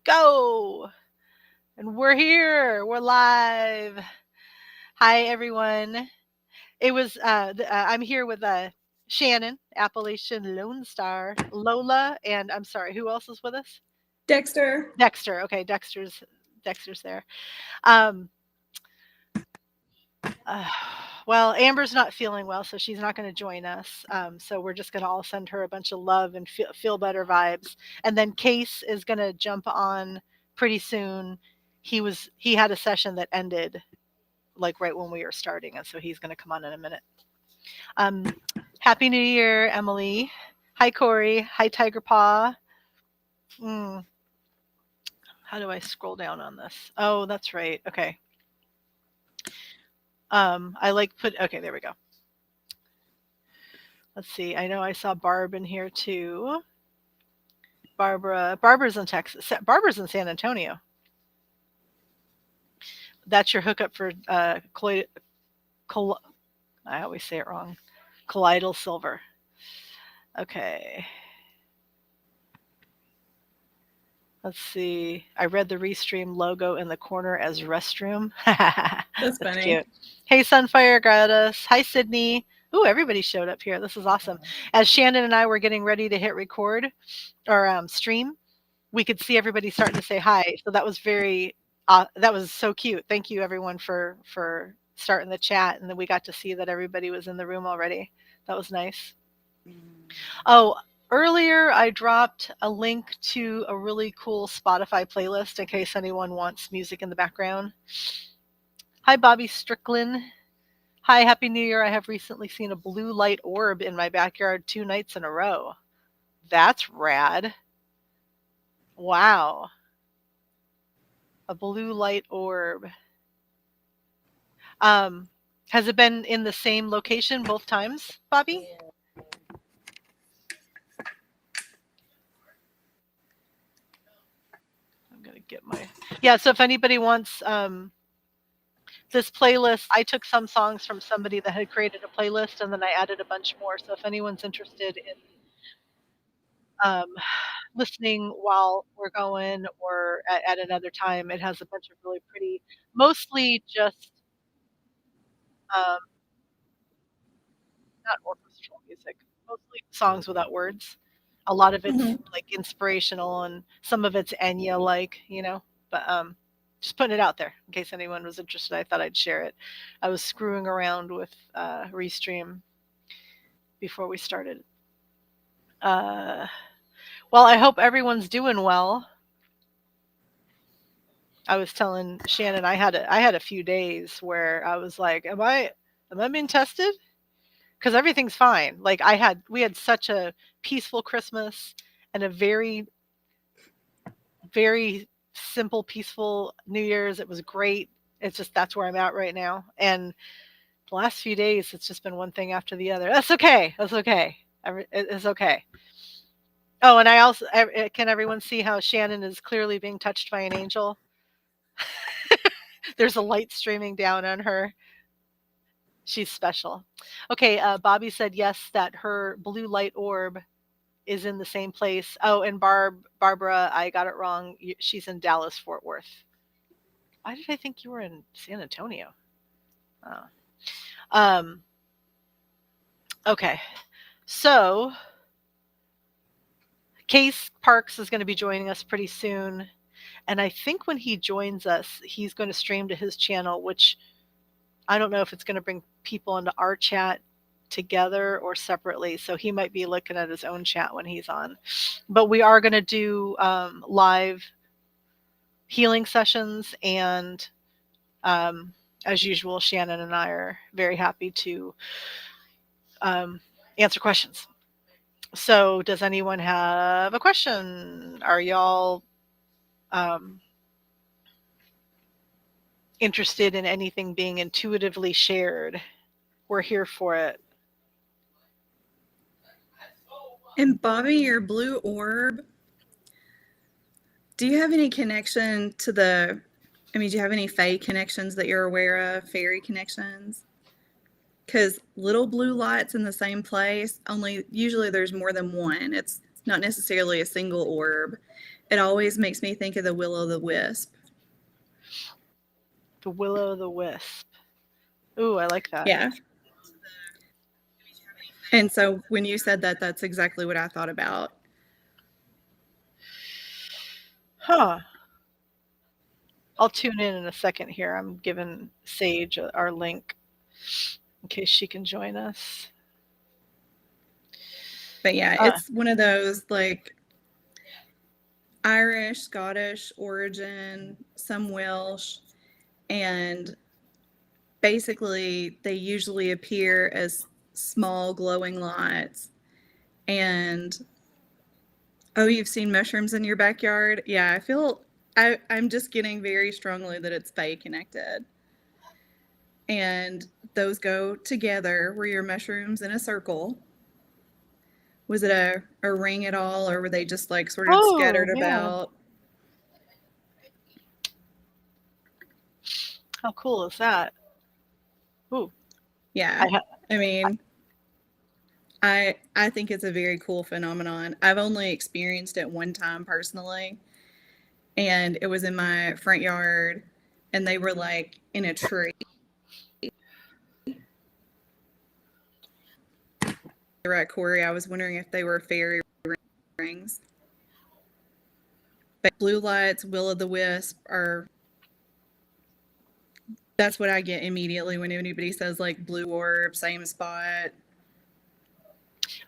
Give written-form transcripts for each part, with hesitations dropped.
Go! And we're here. We're live. Hi, everyone. I'm here with Shannon, Appalachian Lone Star, Lola, and I'm sorry, who else is with us? Dexter. Dexter. Okay, Dexter's there. Um, uh, well, Amber's not feeling well, so she's not going to join us. So we're just going to all send her a bunch of love and feel better vibes. And then Case is going to jump on pretty soon. He had a session that ended like right when we were starting, and so he's going to come on in a minute. Um, Happy New Year, Emily. Hi, Corey. Hi, Tiger Paw. Mm, how do I scroll down on this? Oh, that's right. Okay. I like put. Okay, there we go. Let's see. I know I saw Barb in here too. Barbara's in Texas. Barbara's in San Antonio. That's your hookup for col- I always say it wrong. Colloidal silver. Okay. Let's see. I read the Restream logo in the corner as restroom. That's That's funny. cute. Hey, Sunfire Goddess. Hi, Sydney. Ooh, everybody showed up here. This is awesome. As Shannon and I were getting ready to hit record or stream, we could see everybody starting to say hi. So that was so cute. Thank you everyone for starting the chat, and then we got to see that everybody was in the room already. That was nice. Oh, earlier I dropped a link to a really cool Spotify playlist in case anyone wants music in the background. Hi, Bobby Strickland. Hi, Happy New Year. I have recently seen a blue light orb in my backyard 2 nights in a row. That's rad. Wow. A blue light orb. Um, has it been in the same location both times, Bobby? I'm gonna get my yeah. So if anybody wants this playlist, I took some songs from somebody that had created a playlist, and then I added a bunch more. So if anyone's interested in um, listening while we're going or at another time, it has a bunch of really pretty, mostly just um, not orchestral music, mostly songs without words. A lot of it's Hmm. like inspirational, and some of it's Enya like, But just putting it out there in case anyone was interested. I thought I'd share it. I was screwing around with Restream before we started. Uh, well, I hope everyone's doing well. I was telling Shannon I had a few days where I was like, am I being tested? Because everything's fine. Like we had such a peaceful Christmas and a very very simple, peaceful New Year's. It was great. It's just that's where I'm at right now. And the last few days, it's just been one thing after the other. That's okay. That's okay. It's okay. Oh, and can everyone see how Shannon is clearly being touched by an angel? There's a light streaming down on her. She's special. Okay, Bobby said yes, that her blue light orb is in the same place. Oh, and Barbara, I got it wrong. She's in Dallas, Fort Worth. Why did I think you were in San Antonio? Oh. Um, okay. So Case Parks is going to be joining us pretty soon. And I think when he joins us, he's going to stream to his channel, which I don't know if it's going to bring people into our chat together or separately. So he might be looking at his own chat when he's on. But we are going to do live healing sessions. And as usual, Shannon and I are very happy to um, answer questions. So, does anyone have a question? Are y'all um, interested in anything being intuitively shared? We're here for it. And Bobby, your blue orb, do you have any connection to do you have any fae connections that you're aware of, fairy connections? Because little blue lights in the same place, only usually there's more than one. It's not necessarily a single orb. It always makes me think of the will o' the wisp. The Willow the Wisp. Ooh, I like that. Yeah. And so when you said that, that's exactly what I thought about. Huh. I'll tune in a second here. I'm giving Sage our link in case she can join us. But yeah, Uh, it's one of those like Irish, Scottish origin, some Welsh, and basically they usually appear as small glowing lights. And oh, you've seen mushrooms in your backyard? Yeah, I'm just getting very strongly that it's Fae connected. And those go together where your mushrooms in a circle. Was it a ring at all, or were they just like sort of oh, scattered yeah. about? How cool is that? Ooh, Yeah. I ha- I mean, I think it's a very cool phenomenon. I've only experienced it one time personally, and it was in my front yard, and they were like in a tree. They were at Corey. I was wondering if they were fairy rings. But blue lights, will o' the wisp are that's what I get immediately when anybody says like blue orb, same spot.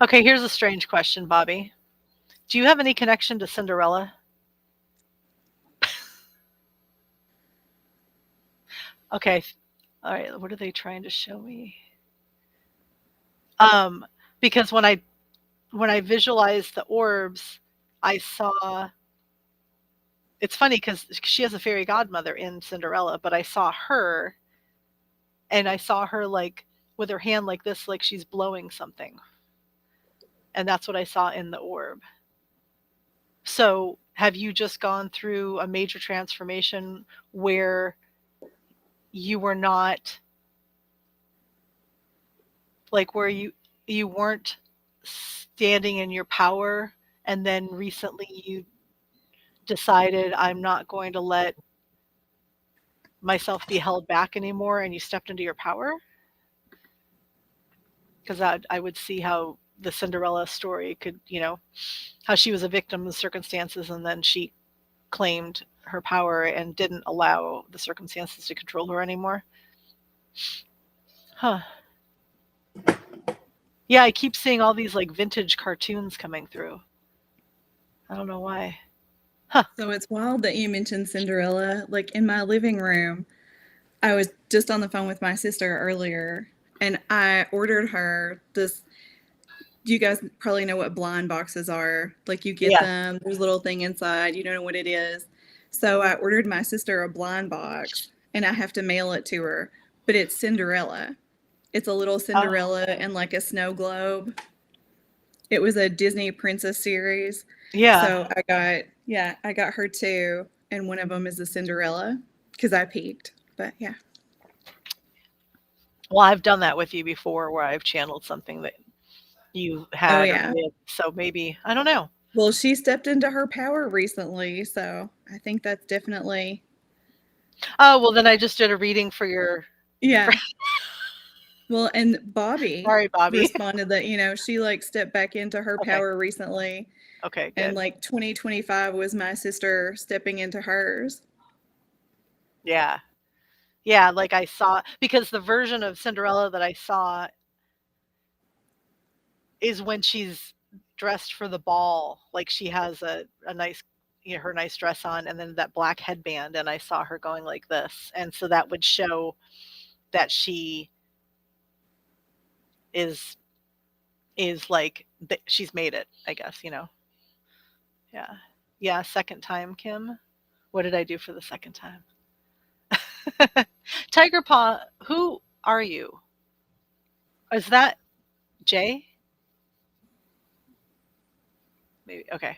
okay, here's a strange question, Bobby. Do you have any connection to Cinderella? Okay. All right. What are they trying to show me? Um, because when I visualized the orbs, I saw. It's funny because she has a fairy godmother in Cinderella, but I saw her, and I saw her like with her hand like this, like she's blowing something, and that's what I saw in the orb. So, have you just gone through a major transformation where you were not like where you weren't standing in your power, and then recently you decided I'm not going to let myself be held back anymore and you stepped into your power? Because I would see how the Cinderella story could, how she was a victim of circumstances and then she claimed her power and didn't allow the circumstances to control her anymore. Huh. Yeah, I keep seeing all these like vintage cartoons coming through. I don't know why. Huh. So it's wild that you mentioned Cinderella. Like in my living room, I was just on the phone with my sister earlier, and I ordered her this. You guys probably know what blind boxes are. Like you get Yeah. them, there's a little thing inside, you don't know what it is. So I ordered my sister a blind box, and I have to mail it to her, but it's Cinderella. It's a little Oh, Cinderella and like a snow globe. It was a Disney princess series. yeah. So I got her two, and one of them is a Cinderella because I peeked. But yeah. Well, I've done that with you before where I've channeled something that you Oh had or yeah. did. So maybe, I don't know. Well, she stepped into her power recently, so I think that's definitely Oh, well, then I just did a reading for your yeah. friend. Well, and Bobby Sorry, Bobby. responded that, she like stepped back into her Okay. power recently, Okay, and good. like 2025 was my sister stepping into hers. Yeah. Yeah, like I saw because the version of Cinderella that I saw is when she's dressed for the ball. Like she has a nice, her nice dress on and then that black headband. And I saw her going like this. And so that would show that she is, is like, she's made it, I guess. Yeah. Yeah. Second time, Kim. What did I do for the second time? Tiger Paw, who are you? Is that Jay? Maybe. Okay.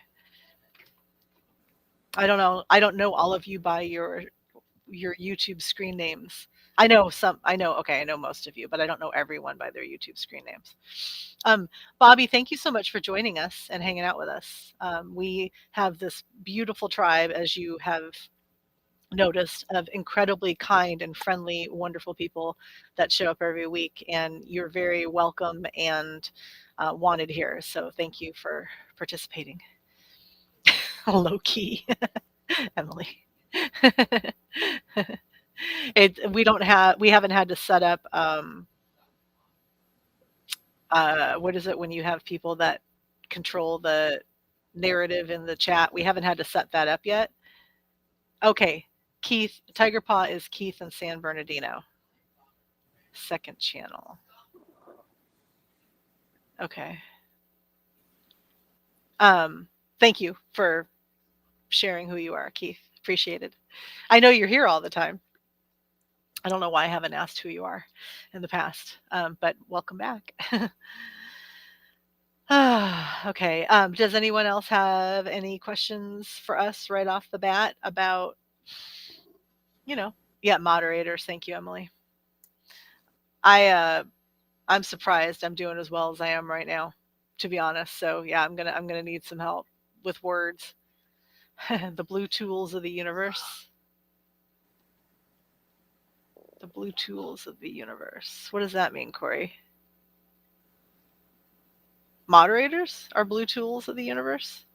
I don't know. I don't know all of you by your YouTube screen names. I know some. I know. Okay, I know most of you, but I don't know everyone by their YouTube screen names. Um, Bobby, thank you so much for joining us and hanging out with us. We have this beautiful tribe, as you have noticed, of incredibly kind and friendly, wonderful people that show up every week, and you're very welcome and wanted here. So thank you for participating. Low key, Emily. We haven't had to set up what is it when you have people that control the narrative in the chat? We haven't had to set that up yet. Okay, Keith, Tiger Paw is Keith and San Bernardino. Second channel. Okay. Thank you for sharing who you are, Keith. Appreciated. I know you're here all the time. I don't know why I haven't asked who you are in the past, but welcome back. Okay. Does anyone else have any questions for us right off the bat about, yeah, moderators. Thank you, Emily. I'm surprised I'm doing as well as I am right now, to be honest. So yeah, I'm gonna need some help with words. The blue tools of the universe. The blue tools of the universe. What does that mean, Corey? Moderators are blue tools of the universe?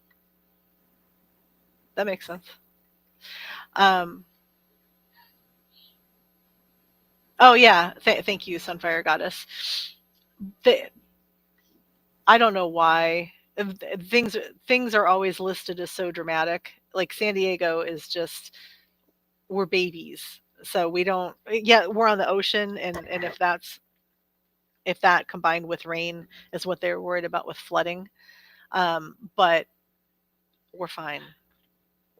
That makes sense. Um, oh yeah, thank you, Sunfire Goddess. The, I don't know why things are always listed as so dramatic. Like San Diego is just we're babies, so we don't. Yeah, we're on the ocean, and if that combined with rain is what they're worried about with flooding, but we're fine.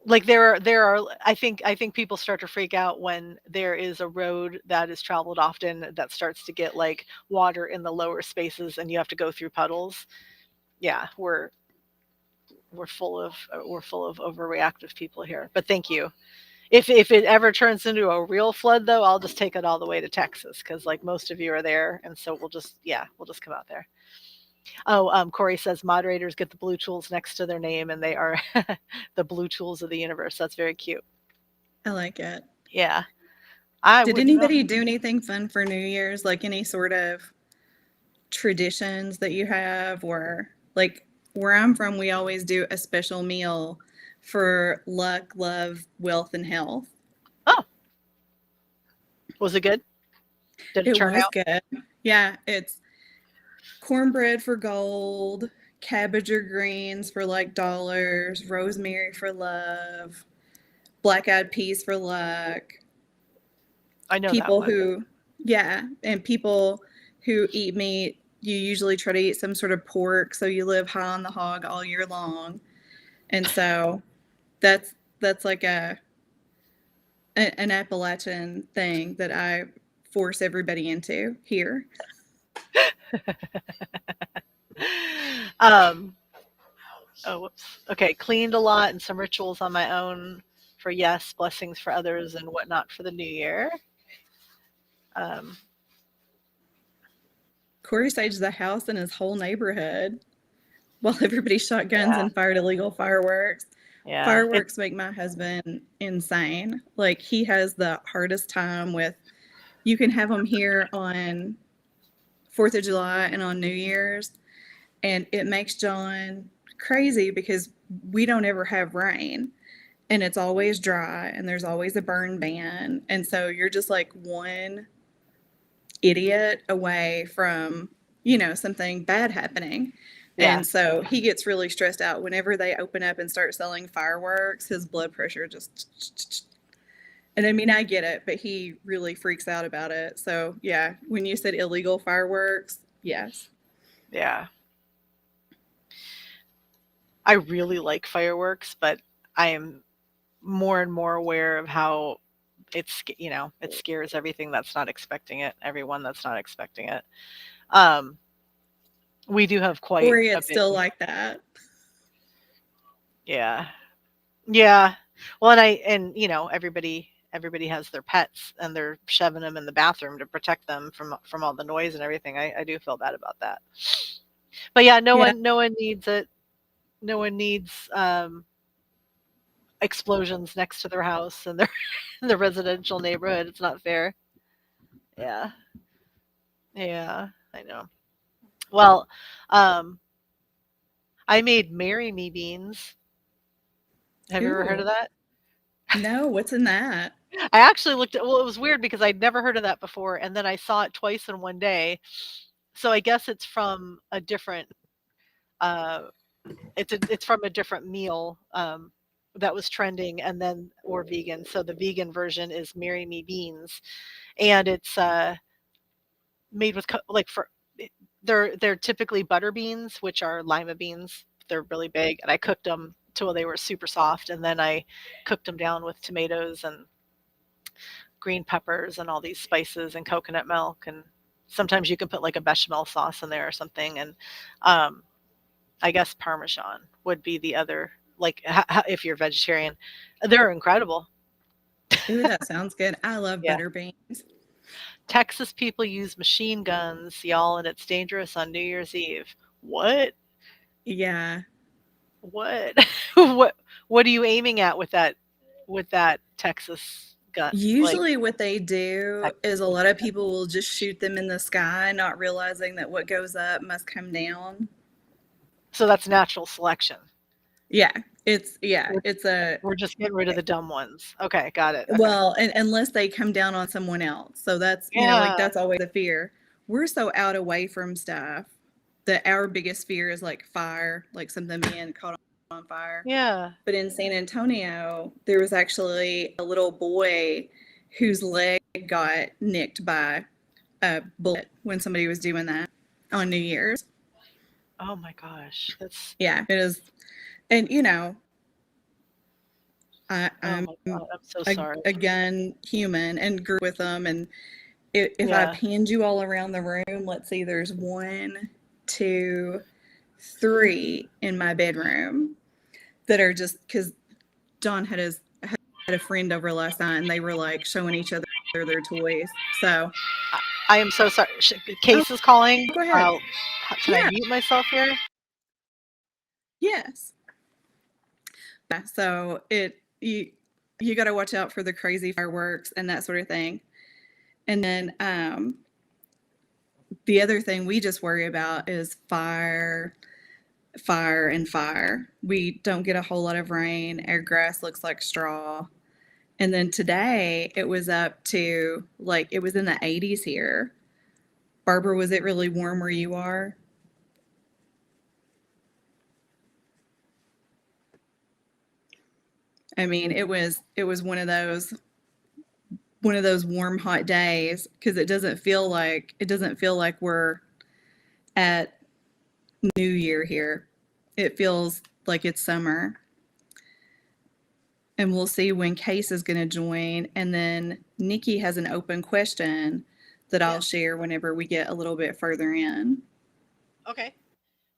Like there are I think people start to freak out when there is a road that is traveled often that starts to get like water in the lower spaces and you have to go through puddles. Yeah, we're full of overreactive people here. But thank you. If it ever turns into a real flood though, I'll just take it all the way to Texas because like most of you are there, and so we'll just come out there. Oh, Corey says moderators get the blue tools next to their name, and they are the blue tools of the universe. That's very cute. I like it. Yeah, I Did wouldn't know. anybody do anything fun for New Year's? Like any sort of traditions that you have, or like where I'm from, we always do a special meal for luck, love, wealth, and health. Oh, was it good? Did it It turn was out? good. Yeah, it's cornbread for gold, cabbage or greens for like dollars, rosemary for love, black eyed peas for luck. I know that People one. who, yeah, and people who eat meat, you usually try to eat some sort of pork so you live high on the hog all year long. And so that's like an Appalachian thing that I force everybody into here. um, oh, whoops. Okay, cleaned a lot and some rituals on my own for yes, blessings for others and whatnot for the new year. Um, Corey staged the house in his whole neighborhood while everybody shot guns yeah, and fired illegal fireworks. yeah. Fireworks make my husband insane. Like he has the hardest time with. You can have them here on 4th of July and on New Year's, and it makes John crazy because we don't ever have rain and it's always dry and there's always a burn ban. And so you're just like one idiot away from, something bad happening. Yeah. And so he gets really stressed out whenever they open up and start selling fireworks. His blood pressure just. And I mean, I get it, but he really freaks out about it. So, yeah, when you said illegal fireworks, yes. Yeah. I really like fireworks, but I am more and more aware of how it scares everything that's not expecting it, everyone that's not expecting it. Um, we do have quite Corey, a it's big, still like that. yeah. Yeah. Well, and everybody everybody has their pets and they're shoving them in the bathroom to protect them from all the noise and everything. I do feel bad about that. But yeah, Yeah. no one needs it. No one needs explosions next to their house and their in the residential neighborhood. It's not fair. Yeah. Yeah, I know. Well, um, I made Marry Me beans. Have you ever heard of Ooh. that? No, what's in that? I actually looked at, well, it was weird because I'd never heard of that before, and then I saw it twice in one day. So I guess it's from a different uh it's from a different meal that was trending and then or vegan. So the vegan version is Marry Me beans, and it's made with like for they're typically butter beans, which are lima beans. They're really big, and I cooked them till they were super soft, and then I cooked them down with tomatoes and green peppers and all these spices and coconut milk, and sometimes you can put like a bechamel sauce in there or something, and um, I guess Parmesan would be the other. Like if you're vegetarian, they're incredible. Ooh, that sounds good. I love Yeah. butter beans. Texas people use machine guns, y'all, and it's dangerous on New Year's Eve. What? Yeah. What? What are you aiming at with that Texas gun? Like Usually, what they do is a Texas lot of people will just shoot them in the sky, not realizing that what goes up must come down. so that's natural selection. Yeah, We're, it's a we're just getting rid of the dumb ones. Okay, got it. Okay. well, and unless they come down on someone else. So that's, like Yeah. that's always a fear. We're so out away from stuff that our biggest fear is like fire, like something being caught on fire. Yeah. But in San Antonio, there was actually a little boy whose leg got nicked by a bullet when somebody was doing that on New Year's. Oh my gosh. That's Yeah, it is. And, oh I'm my god. I'm so a, sorry. a gun human and grew with them. And if I Yeah. panned you all around the room, let's see, there's 1, 2, 3 in my bedroom that are just because John had a friend over last night and they were like showing each other their toys. So, I am so sorry. oh, Case is calling. go ahead. Can I Yeah, mute myself here? yes. Yeah, so you got to watch out for the crazy fireworks and that sort of thing. And then the other thing we just worry about is fire, fire, and fire. We don't get a whole lot of rain. Our grass looks like straw. And then today it was up to like it was in the 80s here. Barbara, was it really warm where you are? I mean, it was one of those warm hot days because it doesn't feel like we're at New Year here. It feels like it's summer. And we'll see when Case is going to join. And then Nikki has an open question that Yeah. I'll share whenever we get a little bit further in. Okay.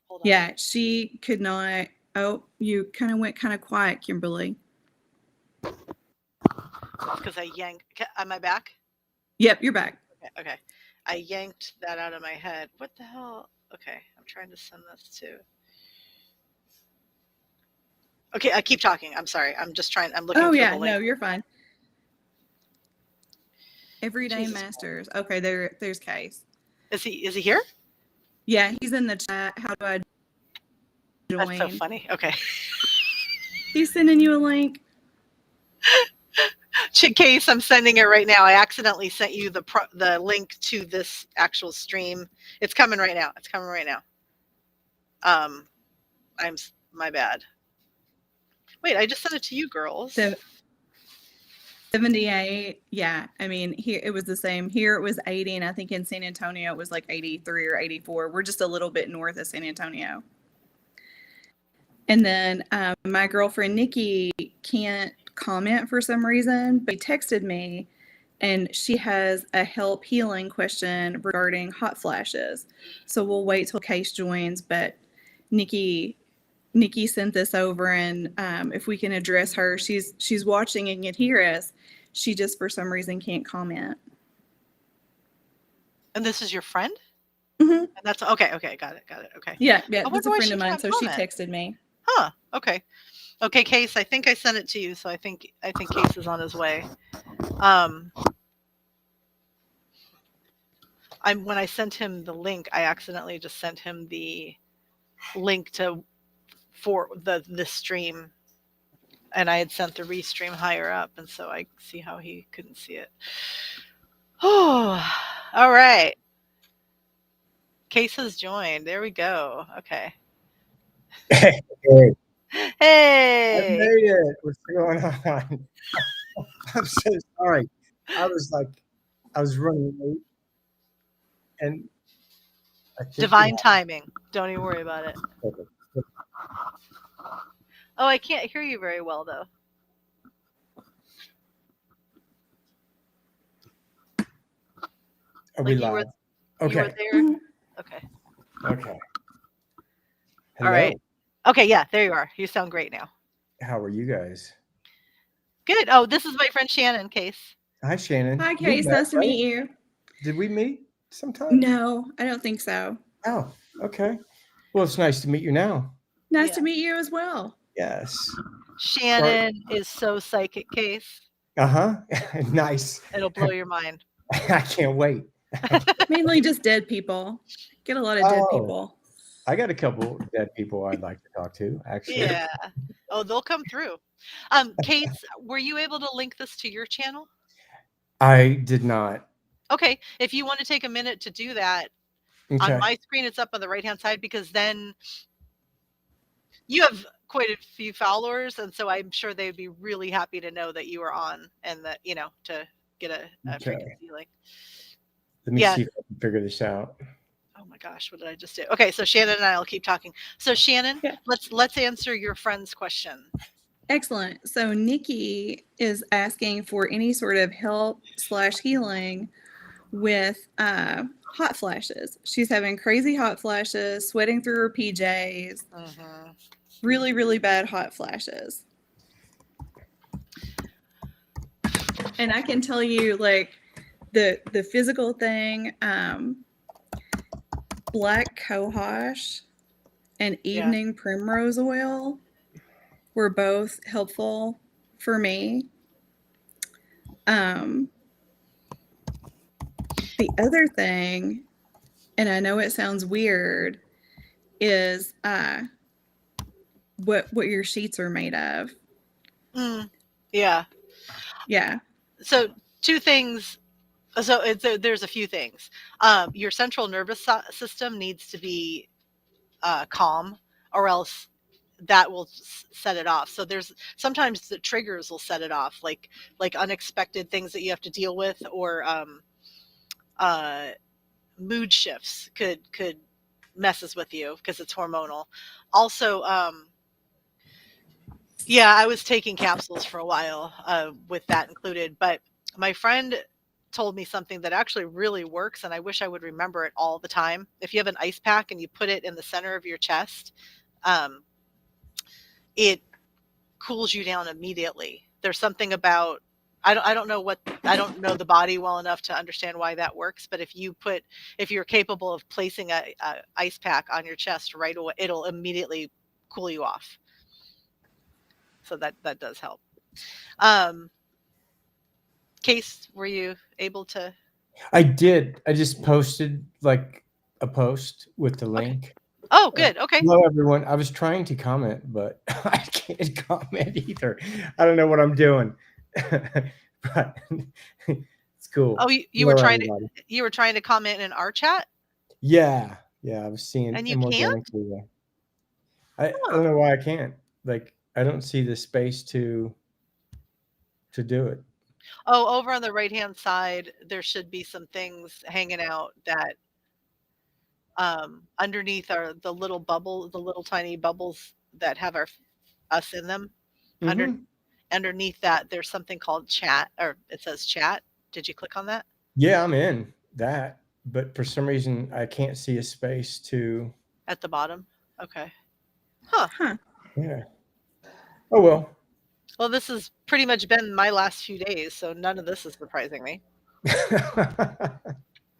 Hold on. Yeah, she could not. Oh, you kind of went kind of quiet, Kimberly. Because I yanked. Am I back? Yep, you're back. Okay. Okay. I yanked that out of my head. What the hell? Okay. I'm trying to send this to. Okay. I keep talking. I'm sorry. I'm just trying. I'm looking Oh, for yeah, the no, link. you're fine. Everyday Jesus. Masters. Okay, there's Case. Is he here? Yeah, he's in the chat. How do I That's so join? funny. Okay. He's sending you a link. Case, I'm sending it right now. I accidentally sent you the link to this actual stream. It's coming right now. It's coming right now. Um, I'm my bad. Wait, I just sent it to you, girls. The 78. Yeah, I mean, here it was the same. Here it was 80, and I think in San Antonio it was like 83 or 84. We're just a little bit north of San Antonio. And then my girlfriend Nikki can't comment for some reason, but she texted me and she has a help healing question regarding hot flashes. So we'll wait till Case joins, but Nikki sent this over, and if we can address her, she's watching and can hear us. She just for some reason can't comment. And this is your friend? Mm-hmm. And that's okay. Okay, got it. Okay. Yeah, I that's wonder a why friend she of mine. can't So she comment. texted me. Huh. Okay, Case. I think I sent it to you, so I think Case is on his way. Um, when I sent him the link, I accidentally just sent him the link for the stream, and I had sent the restream higher up, and so I see how he couldn't see it. Oh, all right. Case has joined. There we go. Okay. Hey, I Hey. made it. What's going on? I'm so sorry. I was running late, and I think you Divine timing. Don't even worry about it. have it. Oh, I can't hear you very well though. Are Like we live? you were Okay. there. Mhm. Okay. Okay. All right. Hello. Okay, yeah, there you are. You sound great now. How are you guys? Good. Oh, this is my friend Shannon, Case. Hi, Shannon. Hi, We Case. met, Nice to right? meet you. Did we meet sometime? No, I don't think so. Oh, okay. Well, it's nice to meet you now. Nice Yeah. to meet you as well. Yes. Shannon is so psychic, Case. Uh-huh. Nice. It'll blow your mind. I can't wait. Mainly just dead people. Get a lot of dead Oh, people. I got a couple dead people I'd like to talk to, actually. Yeah. Oh, they'll come through. Case, were you able to link this to your channel? I did not. Okay. If you want to take a minute to do that, on Okay. my screen it's up on the right-hand side because then you have quite a few followers, and so I'm sure they'd be really happy to know that you are on and that, to get a Okay. frequency link. Let me Yeah. see if I can figure this out. Oh my gosh, what did I just do? Okay, so Shannon and I will keep talking. So Shannon, Yeah. let's answer your friend's question. Excellent. So Nikki is asking for any sort of help/healing with hot flashes. She's having crazy hot flashes, sweating through her PJs, Mm-hmm. really, really bad hot flashes. And I can tell you, like, the physical thing, black cohosh and evening primrose oil were both helpful for me. The other thing, and I know it sounds weird, is what your sheets are made of. Yeah. Yeah. So two things. So there's a few things. Your central nervous system needs to be calm, or else that will set it off. So there's sometimes the triggers will set it off, like unexpected things that you have to deal with, or mood shifts could messes with you because it's hormonal. Also, yeah, I was taking capsules for a while with that included, but my friend told me something that actually really works, and I wish I would remember it all the time. If you have an ice pack and you put it in the center of your chest, it cools you down immediately. There's something about I don't know the body well enough to understand why that works, but if you're capable of placing a ice pack on your chest right away, it'll immediately cool you off. So that does help. Case, were you able to? I did. I just posted like a post with the link. Oh, good. Okay. Hello, everyone. I was trying to comment, but I can't comment either. I don't know what I'm doing, but it's cool. Oh, you Hello, were trying everybody. to comment in our chat, Yeah, I was seeing and you can't. inorganically there. I don't know why I can't. Like, I don't see the space to do it. Oh, over on the right-hand side, there should be some things hanging out that underneath are the little tiny bubbles that have us in them. Mhm. Underneath that, there's something called chat, or it says chat. Did you click on that? Yeah, I'm in that, but for some reason I can't see a space to. At the bottom? Okay. Huh. Huh. Yeah. Oh well. Well, this has pretty much been my last few days, so none of this is surprising me.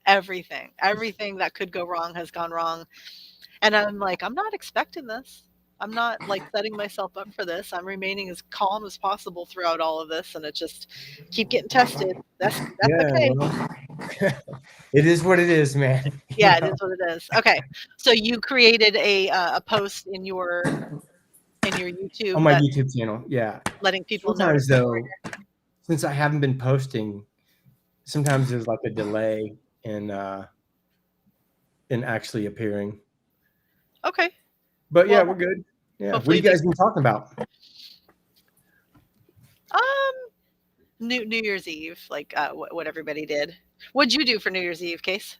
Everything that could go wrong has gone wrong. And I'm like, I'm not expecting this. I'm not like setting myself up for this. I'm remaining as calm as possible throughout all of this, and it just keep getting tested. That's Yeah, okay. well, it is what it is, man. You Yeah, it know? is what it is. Okay, so you created a post in your On YouTube my that YouTube channel, yeah. letting people know to Sometimes come over though, since I haven't been posting, sometimes there's like a delay in actually appearing. here. Okay. But yeah, Well, we're good. Yeah. What hopefully have you they guys been talking about? New Year's Eve, like what everybody did. What'd you do for New Year's Eve, Case?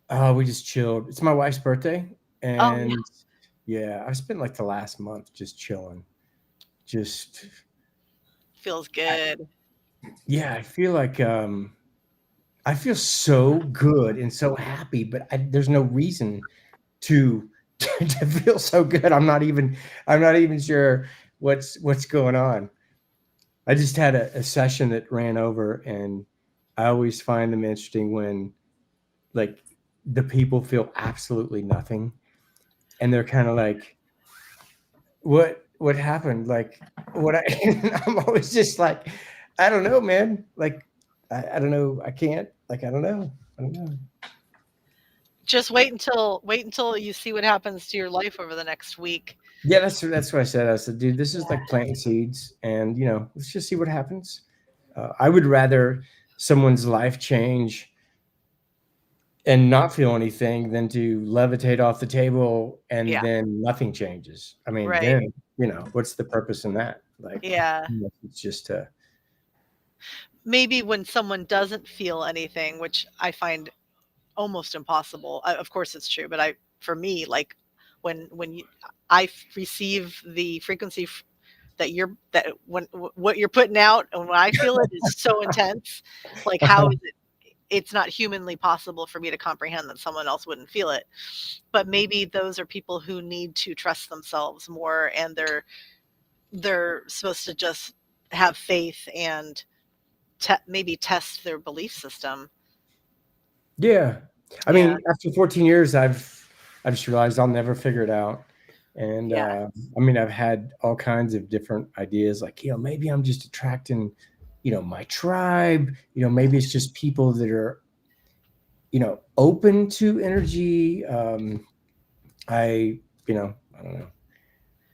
Oh, we just chilled. It's my wife's birthday, Oh yeah, and yeah, I've spent like the last month just chilling. Just feels good. yeah, I feel like I feel so good and so happy, but there's no reason to to feel so good. I'm not even sure what's going on. I just had a session that ran over, and I always find them interesting when like the people feel absolutely nothing, and they're kind of like, what happened? Like what I I'm always just like, I don't know, man. Like I don't know. I can't. Like I don't know. I don't know. Just wait until you see what happens to your life over the next week. Yeah, that's what I said. I said, dude, this is like planting seeds, and let's just see what happens. I would rather someone's life change and not feel anything than to levitate off the table and Yeah, then nothing changes. I mean, right. then what's the purpose in that? Like, Yeah. it's just to Maybe when someone doesn't feel anything, which I find almost impossible. Of course, it's true, but for me, like I receive the frequency that when what you're putting out, and when I feel it is so intense, like how is it? It's not humanly possible for me to comprehend that someone else wouldn't feel it. But maybe those are people who need to trust themselves more, and they're supposed to just have faith and maybe test their belief system. yeah. I Yeah, mean, after 14 years, I've just realized I'll never figure it out. And yeah, I mean, I've had all kinds of different ideas, like maybe I'm just attracting, my tribe. Maybe it's just people that are, open to energy. I don't know.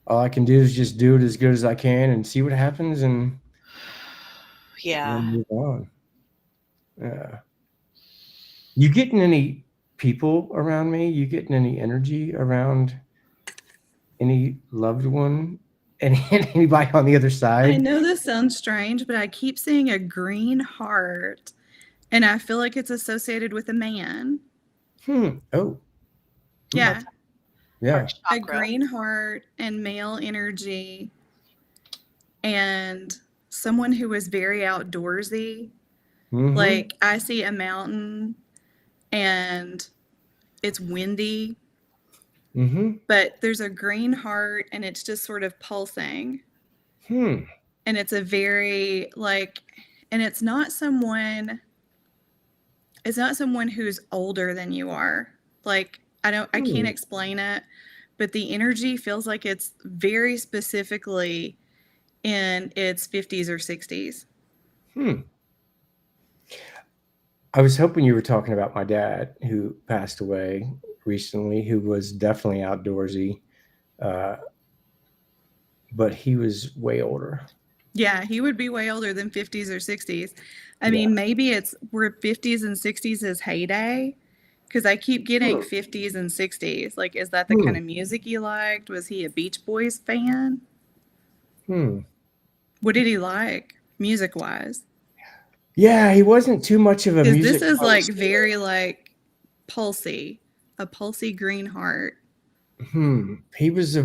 All I can do is just do it as good as I can and see what happens, and yeah. then move on. Yeah. You getting any people around me? You getting any energy around any loved one? Anybody on the other I side? know this sounds strange, but I keep seeing a green heart, and I feel like it's associated with a man. Oh, Yeah, yeah. Heart a chakra. green heart and male energy, and someone who is very outdoorsy. Mm-hmm. Like I see a mountain and it's windy, Mm-hmm. but there's a green heart and it's just sort of pulsing. And it's a very and it's not someone who's older than you are. Like I can't explain it, but the energy feels like it's very specifically in its 50s or 60s. I was hoping you were talking about my dad, who passed away recently, who was definitely outdoorsy, but he was way older. Yeah, he would be way older than 50s or 60s. I Yeah. mean, maybe it's where 50s and 60s is heyday, because I keep getting 50s and 60s. Like, is that the kind of music he liked? Was he a Beach Boys fan? What did he like, music wise? Yeah, he wasn't too much of a Because music this is like connoisseur. very pulsy, a pulsy green heart. He was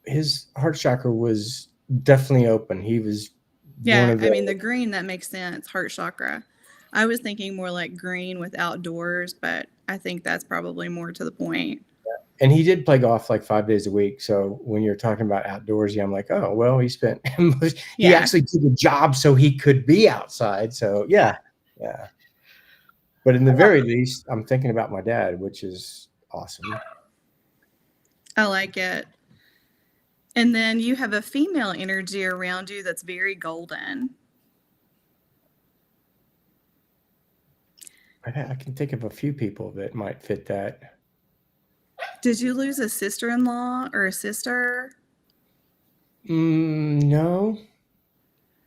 his heart chakra was definitely open. He was one Yeah, of I mean, the green, that makes sense, heart chakra. I was thinking more like green with outdoors, but I think that's probably more to the point. And he did play golf like 5 days a week. So when you're talking about outdoorsy, I'm like, oh, well, he spent, he Yeah. actually took a job so he could be outside. So yeah. But in the very least, I'm thinking about my dad, which is awesome. I like it. And then you have a female energy around you that's very golden. I can think of a few people that might fit that. Did you lose a sister-in-law or a sister? No.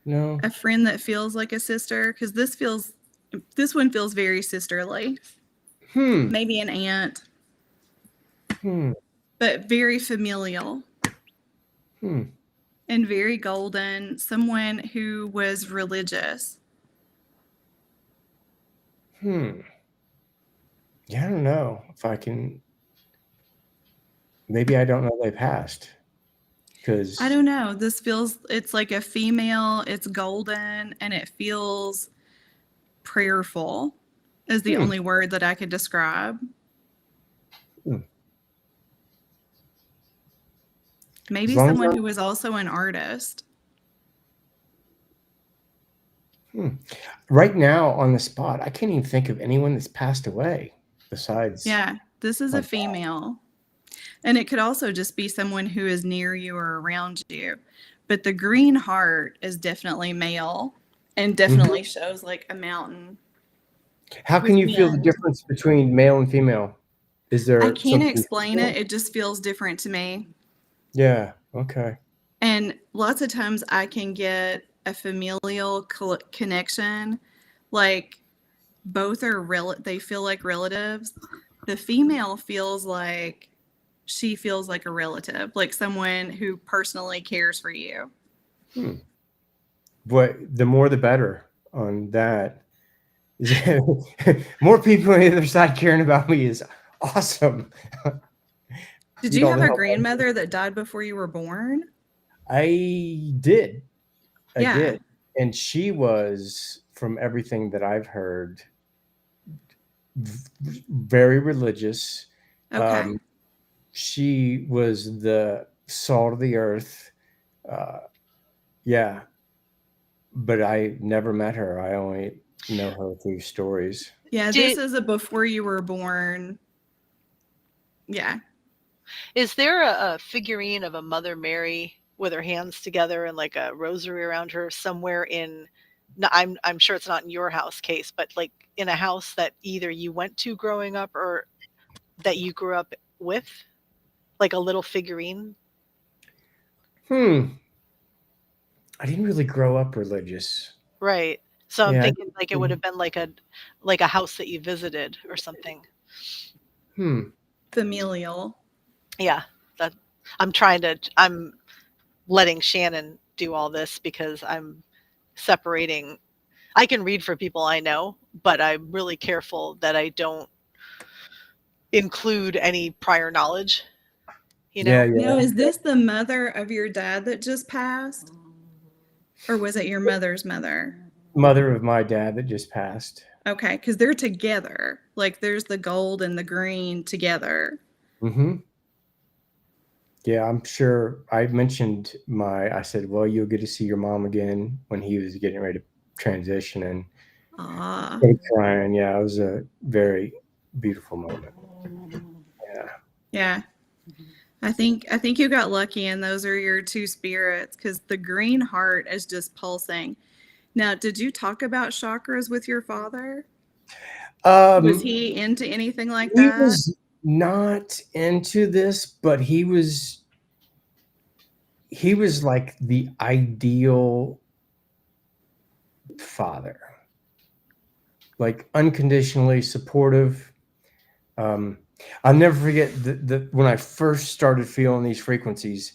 A friend that feels like a sister? Because this one feels very sisterly. Maybe an aunt. But very familial. And very golden. Someone who was religious. Yeah, I don't know if I can. Maybe I don't know they passed. Because I don't know. It's like a female, it's golden, and it feels prayerful is the only word that I could describe. Maybe someone who was also an artist. Right now on the spot, I can't even think of anyone that's passed away besides. Yeah, this is a female. And it could also just be someone who is near you or around you. But the green heart is definitely male and definitely shows like a mountain. How can you feel the difference between male and female? Is there? I can't explain it. It just feels different to me. Yeah. Okay. And lots of times I can get a familial connection. Like both are they feel like relatives. The female feels like she feels like a relative, like someone who personally cares for you. But the more the better on that. More people on the other side caring about me is awesome. Did you have a grandmother that died before you were born? I did. I Yeah. did. And she was, from everything that I've heard, very religious. Okay. She was the salt of the earth. Yeah. But I never met her. I only know her through stories. Yeah, this is a before you were born. Yeah. Is there a figurine of a Mother Mary with her hands together and like a rosary around her somewhere in? I'm sure it's not in your house, Case, but like in a house that either you went to growing up or that you grew up with, like a little figurine. I didn't really grow up religious. Right. So I'm thinking like it would have been like a house that you visited or something. Familial. Yeah. I'm letting Shannon do all this because I'm separating. I can read for people I know, but I'm really careful that I don't include any prior knowledge. You know? Yeah. Now, is this the mother of your dad that just passed? Or was it your mother's mother? Mother of my dad that just passed. Okay, because they're together. Like there's the gold and the green together. Yeah, I'm sure. I mentioned I said, well, you'll get to see your mom again when he was getting ready to transition and crying. Yeah, it was a very beautiful moment. Yeah. I think you got lucky and those are your two spirits because the green heart is just pulsing. Now, did you talk about chakras with your father? Was he into anything like that? He was not into this, but he was like the ideal father, like unconditionally supportive. I'll never forget when I first started feeling these frequencies.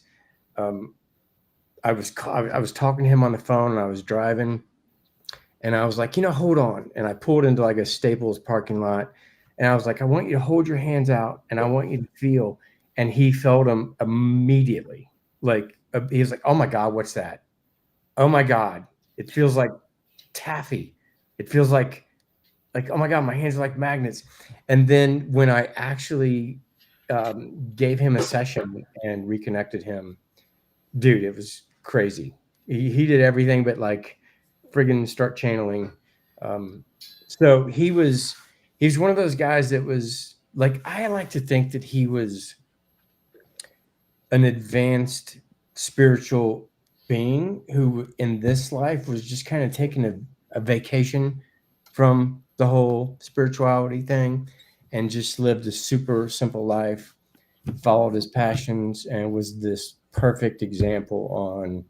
I was talking to him on the phone and I was driving and I was like, hold on. And I pulled into like a Staples parking lot and I was like, I want you to hold your hands out and I want you to feel. And he felt them immediately. Like he was like, oh my God, what's that? Oh my God. It feels like taffy. It feels like, oh my God, my hands are like magnets. And then when I actually gave him a session and reconnected him. Dude, it was crazy. He did everything but like friggin' start channeling. So he's one of those guys that was like, I like to think that he was an advanced spiritual being who in this life was just kind of taking a vacation from the whole spirituality thing and just lived a super simple life, followed his passions, and was this perfect example on,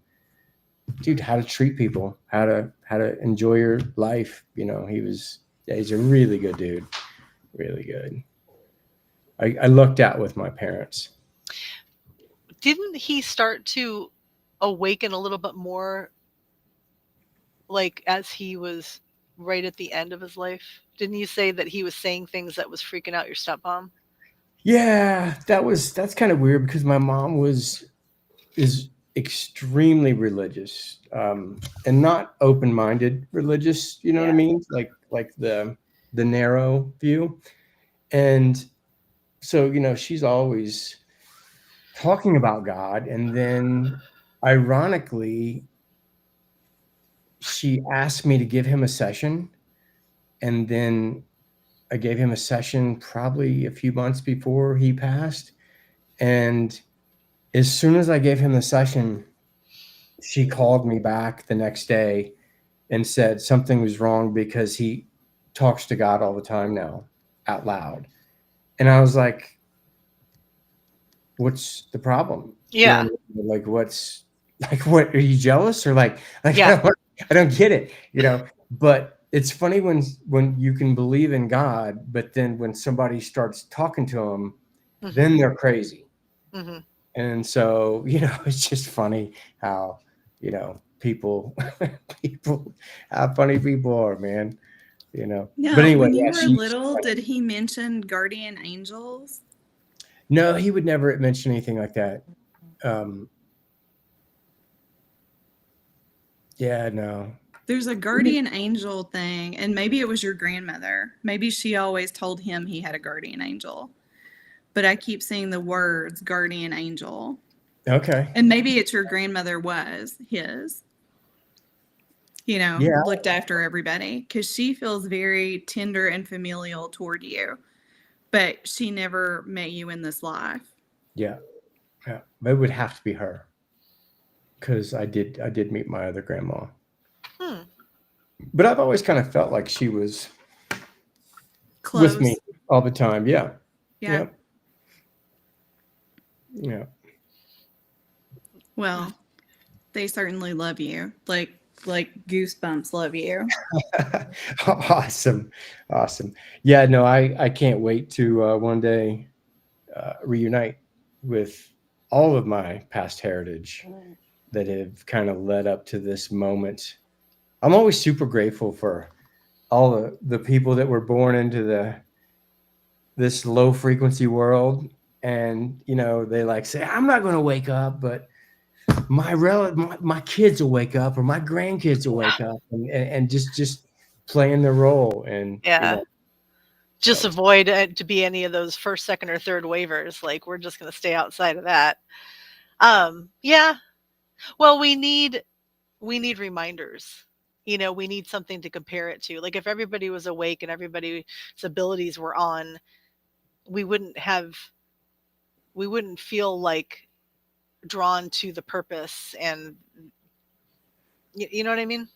dude, how to treat people, how to enjoy your life. He's a really good dude, really good. I lucked out with my parents. Didn't he start to awaken a little bit more, like as he was right at the end of his life? Didn't you say that he was saying things that was freaking out your stepmom? Yeah, that's kind of weird because my mom is extremely religious, and not open-minded religious. You know what I Yeah. mean? Like the narrow view, and so she's always talking about God, and then ironically, she asked me to give him a session, and then I gave him a session probably a few months before he passed, and as soon as I gave him the session, she called me back the next day and said something was wrong because he talks to God all the time now out loud. And I was like, what's the problem? You know Yeah. what I mean? Like, what, are you jealous? Or like, Yeah. I don't get it, but it's funny when you can believe in God, but then when somebody starts talking to him, then they're crazy. Mm-hmm. And so, it's just funny how, people, people, how funny people are, man. But Now, anyway, when you yeah, were little, did he mention guardian angels? no, he would never mention anything like that. Yeah, no. There's a guardian angel thing, and maybe it was your grandmother. Maybe she always told him he had a guardian angel. But I keep seeing the words guardian angel. Okay. And maybe it's your grandmother was his, Yeah, looked after everybody because she feels very tender and familial toward you. But she never met you in this life. yeah, yeah. But it would have to be her because I did meet my other grandma. Hmm. But I've always kind of felt like she was with me Close. all the time. Yeah. Yeah. Yep. Yeah. Well, they certainly love you. Like Goosebumps love you. Awesome. Awesome. Yeah, no, I can't wait to one day reunite with all of my past heritage that have kind of led up to this moment. I'm always super grateful for all the people that were born into this low frequency world, and they like say I'm not going to wake up, but my kids will wake up or my grandkids will wake up, and just playing the role, and Yeah. Just so avoid to be any of those first, second, or third waivers. Like we're just going to stay outside of that. Yeah. Well, we need reminders. We need something to compare it to. Like if everybody was awake and everybody's abilities were on, we wouldn't have we wouldn't feel like drawn to the purpose, and you know what I mean?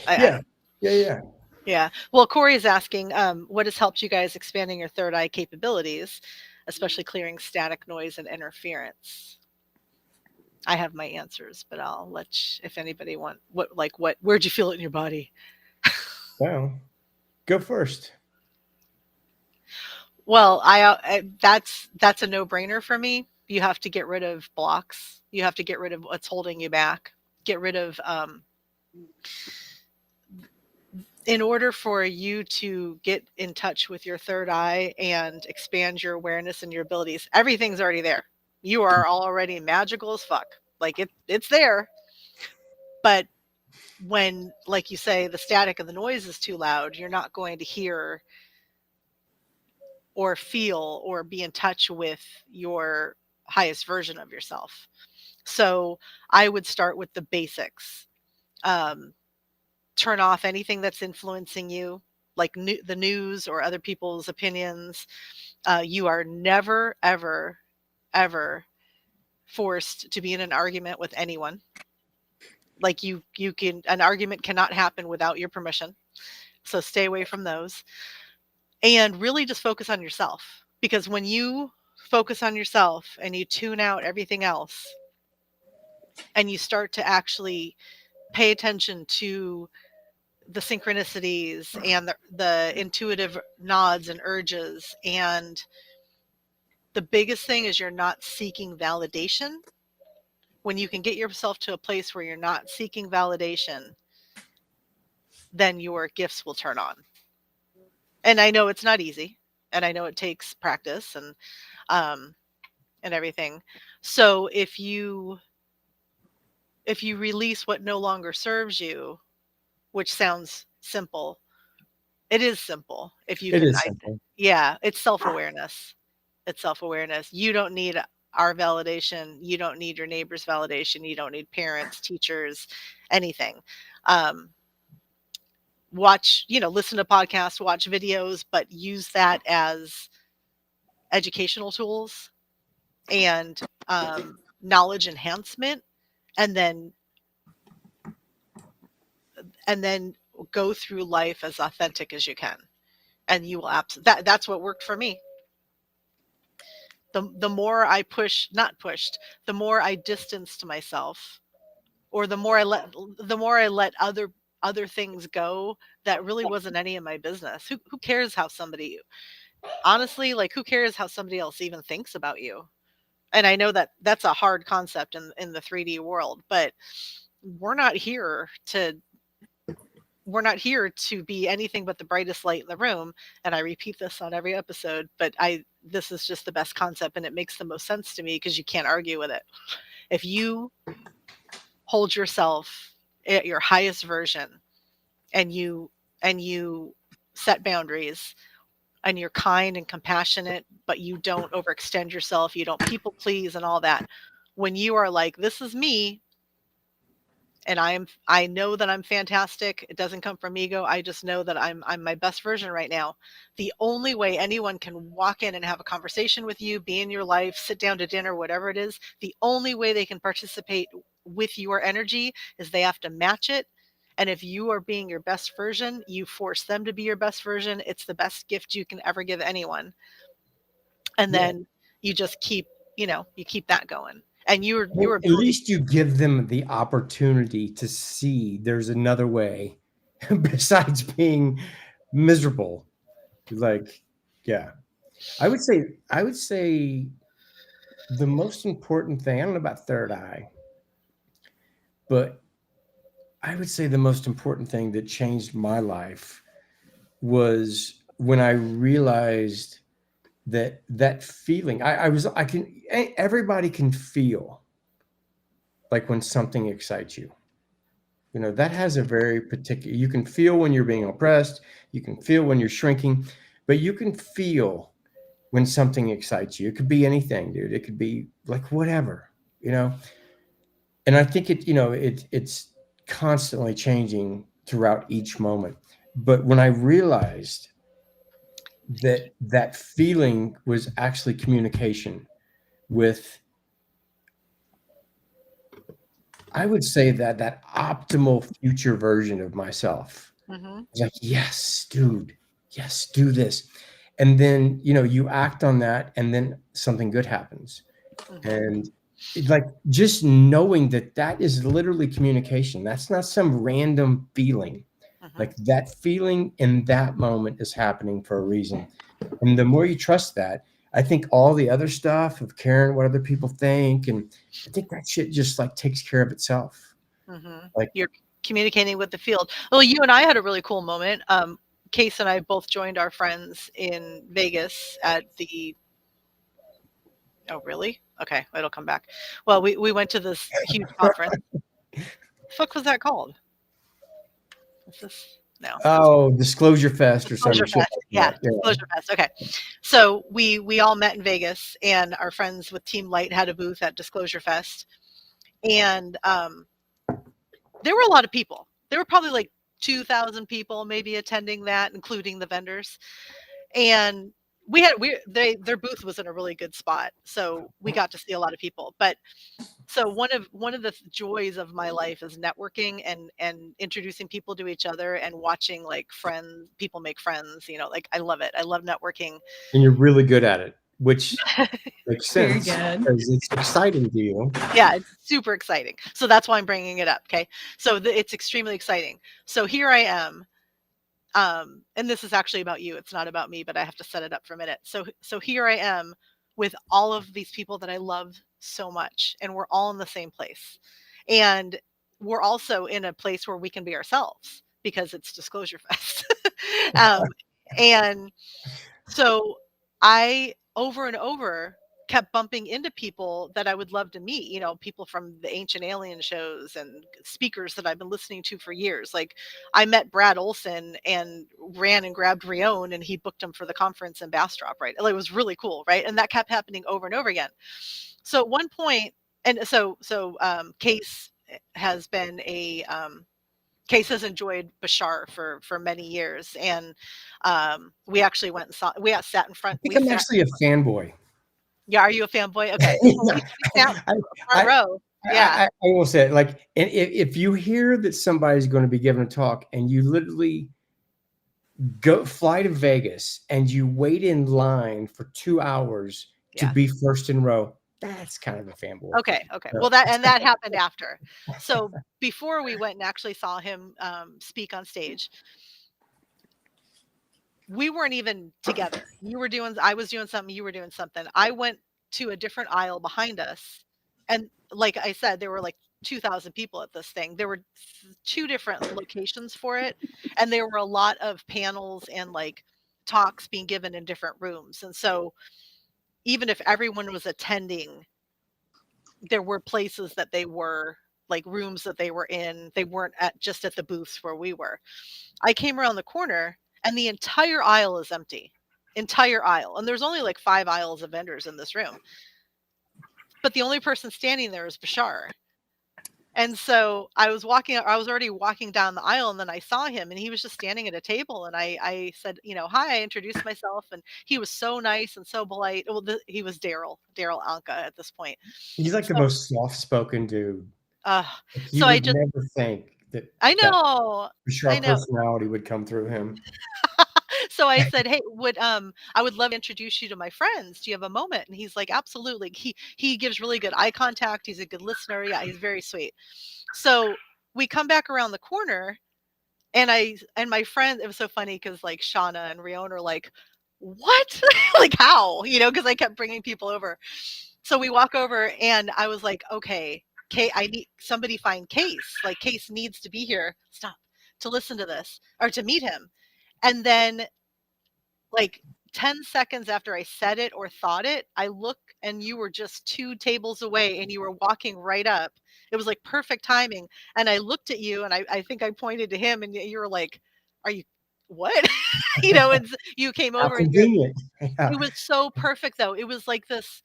I yeah, yeah. Yeah. Well, Corey is asking, what has helped you guys expanding your third eye capabilities, especially clearing static noise and interference? I have my answers, but I'll if anybody where'd you feel it in your body? Well, go first. Well, that's a no-brainer for me. You have to get rid of blocks. You have to get rid of what's holding you back. Get rid of in order for you to get in touch with your third eye and expand your awareness and your abilities, everything's already there. You are already magical as fuck. Like it's there. But when, like you say, the static and the noise is too loud, you're not going to hear or feel or be in touch with your highest version of yourself. So I would start with the basics. Um, Turn off anything that's influencing you, like the news or other people's opinions. You are never, ever, ever forced to be in an argument with anyone. Like an argument cannot happen without your permission. So stay away from those and really just focus on yourself. Because when you focus on yourself and you tune out everything else and you start to actually pay attention to the synchronicities and the intuitive nods and urges, and the biggest thing is you're not seeking validation. When you can get yourself to a place where you're not seeking validation, then your gifts will turn on. And I know it's not easy, and I know it takes practice um, and everything. So if you release what no longer serves you, which sounds simple, it is simple. If you It can, is simple. yeah, it's self-awareness. It's self-awareness. You don't need our validation. You don't need your neighbor's validation. You don't need parents, teachers, anything. Um, listen to podcasts, watch videos, but use that as educational tools and knowledge enhancement, and then go through life as authentic as you can, and you will that's what worked for me. The more I the more I distanced myself, or the more I let other things go that really wasn't any of my business. Who cares how somebody, honestly, like, who cares how somebody else even thinks about you? And I know that that's a hard concept in the 3D world, but we're not here to be anything but the brightest light in the room. And I repeat this on every episode, but this is just the best concept, and it makes the most sense to me because you can't argue with it. If you hold yourself at your highest version, and you set boundaries, and you're kind and compassionate, but you don't overextend yourself, you don't people please and all that. When you are like, this is me, and I know that I'm fantastic. It doesn't come from ego. I just know that I'm my best version right now. The only way anyone can walk in and have a conversation with you, be in your life, sit down to dinner, whatever it is, the only way they can participate with your energy is they have to match it. And if you are being your best version, you force them to be your best version. It's the best gift you can ever give anyone. And Yeah. then you just keep that going. And your Well, at ability. least you give them the opportunity to see there's another way besides being miserable. Like, yeah. I would say the most important thing, I don't know about third eye, but I would say the most important thing that changed my life was when I realized that feeling. Everybody can feel like when something excites you. That has a very particular, you can feel when you're being oppressed, you can feel when you're shrinking, but you can feel when something excites you. It could be anything, dude. It could be like whatever, you know. And I think it's constantly changing throughout each moment. But when I realized that feeling was actually communication with, I would say, that optimal future version of myself. Mhm. It's like, yes, dude, yes, do this. And then, you act on that, and then something good happens. Mhm. And like, just knowing that is literally communication. That's not some random feeling. Mhm. Like, that feeling in that moment is happening for a reason. And the more you trust that, I think all the other stuff of caring what other people think, and I think that shit just like takes care of itself. Like, You're communicating with the field. Well, you and I had a really cool moment. Case and I both joined our friends in Vegas at the. Oh, really? Okay, it'll come back. Well, we went to this huge conference. The fuck was that called? Is this No. Oh, Disclosure Fest or something. Disclosure Fest. Yeah, Disclosure Fest. Okay. So we all met in Vegas, and our friends with Team Light had a booth at Disclosure Fest. And there were a lot of people. There were probably like 2,000 people maybe attending that, including the vendors. And their booth was in a really good spot, so we got to see a lot of people. But so one of the joys of my life is networking and introducing people to each other and watching like people make friends. Like I love it. I love networking. And you're really good at it, which makes Very sense good. because it's exciting to you. Yeah, it's super exciting. So that's why I'm bringing it up. Okay, so it's extremely exciting. So here I am. And this is actually about you. It's not about me, but I have to set it up for a minute. So here I am with all of these people that I love so much, and we're all in the same place. And we're also in a place where we can be ourselves because it's Disclosure Fest. And so I over and over kept bumping into people that I would love to meet, people from the Ancient Alien shows and speakers that I've been listening to for years. Like I met Brad Olson and ran and grabbed Rion, and he booked him for the conference in Bastrop, right? Like, it was really cool, right? And that kept happening over and over again. So at one point, and so Case has been Case has enjoyed Bashar for many years, and we actually went and we sat in front. I think I'm actually a fanboy. Yeah, are you a fanboy? Okay, we sat front row. Yeah, I will say it, like, and if you hear that somebody's going to be giving a talk, and you literally fly to Vegas and you wait in line for 2 hours to be first in row, that's kind of a fanboy. Okay. Well, that happened after. So before we went and actually saw him speak on stage, we weren't even together. I was doing something, you were doing something. I went to a different aisle behind us, and like I said, there were like 2,000 people at this thing. There were 2 different locations for it, and there were a lot of panels and like talks being given in different rooms. And so even if everyone was attending, there were places that they were, like rooms that they were in. They weren't just at the booths where we were. I came around the corner and the entire aisle is empty. Entire aisle. And there's only like 5 aisles of vendors in this room. But the only person standing there is Bashar. And so I was already walking down the aisle, and then I saw him, and he was just standing at a table, and I said, hi, I introduced myself, and he was so nice and so polite. Well, he was Daryl Anka at this point. He's like the most soft-spoken dude. So I just never think that I know personality would come through him. So I said, hey, I would love to introduce you to my friends. Do you have a moment? And he's like, absolutely. He gives really good eye contact. He's a good listener. Yeah, he's very sweet. So we come back around the corner, and my friend, it was so funny because like Shauna and Rion are like, what? Like how? Because I kept bringing people over. So we walk over, and I was like, okay, I need somebody find Case. Like Case needs to be here. Stop. To listen to this or to meet him. And then like 10 seconds after I said it or thought it, I look, and you were just 2 tables away, and you were walking right up. It was like perfect timing. And I looked at you, and I think I pointed to him, and you were like, are you what? And you came over. Convenient. It was so perfect though. It was like this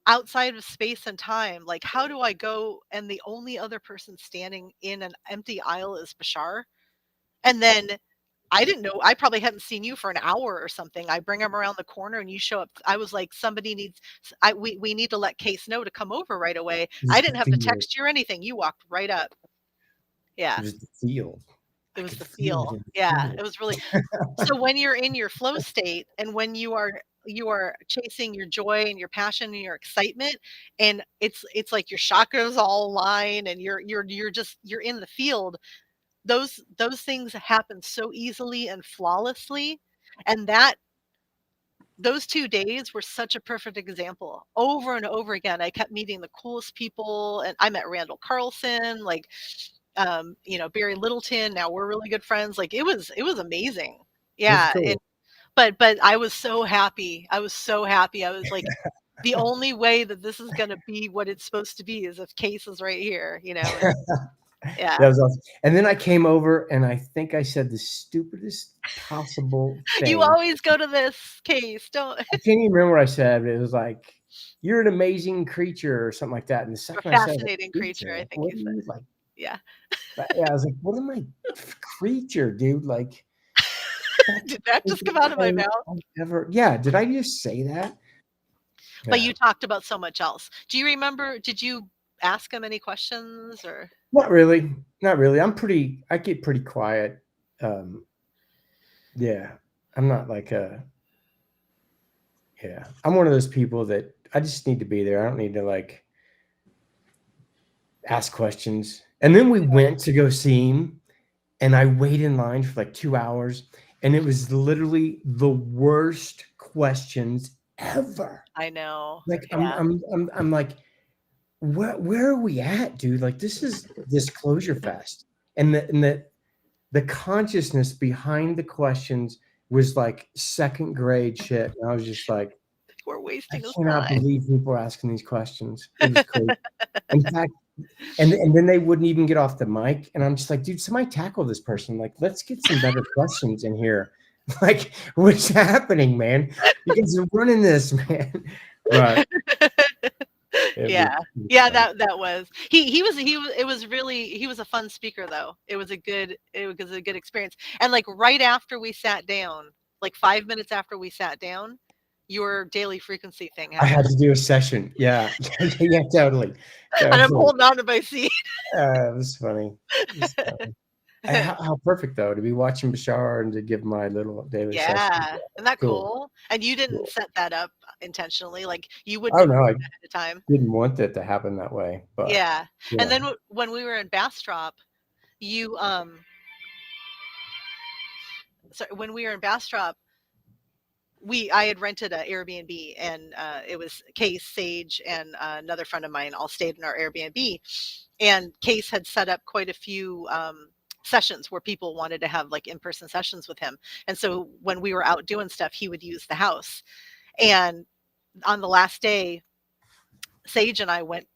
outside of space and time. Like, how do I go? And the only other person standing in an empty aisle is Bashar. And then I didn't know. I probably hadn't seen you for an hour or something. I bring him around the corner, and you show up. I was like, we need to let Case know to come over right away. I didn't have to text you or anything. You walked right up. Yeah. It was the feel. It was the feel. Yeah. It was really. So when you're in your flow state, and when you are chasing your joy and your passion and your excitement, and it's like your chakras all align, and you're in the field. Those things happen so easily and flawlessly, and those 2 days were such a perfect example. Over and over again, I kept meeting the coolest people, and I met Randall Carlson, like Barry Littleton. Now we're really good friends. Like it was amazing. Yeah. Cool. But I was so happy. I was like, the only way that this is going to be what it's supposed to be is if Case is right here, Yeah. That was awesome. And then I came over and I think I said the stupidest possible You thing. always go to this case, don't I can't even remember what I said, but it was like, "You're an amazing creature," or something like that. And the a second I said, like, fascinating creature, "Creature," I like, think what you are said. you like? Yeah. Yeah, I was like, "What am I, creature, dude?" Like, that's Did that the just come out of my thing mouth? I've ever. Yeah, did I just say that? But Yeah. you talked about so much else. Do you remember, did you ask him any questions or? Not really. Not really. I get pretty quiet. Um, yeah. I'm not like yeah. I'm one of those people that I just need to be there. I don't need to like ask questions. And then we went to go see him, and I waited in line for like 2 hours, and it was literally the worst questions ever. I know. Like Yeah. I'm like, where are we at, dude? Like this is Disclosure Fest. And the consciousness behind the questions was like second grade shit. And I was just like, We're I wasting his cannot time. believe people are asking these questions. It was crazy. In fact, and then they wouldn't even get off the mic. And I'm just like, dude, somebody tackle this person. Like, let's get some better questions in here. Like, what's happening, man? You guys are running this, man. But Yeah. it was Yeah, fun. that was. He was it was really, he was a fun speaker though. It was a good experience. And like right after we sat down, like 5 minutes after we sat down, your daily frequency thing I had happened. to do a session. Yeah. Yeah, totally. And I'm Totally. holding on to my seat. It was funny. It was funny. How perfect though to be watching Bashar and to give my little daily session. Yeah. Isn't that Cool. cool? And you didn't Cool. set that up intentionally. Like you wouldn't Oh have no, known I ahead of time. didn't want that to happen that way, but Yeah. And yeah. then when we were in Bastrop, you when we were in Bastrop, I had rented an Airbnb, and it was Case, Sage, and another friend of mine all stayed in our Airbnb. And Case had set up quite a few sessions where people wanted to have like in-person sessions with him. And so when we were out doing stuff, he would use the house. And on the last day, Sage and I went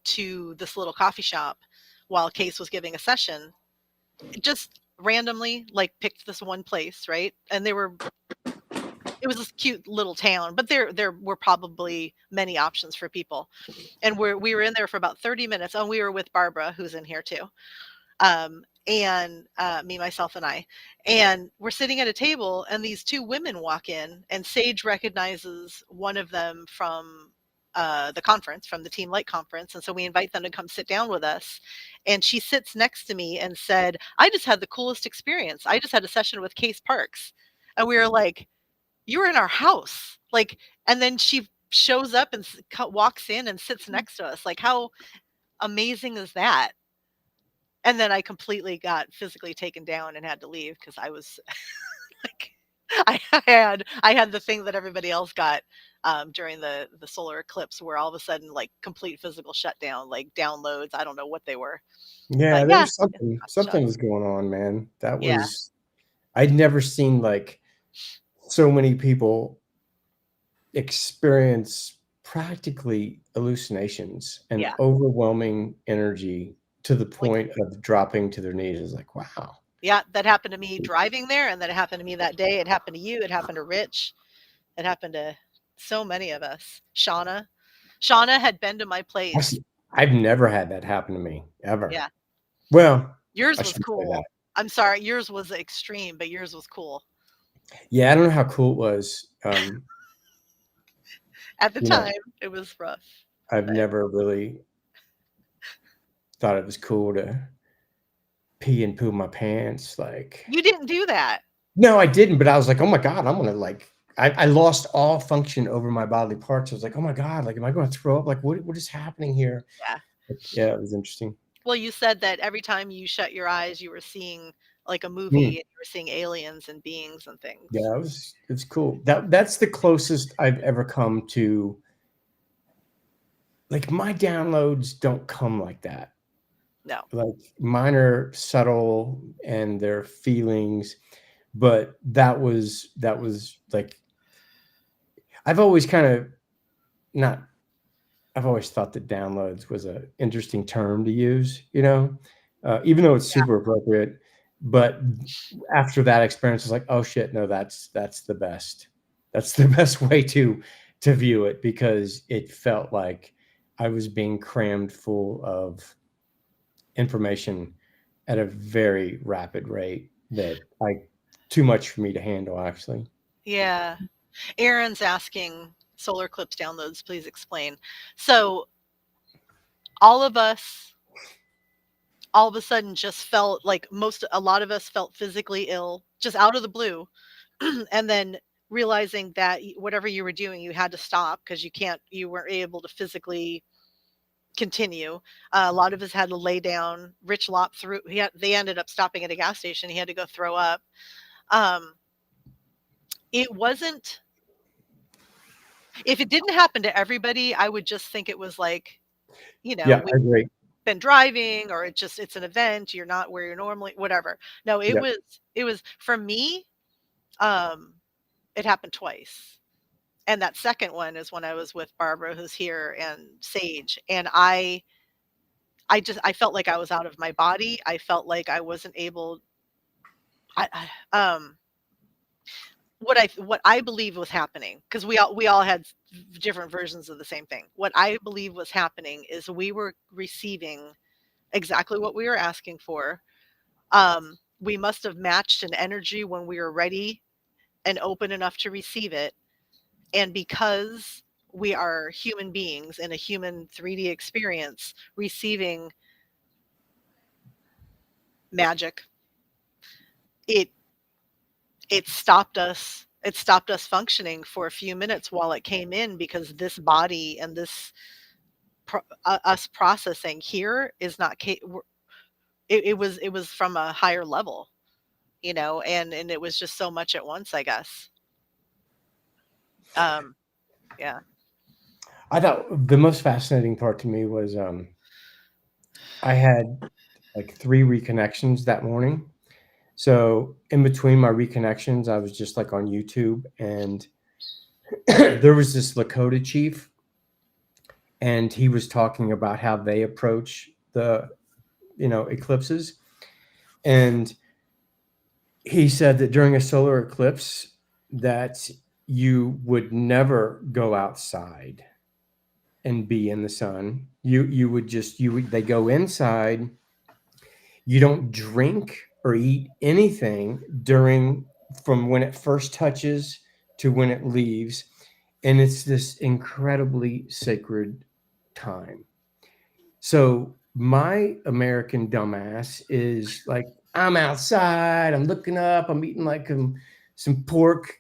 to this little coffee shop while Case was giving a session. Just randomly, like picked this one place, right? And it was this cute little town, but there were probably many options for people. And we were in there for about 30 minutes. And we were with Barbara, who's in here too. And me, myself, and I. And we're sitting at a table, and these two women walk in, and Sage recognizes one of them from the conference, from the Team Light conference. And so we invite them to come sit down with us. And she sits next to me and said, I just had the coolest experience. I just had a session with Case Parks. And we were like, you were in our house. Like, and then she shows up and walks in and sits next to us. Like, how amazing is that? And then I completely got physically taken down and had to leave because I was like, I had the thing that everybody else got during the solar eclipse, where all of a sudden like complete physical shutdown, like downloads. I don't know what they were, Yeah, but there yeah, was it's something. coffee shop. Something was going on, man. That Yeah, was I'd never seen like so many people experience practically hallucinations and yeah. overwhelming energy to the Like, point of dropping to their knees. It's like, wow. yeah, that happened to me driving there, and then it happened to me that day. It happened to you. It happened to Rich. It happened to so many of us. Shauna had been to my place. Actually, I've never had that happen to me ever. Yeah, Well, yours I was shouldn't say that. cool. I'm sorry, yours was extreme, but yours was cool. Yeah, I don't know how cool it was. At the You know, time, it was rough. I've But never really thought it was cool to pee and poo my pants. Like, you didn't do that. no, I didn't. But I was like, oh my God, I'm gonna like. I lost all function over my bodily parts. I was like, oh my God, like, am I going to throw up? Like, what is happening here? Yeah. But yeah, it was interesting. Well, you said that every time you shut your eyes, you were seeing like a movie, Hmm. and you were seeing aliens and beings and things. Yeah, it was cool. That's the closest I've ever come to. Like my downloads don't come like that. No. Like mine are subtle and their feelings, but that was like I've always kind of not I've always thought that downloads was an interesting term to use, you know, even though it's super appropriate. But after that experience, it's like, oh shit, no, that's the best. That's the best way to view it, because it felt like I was being crammed full of information at a very rapid rate that too much for me to handle, actually. Yeah. Aaron's asking, solar eclipse downloads, please explain. So all of us all of a sudden just felt like a lot of us felt physically ill just out of the blue. And then realizing that whatever you were doing, you had to stop because you weren't able to physically continue. A lot of us had to lay down. Rich Lop they ended up stopping at a gas station. He had to go throw up. It wasn't, if it didn't happen to everybody, I would just think it was like, Yeah, I agree. been driving, or it's an event, you're not where you're normally, whatever. No, it was for me, it happened twice. And that second one is when I was with Barbara, who's here, and Sage, and I felt like I was out of my body. I felt like I wasn't able, what I believe was happening, because we all had different versions of the same thing. What I believe was happening is we were receiving exactly what we were asking for. We must have matched an energy when we were ready and open enough to receive it. And because we are human beings in a human 3D experience, receiving magic, it stopped us. It stopped us functioning for a few minutes while it came in, because this body and this us processing here is not. It was from a higher level, and it was just so much at once, I guess. Yeah. I thought the most fascinating part to me was I had like 3 reconnections that morning. So in between my reconnections, I was just like on YouTube, and there was this Lakota chief, and he was talking about how they approach the eclipses. And he said that during a solar eclipse that you would never go outside and be in the sun. They go inside. You don't drink or eat anything from when it first touches to when it leaves. And it's this incredibly sacred time. So my American dumbass is like, I'm outside, I'm looking up, I'm eating like some pork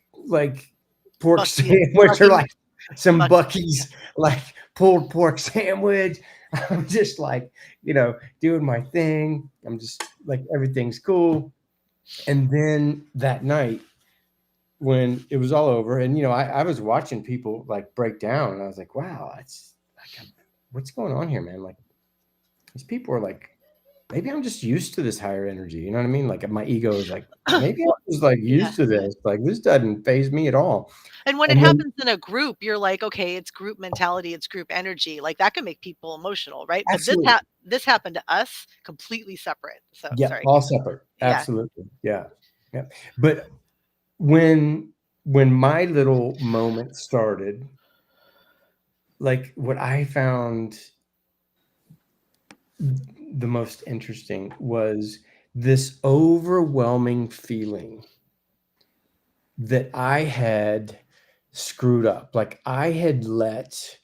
sandwich, or like some Bucky's like pulled pork sandwich. I'm just like, doing my thing. I'm just like, everything's cool. And then that night, when it was all over, and I was watching people like break down, and I was like, wow, it's like, what's going on here, man? Like, these people are like, maybe I'm just used to this higher energy. You know what I mean? Like, my ego is like, maybe I'm just like used to this. Like, this doesn't faze me at all. And when it happens in a group, you're like, okay, it's group mentality, it's group energy. Like, that can make people emotional, right? Absolutely. But this happened to us completely separate. So Yeah, sorry. all separate. Absolutely. Yeah. But when my little moment started, like, what I found the most interesting was this overwhelming feeling that I had screwed up. Like, I had let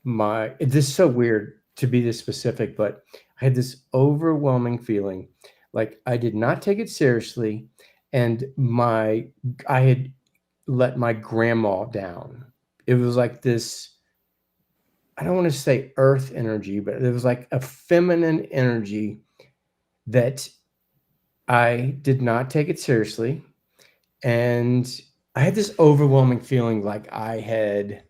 this is so weird to be this specific, but I had this overwhelming feeling like I did not take it seriously, and I had let my grandma down. It was like this, I don't want to say earth energy, but it was like a feminine energy that I did not take it seriously. And I had this overwhelming feeling like I had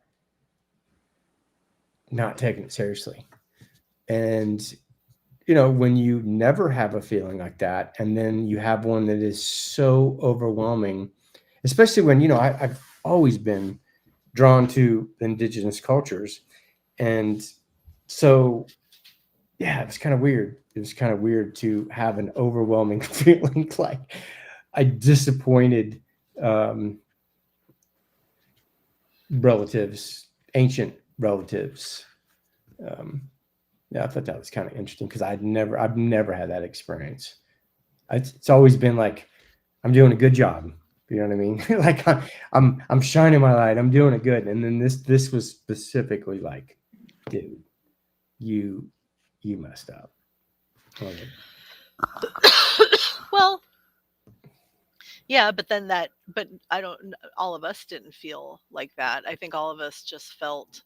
not taken it seriously. And, when you never have a feeling like that, and then you have one that is so overwhelming, especially when, I've always been drawn to indigenous cultures. And so, yeah, it was kind of weird. it was kind of weird to have an overwhelming feeling like I disappointed relatives, ancient relatives. Yeah, I thought that was kind of interesting because I've never had that experience. It's always been like I'm doing a good job. You know what I mean? Like I'm shining my light. I'm doing it good. And then this was specifically like, dude, you messed up. Well, yeah, but I don't, all of us didn't feel like that. I think all of us just felt,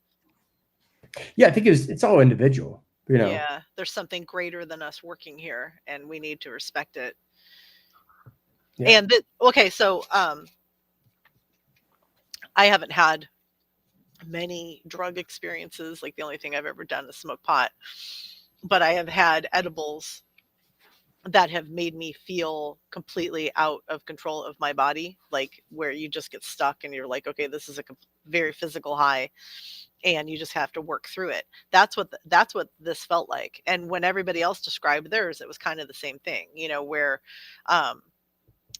Yeah, I think it's all individual. You know. yeah, there's something greater than us working here and we need to respect it. Yeah. And okay, so I haven't had many drug experiences. Like the only thing I've ever done is smoke pot, but I have had edibles that have made me feel completely out of control of my body, like where you just get stuck and you're like, okay, this is a very physical high and you just have to work through it. That's what this felt like. And when everybody else described theirs, it was kind of the same thing, where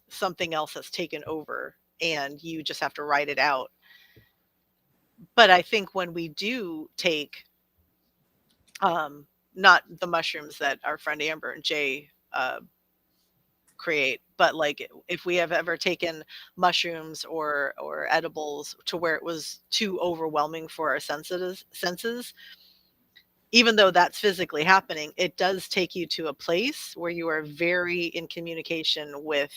something else has taken over and you just have to write it out. But I think when we do take not the mushrooms that our friend Amber and Jay create, but like if we have ever taken mushrooms or edibles to where it was too overwhelming for our senses, even though that's physically happening, it does take you to a place where you are very in communication with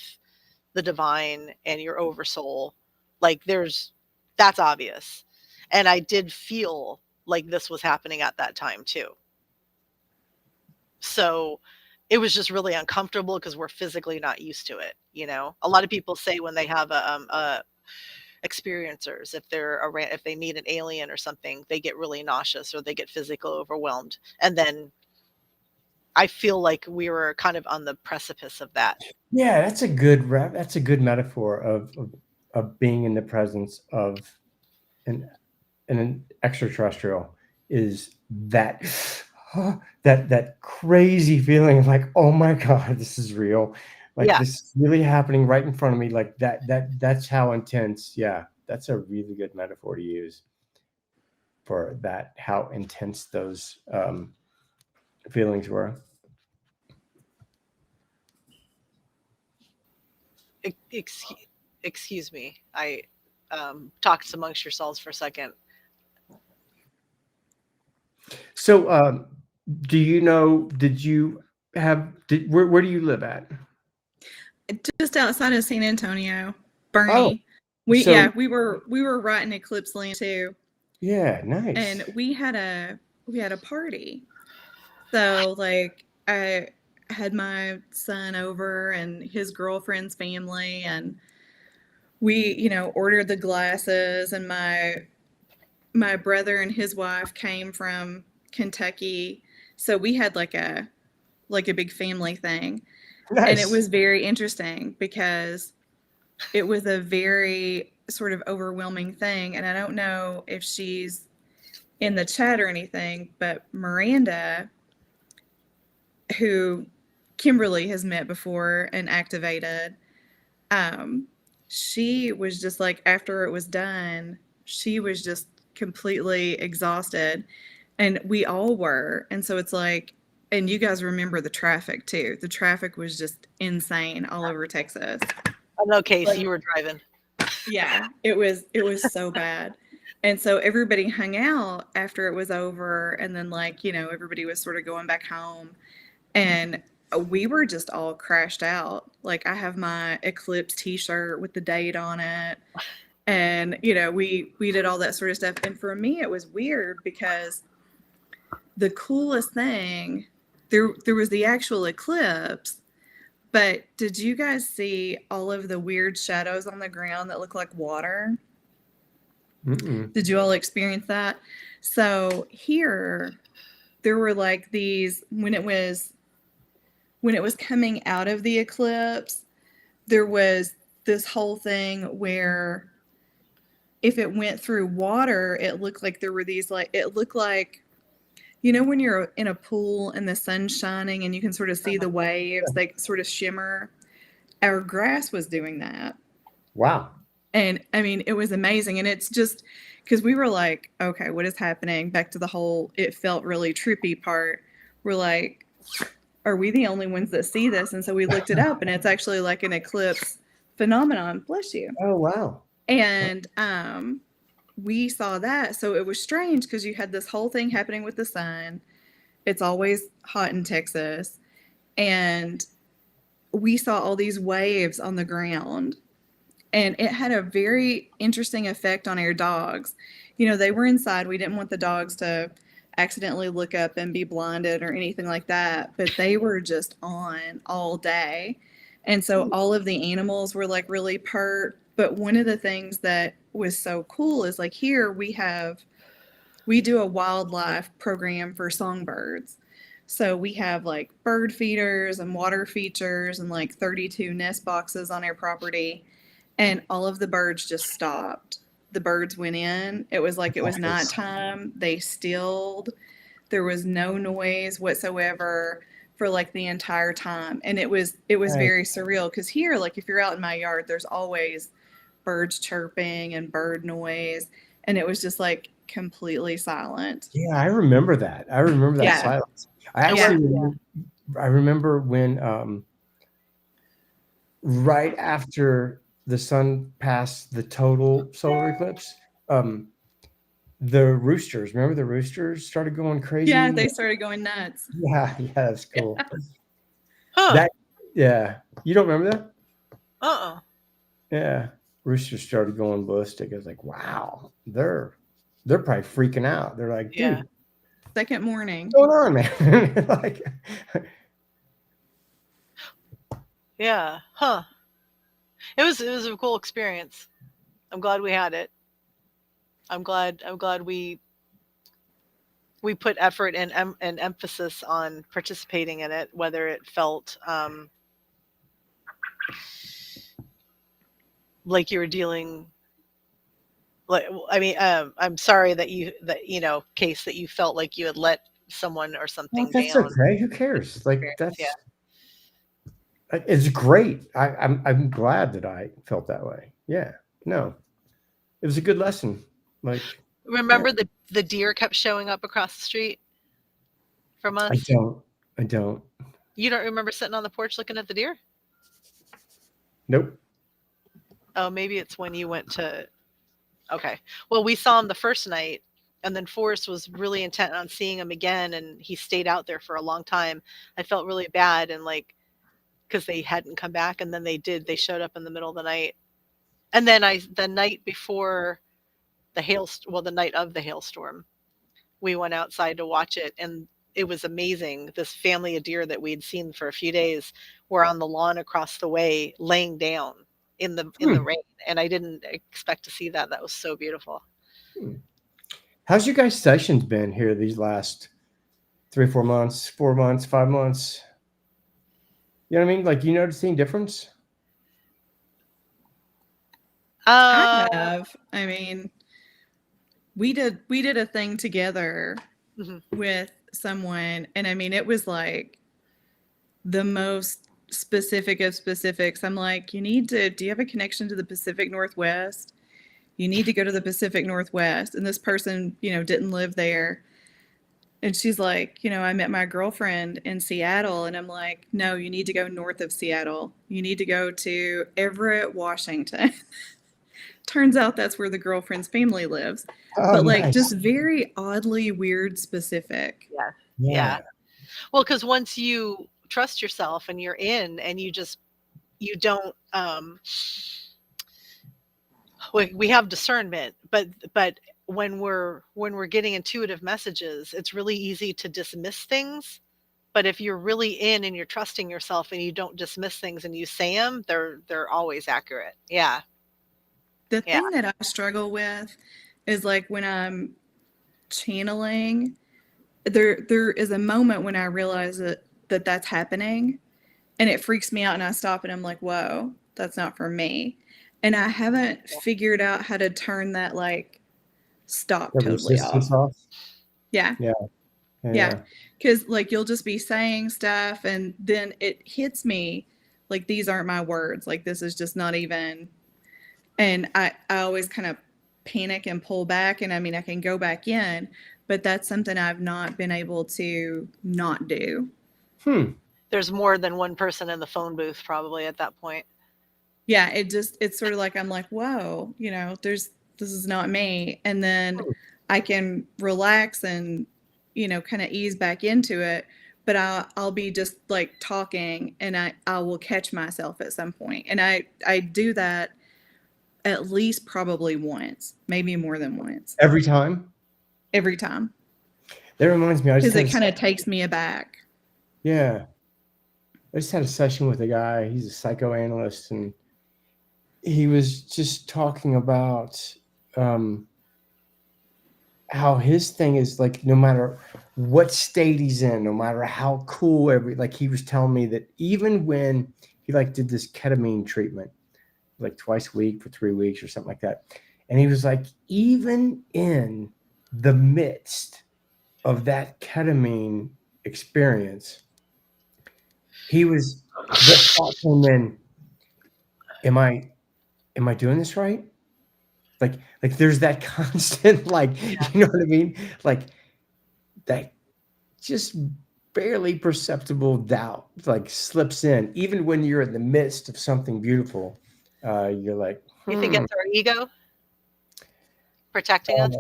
the divine and your oversoul. Like that's obvious. And I did feel like this was happening at that time too. So it was just really uncomfortable because we're physically not used to it. A lot of people say when they have a experiencers, if they meet an alien or something, they get really nauseous or they get physically overwhelmed. And then I feel like we were kind of on the precipice of that. Yeah, that's a good metaphor of being in the presence of an extraterrestrial, is that that crazy feeling of like, oh my God, this is real. Like Yeah. this is really happening right in front of me. Like that's how intense. Yeah, that's a really good metaphor to use for that, how intense those feelings were. Excuse me. I talked amongst yourselves for a second. So do you know, where do you live at? Just outside of San Antonio, Oh, Bernie. so We were right in Eclipse Land too, yeah, nice. and we had a party. So like I had my son over and his girlfriend's family, and we ordered the glasses, and my brother and his wife came from Kentucky, so we had like a big family thing. And it Nice. was very interesting because it was a very sort of overwhelming thing. And I don't know if she's in the chat or anything, but Miranda, who Kimberly has met before and activated, she was just like, after it was done, she was just completely exhausted. And we all were. And so it's like, and you guys remember the traffic too. The traffic was just insane all over Texas. I know, Casey, you were driving. Yeah, it was so bad. And so everybody hung out after it was over, and then everybody was sort of going back home, and we were just all crashed out. Like I have my Eclipse t-shirt with the date on it, and we did all that sort of stuff. And for me it was weird because the coolest thing, there was the actual eclipse, but did you guys see all of the weird shadows on the ground that look like water? Mm-mm. Did you all experience that? So here, there were like these, when it was coming out of the eclipse, there was this whole thing where if it went through water, it looked like there were these, like, it looked like You know, when you're in a pool and the sun's shining and you can sort of see the waves, they sort of shimmer. Our grass was doing that. Wow. And I mean, it was amazing. And it's just because we were like, okay, what is happening? Back to the whole, it felt really trippy part. We're like, are we the only ones that see this? And so we looked it up, and it's actually like an eclipse phenomenon. Bless you. Oh, wow. And we saw that. So it was strange because you had this whole thing happening with the sun. It's always hot in Texas. And we saw all these waves on the ground. And it had a very interesting effect on our dogs. You know, they were inside. We didn't want the dogs to accidentally look up and be blinded or anything like that, but they were just on all day. And so all of the animals were like really pert. But one of the things that was so cool is like here we do a wildlife program for songbirds. So we have like bird feeders and water features and like 32 nest boxes on our property. And all of the birds just stopped. The birds went in. It was like it was nighttime. They stilled. There was no noise whatsoever for like the entire time. And it was very surreal because here, like if you're out in my yard, there's always birds chirping and bird noise. And it was just like completely silent. Yeah, I remember that. I remember that Yeah. silence. I remember when right after the sun passed the total solar eclipse, the roosters, remember the roosters started going crazy? Yeah, they started going nuts. Yeah, that's cool. Huh. You don't remember that? Uh-uh. Yeah, roosters started going ballistic. I was like, wow, they're probably freaking out. They're like, dude, Yeah. Second morning. what's going on, man? Like, Yeah. Huh. It was a cool experience. I'm glad we had it. I'm glad we put effort and emphasis on participating in it, whether it felt like you were dealing. Like, I mean, I'm sorry that Case, that you felt like you had let someone or something well, that's down. okay. Who cares? Like, that's Yeah. it's great. I'm glad that I felt that way. Yeah. No, it was a good lesson. Like, Remember the deer kept showing up across the street from us? I don't. You don't remember sitting on the porch looking at the deer? Nope. Oh, maybe it's when you went to. Okay. Well, we saw him the first night, and then Forrest was really intent on seeing him again, and he stayed out there for a long time. I felt really bad, and like, because they hadn't come back, and then they did. They showed up in the middle of the night, and then the night before the night of the hailstorm, we went outside to watch it, and it was amazing. This family of deer that we'd seen for a few days were on the lawn across the way, laying down in the rain, and I didn't expect to see that. That was so beautiful. How's your guys' sessions been here these last 3 or 4 months, 4 months, 5 months? You know what I mean? Like, you noticing difference? I have. I mean, we did a thing together with someone, and I mean, it was like the most specific of specifics. I'm like, do you have a connection to the Pacific Northwest? You need to go to the Pacific Northwest. And this person, didn't live there. And she's like, I met my girlfriend in Seattle. And I'm like, no, you need to go north of Seattle. You need to go to Everett, Washington. Turns out that's where the girlfriend's family lives. Oh, but like nice. just very oddly weird specific. Yeah. Well, because once you trust yourself and you're in, and you don't we have discernment, but when we're getting intuitive messages, it's really easy to dismiss things. But if you're really in and you're trusting yourself and you don't dismiss things and you say them, they're always accurate. Yeah. The thing that I struggle with is like when I'm channeling, there is a moment when I realize that that's happening, and it freaks me out, and I stop and I'm like, whoa, that's not for me. And I haven't figured out how to turn that like stop totally off. Off. Yeah. Yeah. Because like you'll just be saying stuff and then it hits me like these aren't my words. Like this is just not even. And I always kind of panic and pull back. And I mean, I can go back in, but that's something I've not been able to not do. There's more than one person in the phone booth probably at that point. Yeah. It's sort of like, I'm like, whoa, this is not me. And then I can relax and, kind of ease back into it. But I'll be just like talking and I will catch myself at some point. And I do that at least probably once, maybe more than once. Every time? Every time. That reminds me, Because it kind of takes me aback. Yeah. I just had a session with a guy. He's a psychoanalyst, and he was just talking about how his thing is like, no matter what state he's in, no matter how cool like he was telling me that even when he like did this ketamine treatment like twice a week for 3 weeks or something like that, and he was like, even in the midst of that ketamine experience, he was, the thought came in, am I doing this right? Like there's that constant, like, you know what I mean? Like that just barely perceptible doubt like slips in, even when you're in the midst of something beautiful. You're like, You think it's our ego protecting us?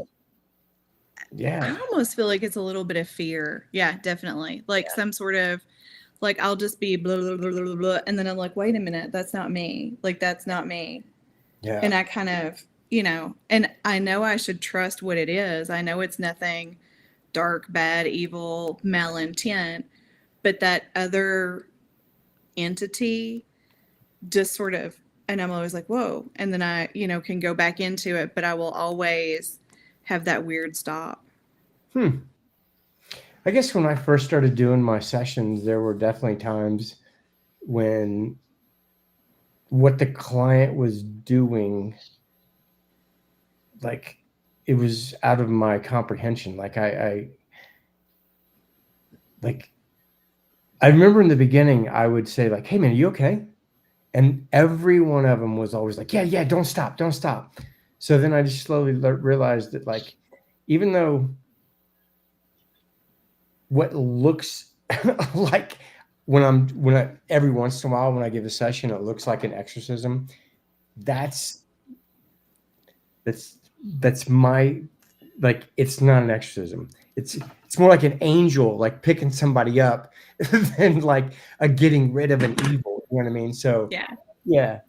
Yeah. I almost feel like it's a little bit of fear. Yeah, definitely. Like some sort of, like I'll just be blah, blah, blah, blah, blah, and then I'm like, wait a minute, that's not me. Like that's not me. Yeah. And I kind of, and I know I should trust what it is. I know it's nothing dark, bad, evil, malintent, but that other entity just sort of, and I'm always like, whoa. And then I, can go back into it, but I will always have that weird stop. I guess when I first started doing my sessions, there were definitely times when what the client was doing, like, it was out of my comprehension. Like I remember in the beginning, I would say like, hey man, are you okay? And every one of them was always like, yeah, don't stop. So then I just slowly realized that, like, even though what looks like every once in a while when I give a session, it looks like an exorcism. That's my, like, it's not an exorcism. It's more like an angel, like picking somebody up than like a getting rid of an evil. You know what I mean? So yeah.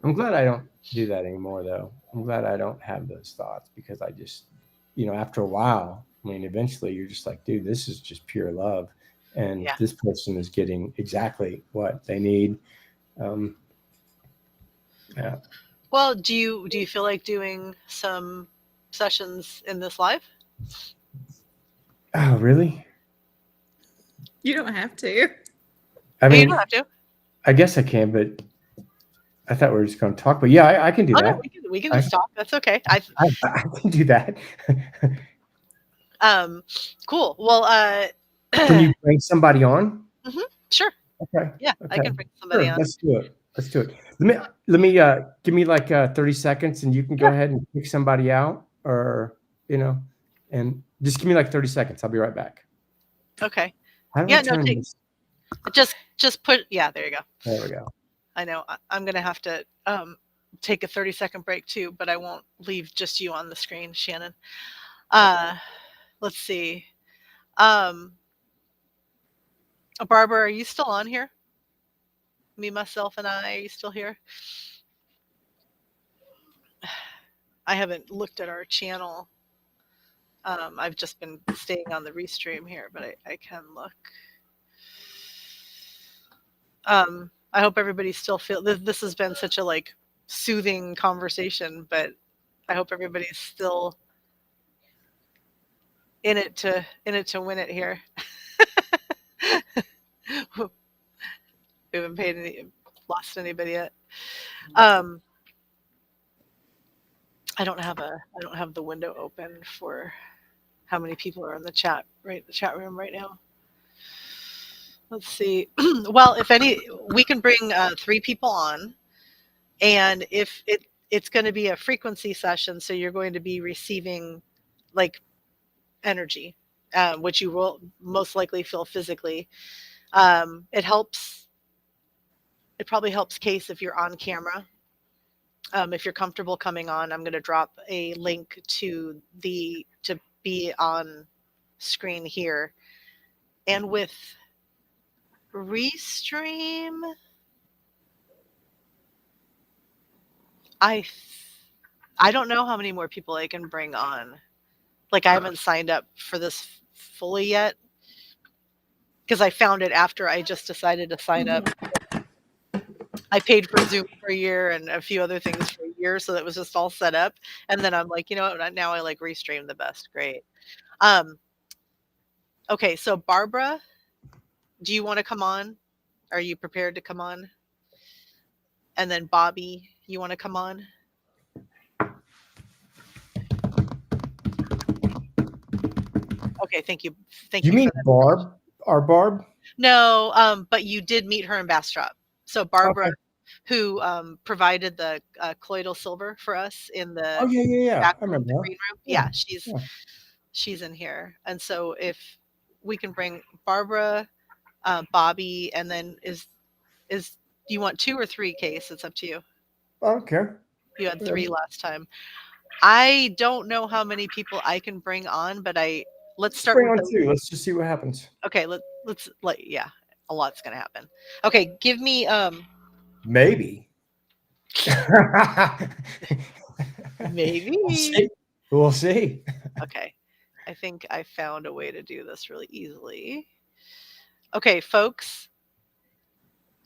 I'm glad I don't do that anymore, though. I'm glad I don't have those thoughts, because I just, after a while, I mean, eventually you're just like, dude, this is just pure love. And this person is getting exactly what they need. Yeah. Well, do you feel like doing some sessions in this live? Oh, really? You don't have to. I mean, you don't have to. I guess I can, but I thought we were just going to talk. But yeah, I can do that. No, we can just talk. That's okay. I can do that. Cool. Well, can you bring somebody on? Sure. Okay. Yeah, okay. I can bring somebody on. Let's do it. Let me give me like 30 seconds, and you can go ahead and pick somebody out, or and just give me like 30 seconds. I'll be right back. Okay. How do I turn this? Just put. Yeah, there you go. There we go. I know I'm gonna have to take a 30-second break too, but I won't leave just you on the screen, Shannon. Let's see. Barbara, are you still on here? Me, myself, and I, are you still here? I haven't looked at our channel. I've just been staying on the restream here, but I can look. I hope everybody still this has been such a like soothing conversation, but I hope everybody's still in it to win it here. We haven't lost anybody yet. I don't have the window open for how many people are in the chat room right now. Let's see. Well, if any, we can bring 3 people on, and if it's going to be a frequency session, so you're going to be receiving like energy, which you will most likely feel physically. It helps. It probably helps case if you're on camera. If you're comfortable coming on, I'm going to drop a link to be on screen here. And with Restream, I don't know how many more people I can bring on. Like, I haven't signed up for this fully yet because I found it after I just decided to sign up. I paid for Zoom for a year and a few other things for a year, so that was just all set up. And then I'm like, you know what? Now I like Restream the best. Great. Okay, so Barbara, do you want to come on? Are you prepared to come on? And then Bobby, you want to come on? Okay, thank you. Thank you. You mean for that. Barb? Our Barb? No, but you did meet her in Bastrop. So Barbara, Okay. who provided the colloidal silver for us in the Oh yeah. back I room, remember the her. green room. Yeah, Yeah, she's in here. And so if we can bring Barbara, Bobby, and then is do you want 2 or 3 case? It's up to you. Okay. You had 3 last time. I don't know how many people I can bring on, but let's start Bring with on 2. Let's just see what happens. Okay, let's yeah, a lot's gonna happen. Okay, give me Maybe. maybe. We'll see. Okay, I think I found a way to do this really easily. Okay, folks.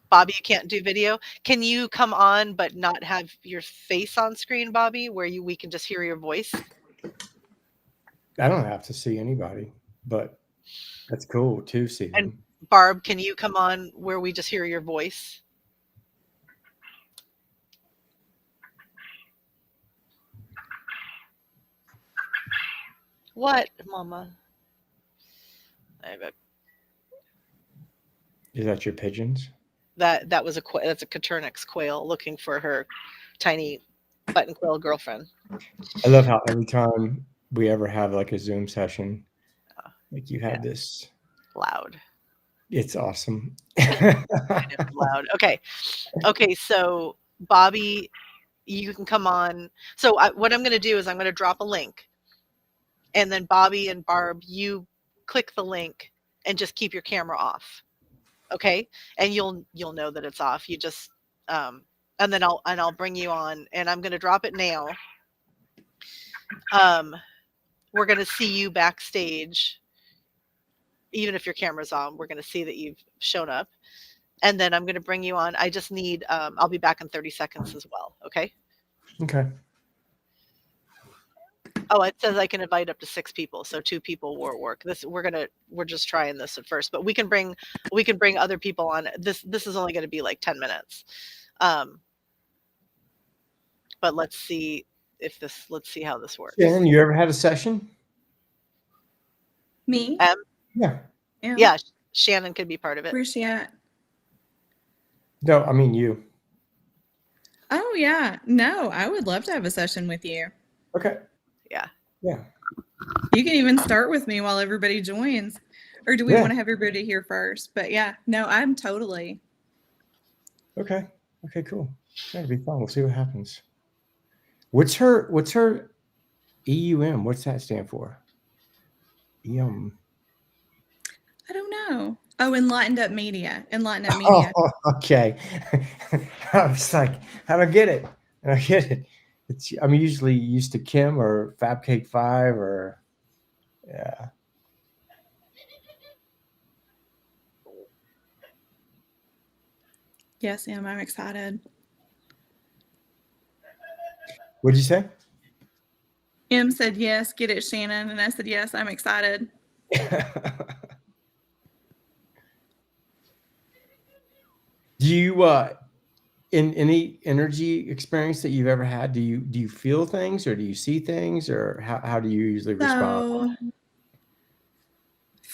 Bobby, you can't do video. Can you come on but not have your face on screen, Bobby, where we can just hear your voice? I don't have to see anybody, but that's cool to see them. And Barb, can you come on where we just hear your voice? What, Mama? Is that your pigeons? That was that's a Caturnix quail looking for her tiny button quill girlfriend. I love how every time we ever have like a Zoom session, like you have this loud. It's awesome. Loud. Okay. So Bobby, you can come on. So what I'm going to do is I'm going to drop a link, and then Bobby and Barb, you click the link and just keep your camera off. Okay, and you'll know that it's off. You just and then I'll bring you on, and I'm going to drop it now. We're going to see you backstage. Even if your camera's on, we're going to see that you've shown up. And then I'm going to bring you on. I just need, I'll be back in 30 seconds as well. Okay. Okay. Oh, it says I can invite up to 6 people. So 2 people will work. We're just trying this at first, but we can bring other people on. This is only going to be like 10 minutes. But let's see how this works. Shannon, you ever had a session? Me? Yeah. Yeah. Shannon could be part of it. Where's she at? No, I mean you. Oh yeah. No, I would love to have a session with you. Okay. Yeah. Yeah. You can even start with me while everybody joins. Or do we want to have everybody here first? But yeah, no, I'm totally. Okay. Okay, cool. That'll be fun. We'll see what happens. What's her EUM? What's that stand for? EUM. I don't know. Oh, Enlightened Up Media. Enlightened Up Media. Oh, okay. I was like, I don't get it. I'm usually used to Kim or Fab Cake 5 or yeah. Yes, Em, I'm excited. What'd you say? Em said yes, get it, Shannon. And I said yes, I'm excited. Do you in any energy experience that you've ever had, do you feel things or do you see things or how do you usually respond?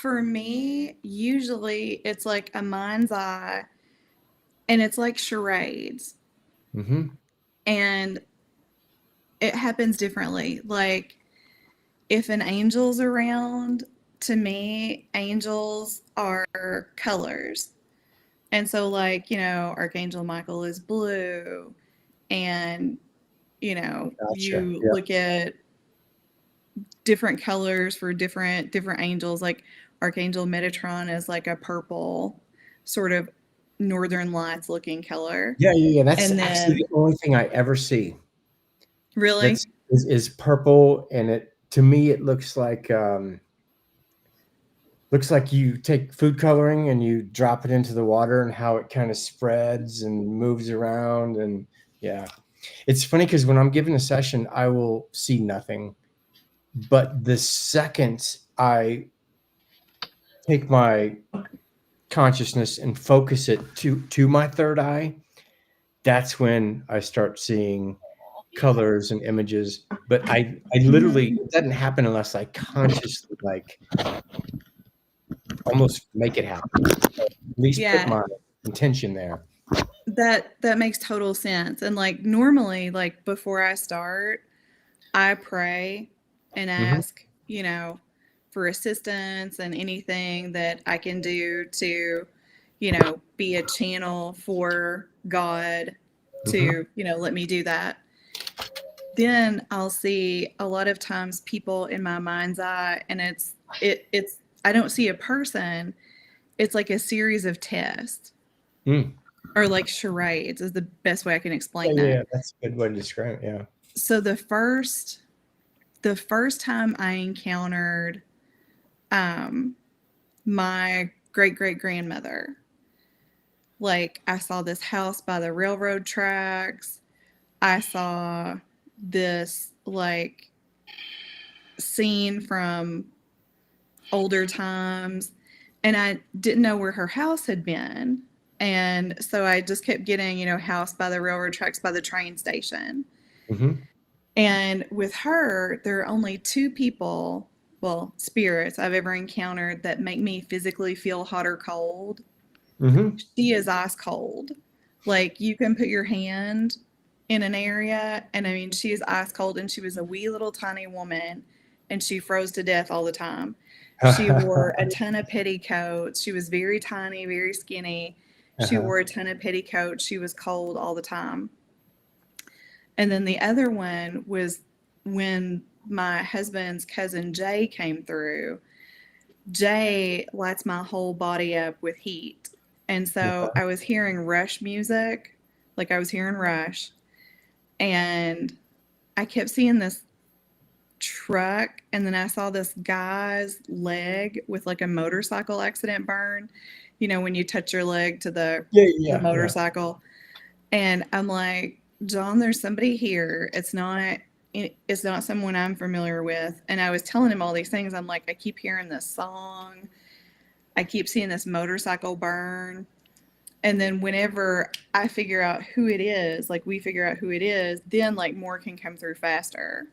For me, usually it's like a mind's eye, and it's like charades. Mm-hmm. And it happens differently. Like, if an angel's around, to me, angels are colors. And so, like, Archangel Michael is blue. And, Gotcha. you Yeah. look at different colors for different angels. Like, Archangel Metatron is like a purple, sort of Northern Lights looking color. Yeah. That's And actually then, the only thing I ever see. really? That's is purple, and to me it looks like you take food coloring and you drop it into the water, and how it kind of spreads and moves around. And yeah, it's funny because when I'm giving a session, I will see nothing, but the second I take my consciousness and focus it to my third eye, that's when I start seeing colors and images. But I literally, it doesn't happen unless I consciously like almost make it happen. At least put Yeah. my intention there. That makes total sense. And like, normally, like, before I start, I pray and ask, for assistance and anything that I can do to, be a channel for God to, let me do that. Then I'll see a lot of times people in my mind's eye, and it's I don't see a person. It's like a series of tests. Or like charades is the best way I can explain that. Yeah, that's a good way to describe it. Yeah. So the first time I encountered my great-great-grandmother, like, I saw this house by the railroad tracks. I saw this, like, scene from older times, and I didn't know where her house had been. And so I just kept getting, house by the railroad tracks by the train station. Mm-hmm. And with her, there are only two people, well, spirits I've ever encountered that make me physically feel hot or cold. Mm-hmm. She is ice cold. Like, you can put your hand in an area, and I mean, she is ice cold, and she was a wee little tiny woman, and she froze to death all the time. She wore a ton of petticoats. She was very tiny, very skinny. She wore a ton of petticoats. She was cold all the time. And then the other one was when my husband's cousin Jay came through. Jay lights my whole body up with heat. And so I was hearing Rush music, like I was hearing Rush. And I kept seeing this truck, and then I saw this guy's leg with like a motorcycle accident burn. When you touch your leg to the motorcycle. And I'm like, John, there's somebody here. It's not someone I'm familiar with. And I was telling him all these things. I'm like, I keep hearing this song. I keep seeing this motorcycle burn. And then whenever I figure out who it is, like we figure out who it is, then like more can come through faster.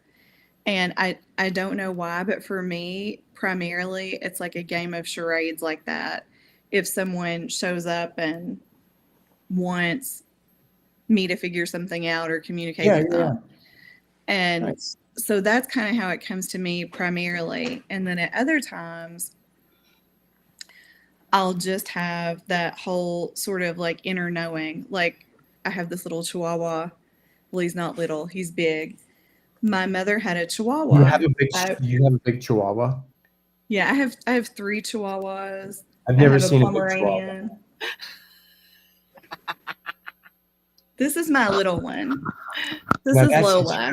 And I don't know why, but for me, primarily, it's like a game of charades like that. If someone shows up and wants me to figure something out or communicate with them. And so that's kind of how it comes to me primarily. And then at other times, I'll just have that whole sort of like inner knowing. Like, I have this little Chihuahua. Well, he's not little, he's big. My mother had a Chihuahua. You have a big Chihuahua? Yeah, I have 3 Chihuahuas. I've never seen a big Chihuahua. This is my little one. This is Lola.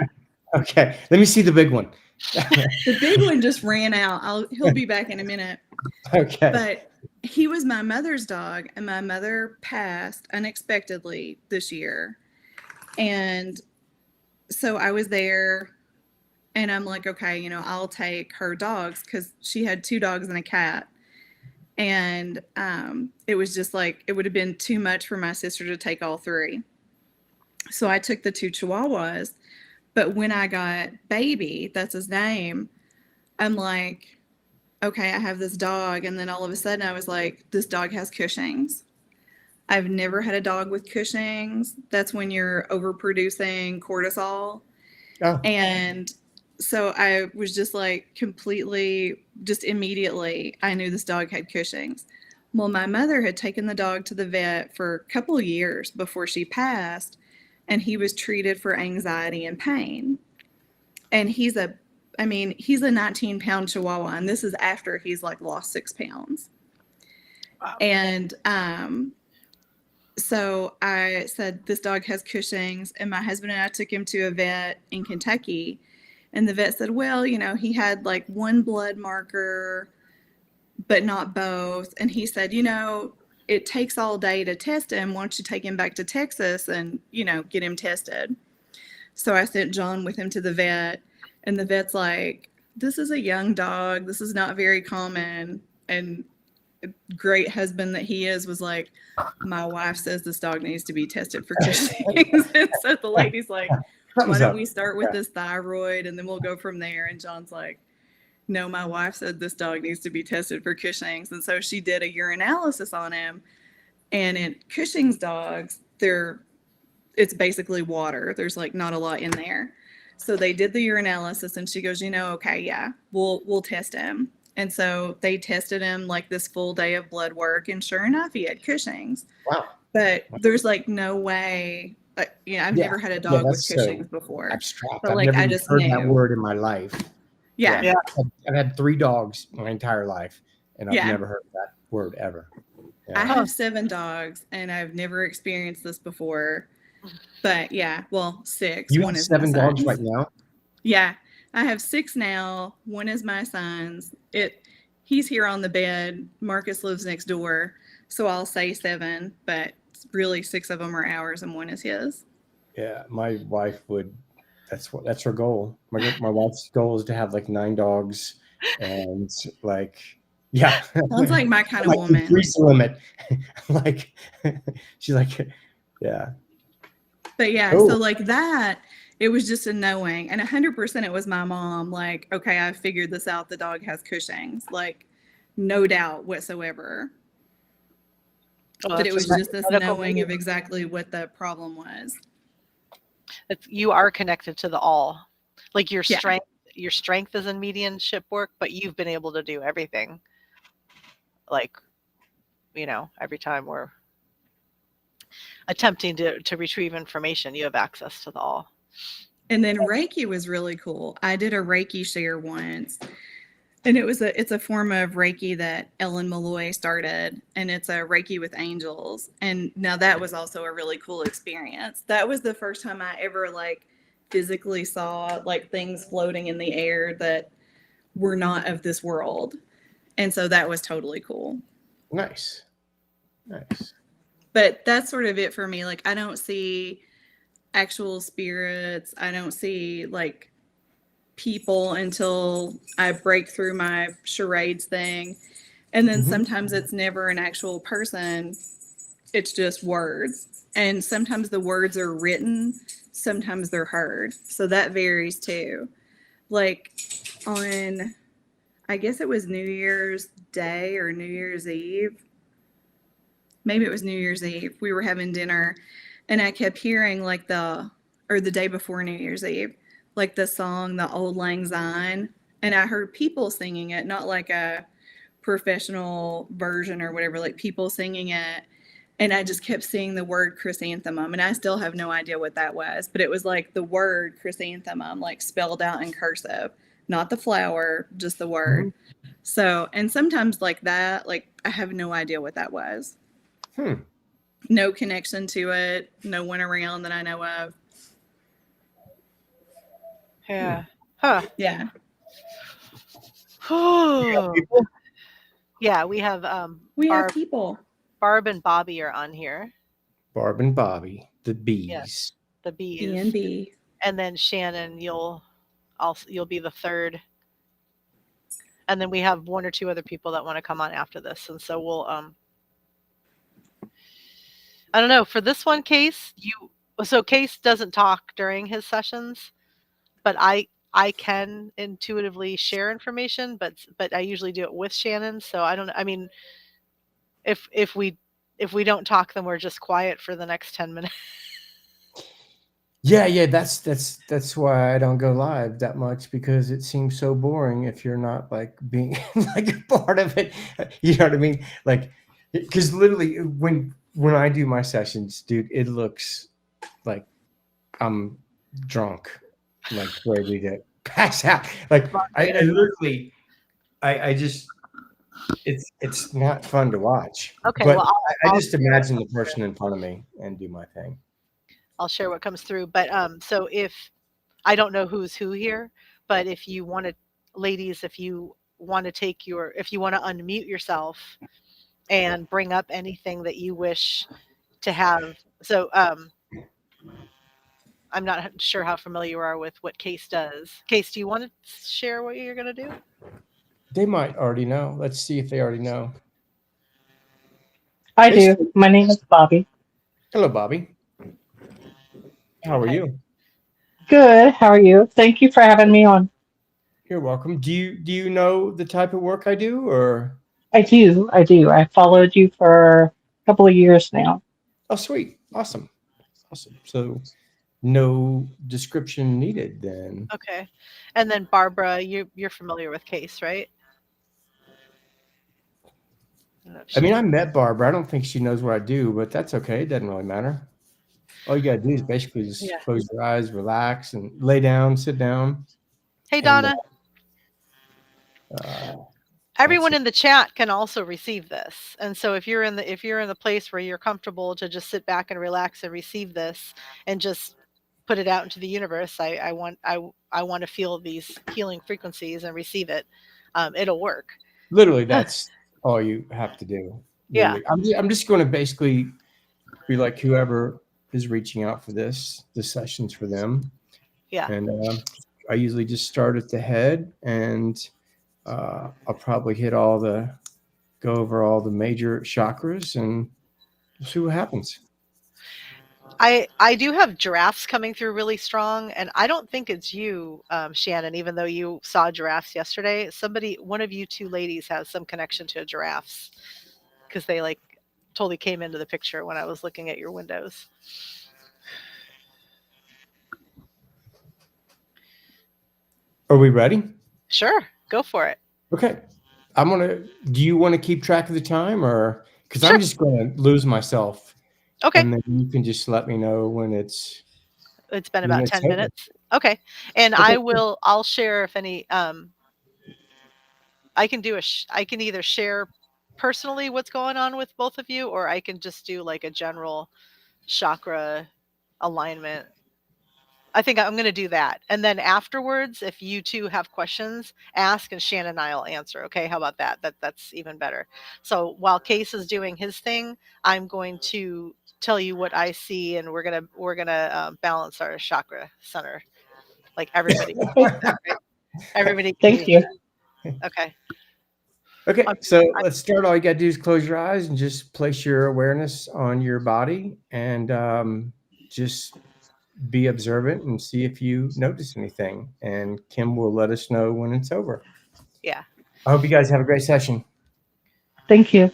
Okay, let me see the big one. The big one just ran out. He'll be back in a minute. Okay. But he was my mother's dog, and my mother passed unexpectedly this year. And so I was there, and I'm like, okay, I'll take her dogs, because she had 2 dogs and a cat. And it was just like, it would have been too much for my sister to take all 3. So I took the 2 Chihuahuas. But when I got Baby, that's his name, I'm like, okay, I have this dog. And then all of a sudden I was like, this dog has Cushing's. I've never had a dog with Cushing's. That's when you're overproducing cortisol. Oh, And so I was just like completely, just immediately, I knew this dog had Cushing's. Well, my mother had taken the dog to the vet for a couple of years before she passed, and he was treated for anxiety and pain. And he's a, I mean, he's a 19-pound Chihuahua, and this is after he's like lost 6 pounds. Wow. And so I said, this dog has Cushing's, and my husband and I took him to a vet in Kentucky. And the vet said, well, you know, he had like one blood marker, but not both. And he said, you know, it takes all day to test him. Why don't you take him back to Texas and, you know, get him tested? So I sent John with him to the vet, and the vet's like, this is a young dog. This is not very common. And a great husband that he is was like, my wife says this dog needs to be tested for Cushing's. And so the lady's like, why don't we start with this thyroid and then we'll go from there? And John's like, no, my wife said this dog needs to be tested for Cushing's. And so she did a urinalysis on him. And in Cushing's dogs, it's basically water. There's like not a lot in there. So they did the urinalysis, and she goes, you know, okay, yeah, we'll test him. And so they tested him like this full day of blood work, and sure enough, he had Cushing's. wow. But there's like no way, you know, I've never had a dog with Cushing's before. Abstract. But I've like, never I even just heard knew. that word in my life. Yeah. Yeah. I've had 3 dogs my entire life, and I've Yeah. never heard that word ever. Yeah. I have 7 dogs, and I've never experienced this before. But yeah, well, 6. You One have is my 7 dogs son's. right now? Yeah, I have 6 now. One is my son's. He's here on the bed. Marcus lives next door, so I'll say 7, but really 6 of them are ours and one is his. Yeah, my wife would. That's her goal. My wife's goal is to have like 9 dogs, and like, yeah. Sounds like my kind of Like woman. increase the limit. Like, she's like, yeah. But yeah, Cool. so like that, it was just a knowing, and 100% it was my mom. Like, okay, I figured this out. The dog has Cushing's. Like, no doubt whatsoever. Oh, But it was that's just this medical knowing of meaning. exactly what the problem was. You are connected to the all. Like your Yeah. strength is in mediumship work, but you've been able to do everything. Like, you know, every time we're attempting to retrieve information, you have access to the all. And then Reiki was really cool. I did a Reiki share once, and it's a form of Reiki that Ellen Malloy started, and it's a Reiki with angels. And now that was also a really cool experience. That was the first time I ever like physically saw like things floating in the air that were not of this world. And so that was totally cool. Nice. But that's sort of it for me. Like, I don't see actual spirits. I don't see like people until I break through my charades thing. And then sometimes it's never an actual person. It's just words. And sometimes the words are written, sometimes they're heard. So that varies too. Like on, I guess it was New Year's Day or New Year's Eve. Maybe it was New Year's Eve. We were having dinner, and I kept hearing like the day before New Year's Eve, like the song, the Old Lang Syne. And I heard people singing it, not like a professional version or whatever, like people singing it. And I just kept seeing the word chrysanthemum, and I still have no idea what that was, but it was like the word chrysanthemum, like spelled out in cursive, not the flower, just the word. So, and sometimes like that, like I have no idea what that was. No connection to it. No one around that I know of. Yeah. Huh. Yeah. Yeah, we have We have people. Barb and Bobby are on here. Barb and Bobby, the bees. Yes, the bees. B&B. And then Shannon, you'll be the third. And then we have 1 or 2 other people that want to come on after this. And so we'll I don't know, for this one, Case, Case doesn't talk during his sessions, but I I can intuitively share information, but I usually do it with Shannon. So I don't. I mean, if we don't talk, then we're just quiet for the next 10 minutes. Yeah. That's why I don't go live that much, because it seems so boring if you're not like being like a part of it. You know what I mean? Like, because literally when I do my sessions, dude, it looks like I'm drunk, like ready to pass out. Like I literally, I just, it's not fun to watch. Okay, But well, I I'll just share it. imagine the person in front of me and do my thing. I'll share what comes through. But so if I don't know who's who here, but if you want to, ladies, if you want to if you want to unmute yourself and bring up anything that you wish to have. So I'm not sure how familiar you are with what Case does. Case, do you want to share what you're going to do? They might already know. Let's see if they already know. I do. My name is Bobby. Hello, Bobby. How are Okay. you? Good. How are you? Thank you for having me on. You're welcome. Do you know the type of work I do, or? I do. I do. I followed you for a couple of years now. Oh, sweet. Awesome. So no description needed then. Okay. And then Barbara, you're familiar with Case, right? I mean, I met Barbara. I don't think she knows what I do, but that's okay. It doesn't really matter. All you gotta do is basically just Yeah. close your eyes, relax, and lay down, sit down. Hey, And Donna. that's Everyone it. in the chat can also receive this. And so if you're in the place where you're comfortable to just sit back and relax and receive this and just put it out into the universe, I want to feel these healing frequencies and receive it. It'll work. Literally, that's all you have to do. Yeah. Literally. I'm just going to basically be like whoever is reaching out for this session's for them. Yeah. And I usually just start at the head, and I'll probably go over all the major chakras, and we'll see what happens. I do have giraffes coming through really strong, and I don't think it's you, Shannon, even though you saw giraffes yesterday. One of you two ladies has some connection to giraffes, because they like totally came into the picture when I was looking at your windows. Are we ready? Sure, go for it. Okay. Do you want to keep track of the time, or because Sure. I'm just going to lose myself. Okay. And then you can just let me know when it's been about 10 over. minutes. Okay. And Okay. I'll share if any, I can either share personally what's going on with both of you, or I can just do like a general chakra alignment. I think I'm going to do that. And then afterwards, if you two have questions, ask, and Shannon and I'll answer. Okay. How about that? That's even better. So while Case is doing his thing, I'm going to tell you what I see, and we're going to balance our chakra center. Like everybody. Right? Everybody. Thank you. Okay. Okay. So let's start. All you got to do is close your eyes and just place your awareness on your body, and just be observant and see if you notice anything. And Kim will let us know when it's over. Yeah. I hope you guys have a great session. Thank you.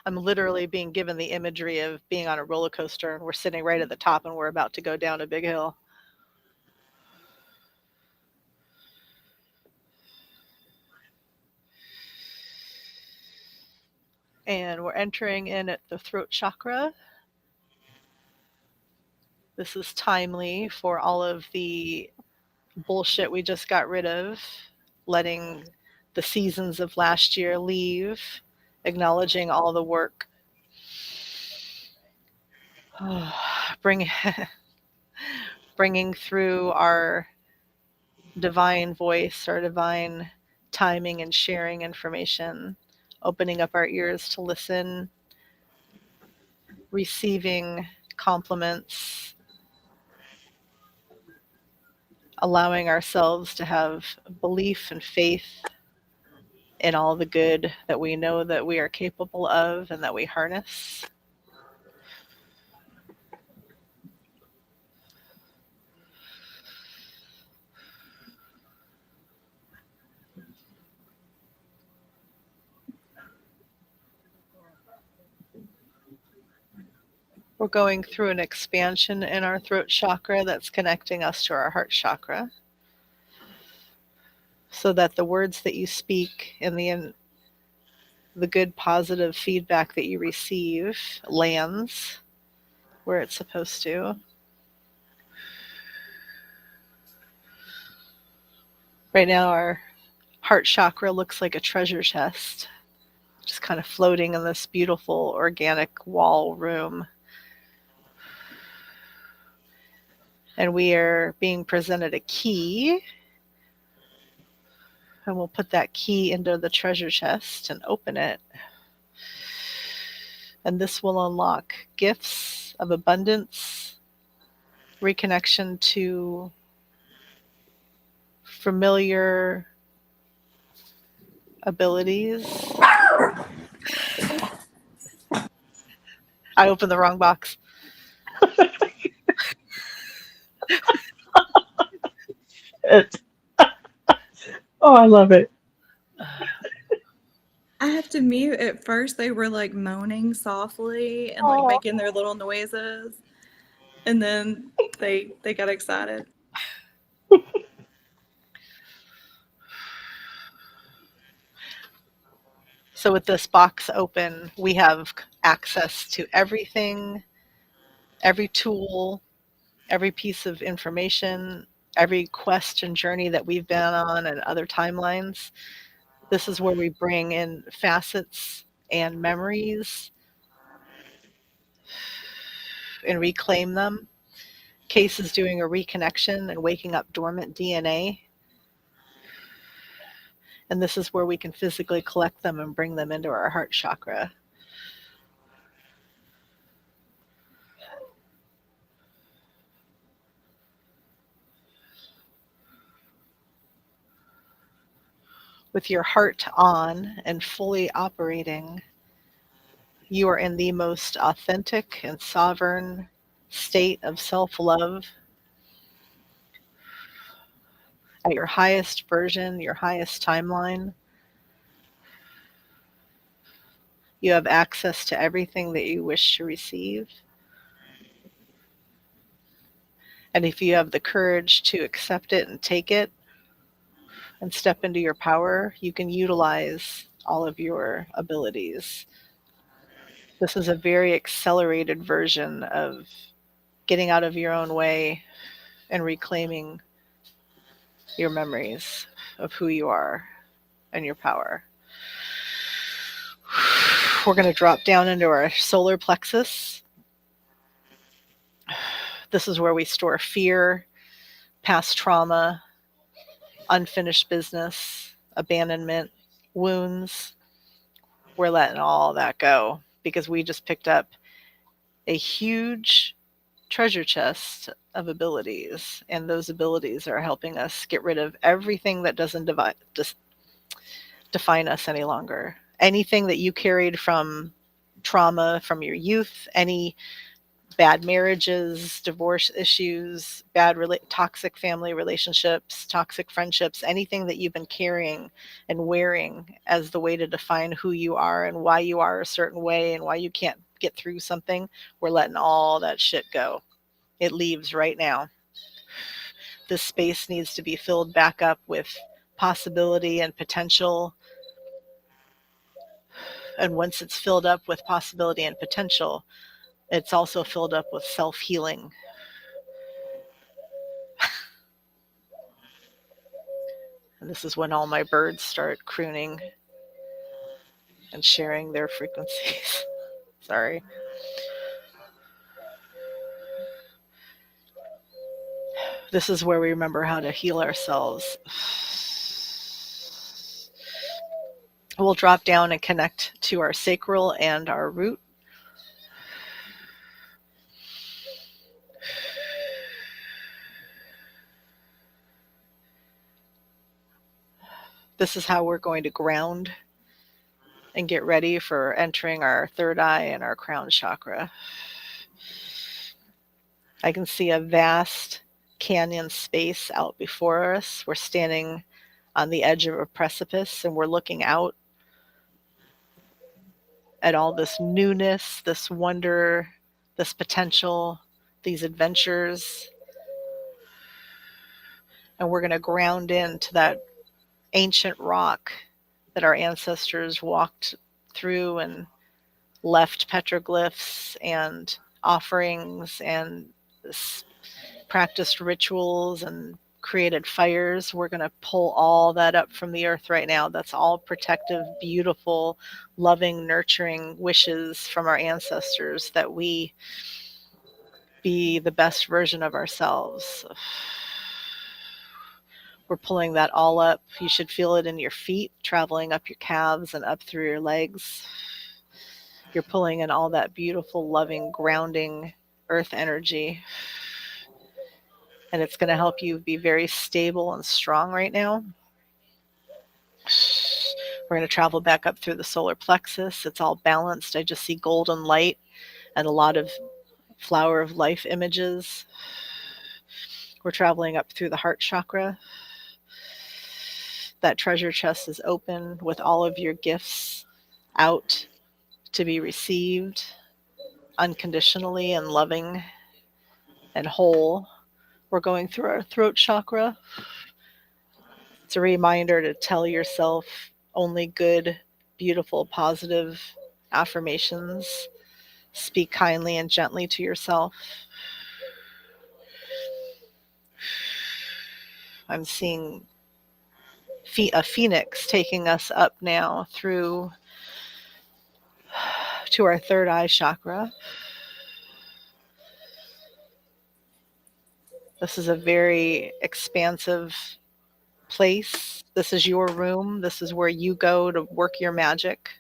I'm literally being given the imagery of being on a roller coaster, and we're sitting right at the top, and we're about to go down a big hill. And we're entering in at the throat chakra. This is timely for all of the bullshit we just got rid of, letting the seasons of last year leave, acknowledging all the work. Bringing through our divine voice, our divine timing and sharing information, opening up our ears to listen, receiving compliments, allowing ourselves to have belief and faith in all the good that we know that we are capable of and that we harness. We're going through an expansion in our throat chakra that's connecting us to our heart chakra, so that the words that you speak and the good positive feedback that you receive lands where it's supposed to. Right now, our heart chakra looks like a treasure chest, just kind of floating in this beautiful organic wall room. And we are being presented a key, and we'll put that key into the treasure chest and open it. And this will unlock gifts of abundance, reconnection to familiar abilities. I opened the wrong box. Oh, I love it. I have to mute. At first, they were like moaning softly and like Aw. making their little noises, and then they got excited. So with this box open, we have access to everything, every tool, every piece of information, every quest and journey that we've been on and other timelines. This is where we bring in facets and memories and reclaim them. Case is doing a reconnection and waking up dormant DNA. And this is where we can physically collect them and bring them into our heart chakra. With your heart on and fully operating, you are in the most authentic and sovereign state of self-love, at your highest version, your highest timeline. You have access to everything that you wish to receive. And if you have the courage to accept it and take it and step into your power, you can utilize all of your abilities. This is a very accelerated version of getting out of your own way and reclaiming your memories of who you are and your power. We're going to drop down into our solar plexus. This is where we store fear, past trauma, unfinished business, abandonment, wounds. We're letting all that go because we just picked up a huge treasure chest of abilities, and those abilities are helping us get rid of everything that doesn't define us any longer. Anything that you carried from trauma from your youth, any bad marriages, divorce issues, toxic family relationships, toxic friendships, anything that you've been carrying and wearing as the way to define who you are and why you are a certain way and why you can't get through something, we're letting all that shit go. It leaves right now. This space needs to be filled back up with possibility and potential. And once it's filled up with possibility and potential, it's also filled up with self-healing. And this is when all my birds start crooning and sharing their frequencies. Sorry. This is where we remember how to heal ourselves. We'll drop down and connect to our sacral and our root. This is how we're going to ground and get ready for entering our third eye and our crown chakra. I can see a vast canyon space out before us. We're standing on the edge of a precipice and we're looking out at all this newness, this wonder, this potential, these adventures. And we're going to ground into that ancient rock that our ancestors walked through and left petroglyphs and offerings and practiced rituals and created fires. We're going to pull all that up from the earth right now. That's all protective, beautiful, loving, nurturing wishes from our ancestors that we be the best version of ourselves. We're pulling that all up. You should feel it in your feet, traveling up your calves and up through your legs. You're pulling in all that beautiful, loving, grounding earth energy. And it's going to help you be very stable and strong right now. We're going to travel back up through the solar plexus. It's all balanced. I just see golden light and a lot of flower of life images. We're traveling up through the heart chakra. That treasure chest is open with all of your gifts out to be received unconditionally and loving and whole. We're going through our throat chakra. It's a reminder to tell yourself only good, beautiful, positive affirmations. Speak kindly and gently to yourself. I'm seeing a phoenix taking us up now through to our third eye chakra. This is a very expansive place. This is your room. This is where you go to work your magic.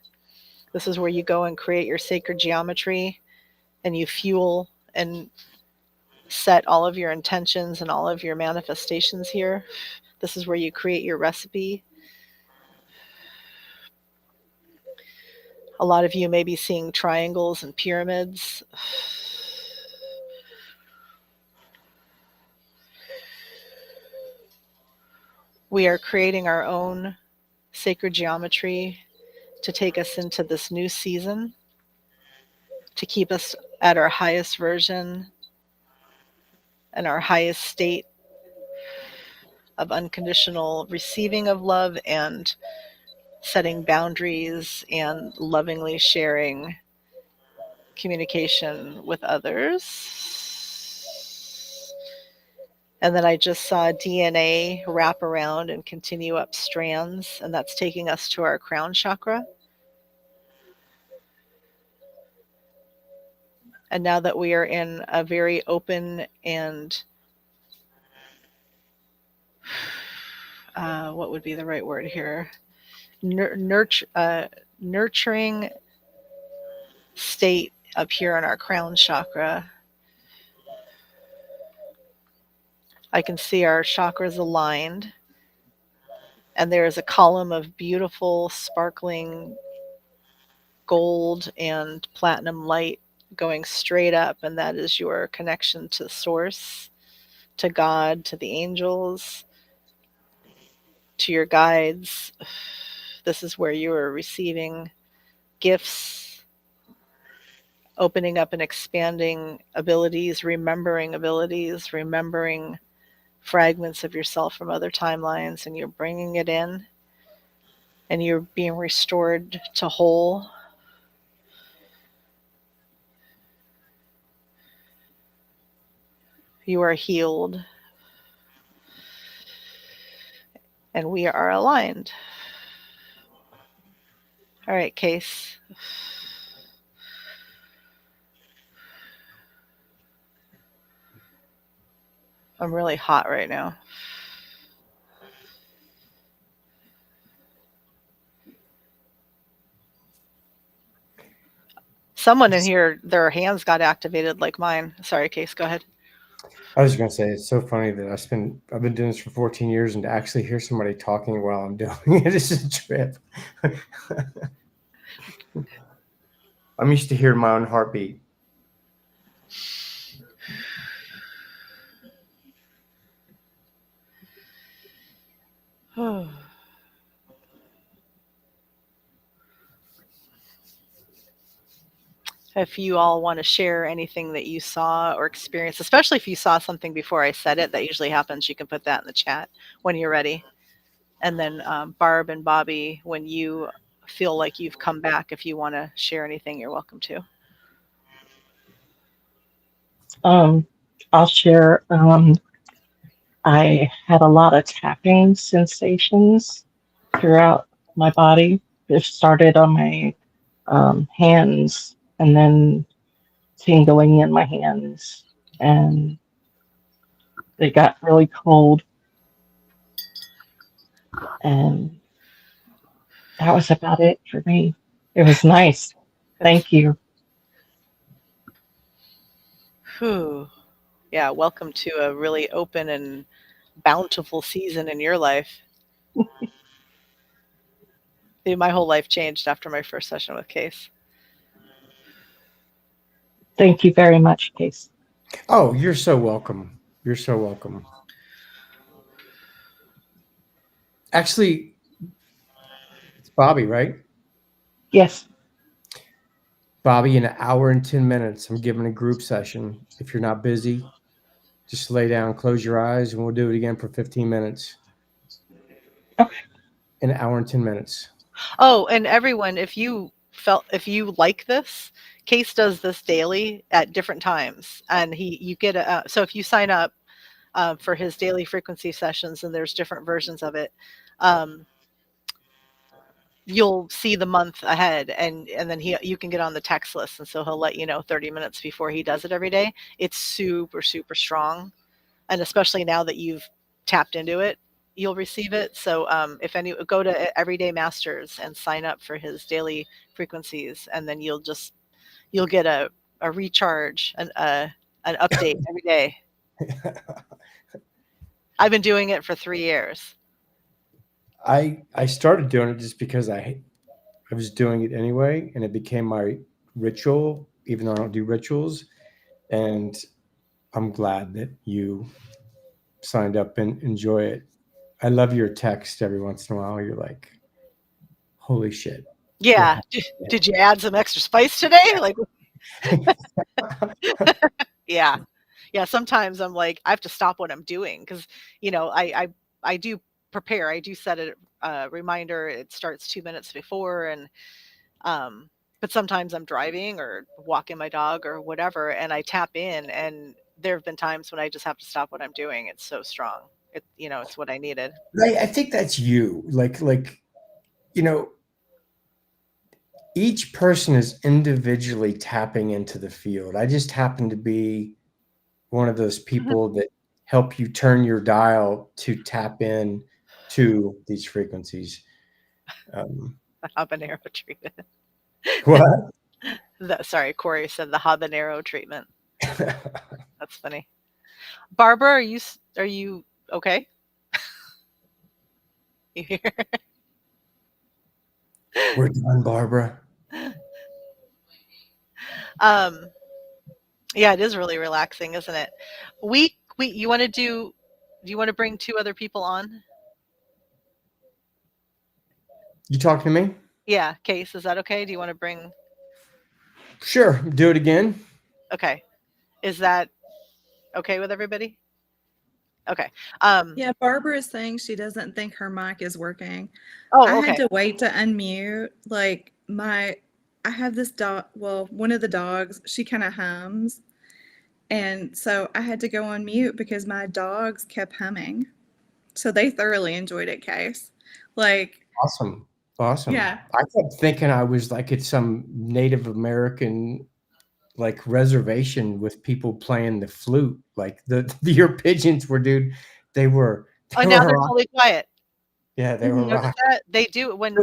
This is where you go and create your sacred geometry, and you fuel and set all of your intentions and all of your manifestations here. This is where you create your recipe. A lot of you may be seeing triangles and pyramids. We are creating our own sacred geometry to take us into this new season, to keep us at our highest version and our highest state of unconditional receiving of love and setting boundaries and lovingly sharing communication with others. And then I just saw DNA wrap around and continue up strands, and that's taking us to our crown chakra. And now that we are in a very open and what would be the right word here? Nurturing state up here in our crown chakra. I can see our chakras aligned, and there is a column of beautiful, sparkling gold and platinum light going straight up, and that is your connection to Source, to God, to the angels, to your guides. This is where you are receiving gifts, opening up and expanding abilities, remembering fragments of yourself from other timelines, and you're bringing it in, and you're being restored to whole. You are healed, and we are aligned. All right, Case. I'm really hot right now. Someone in here, their hands got activated like mine. Sorry, Case, go ahead. I was going to say, it's so funny that I've been doing this for 14 years, and to actually hear somebody talking while I'm doing it is a trip. I'm used to hearing my own heartbeat. if you all want to share anything that you saw or experienced, especially if you saw something before I said it, that usually happens, you can put that in the chat when you're ready. And then Barb and Bobby, when you feel like you've come back, if you want to share anything, you're welcome to. I'll share. I had a lot of tapping sensations throughout my body. It started on my hands and then tingling in my hands, and they got really cold. And that was about it for me. It was nice. Thank you. Whew. Yeah, welcome to a really open and bountiful season in your life. My whole life changed after my first session with Case. Thank you very much, Case. Oh, you're so welcome. You're so welcome. Actually, it's Bobby, right? Yes. Bobby, in an hour and 10 minutes, I'm giving a group session. If you're not busy, just lay down, close your eyes, and we'll do it again for 15 minutes. Okay. In an hour and 10 minutes. Oh, and everyone, if you like this, Case does this daily at different times, and you get a so if you sign up for his daily frequency sessions, and there's different versions of it, you'll see the month ahead, and then you can get on the text list, and so he'll let you know 30 minutes before he does it every day. It's super, super strong, and especially now that you've tapped into it, you'll receive it. So go to Everyday Masters and sign up for his daily frequencies, and then you'll get a recharge, an update every day. I've been doing it for 3 years. I started doing it just because I was doing it anyway, and it became my ritual, even though I don't do rituals. And I'm glad that you signed up and enjoy it. I love your text every once in a while. You're like, holy shit. Yeah. Did you add some extra spice today? Like, yeah. Yeah, sometimes I'm like, I have to stop what I'm doing because, I do prepare. I do set a reminder. It starts 2 minutes before, and but sometimes I'm driving or walking my dog or whatever, and I tap in, and there have been times when I just have to stop what I'm doing. It's so strong. It's what I needed. I think that's you. Like, each person is individually tapping into the field. I just happen to be one of those people that help you turn your dial to tap in to these frequencies. The habanero treatment. What? Sorry, Corey said the habanero treatment. That's funny. Barbara, are you okay? You here? We're done, Barbara. Yeah, it is really relaxing, isn't it? You want to do you want to bring 2 other people on? You talking to me? Yeah, Case, is that okay? Do you want to bring Sure. Do it again. Okay. Is that okay with everybody? Okay. Yeah, Barbara is saying she doesn't think her mic is working. Oh, I okay. had to wait to unmute. Like I have this dog. Well, one of the dogs, she kind of hums, and so I had to go on mute because my dogs kept humming. So they thoroughly enjoyed it, Case. Like, Awesome. yeah. I kept thinking I was like at some Native American like reservation with people playing the flute. Like your pigeons were, dude. They were. Oh, They now were they're rock. totally quiet. Yeah, they were Notice rock. that? They do when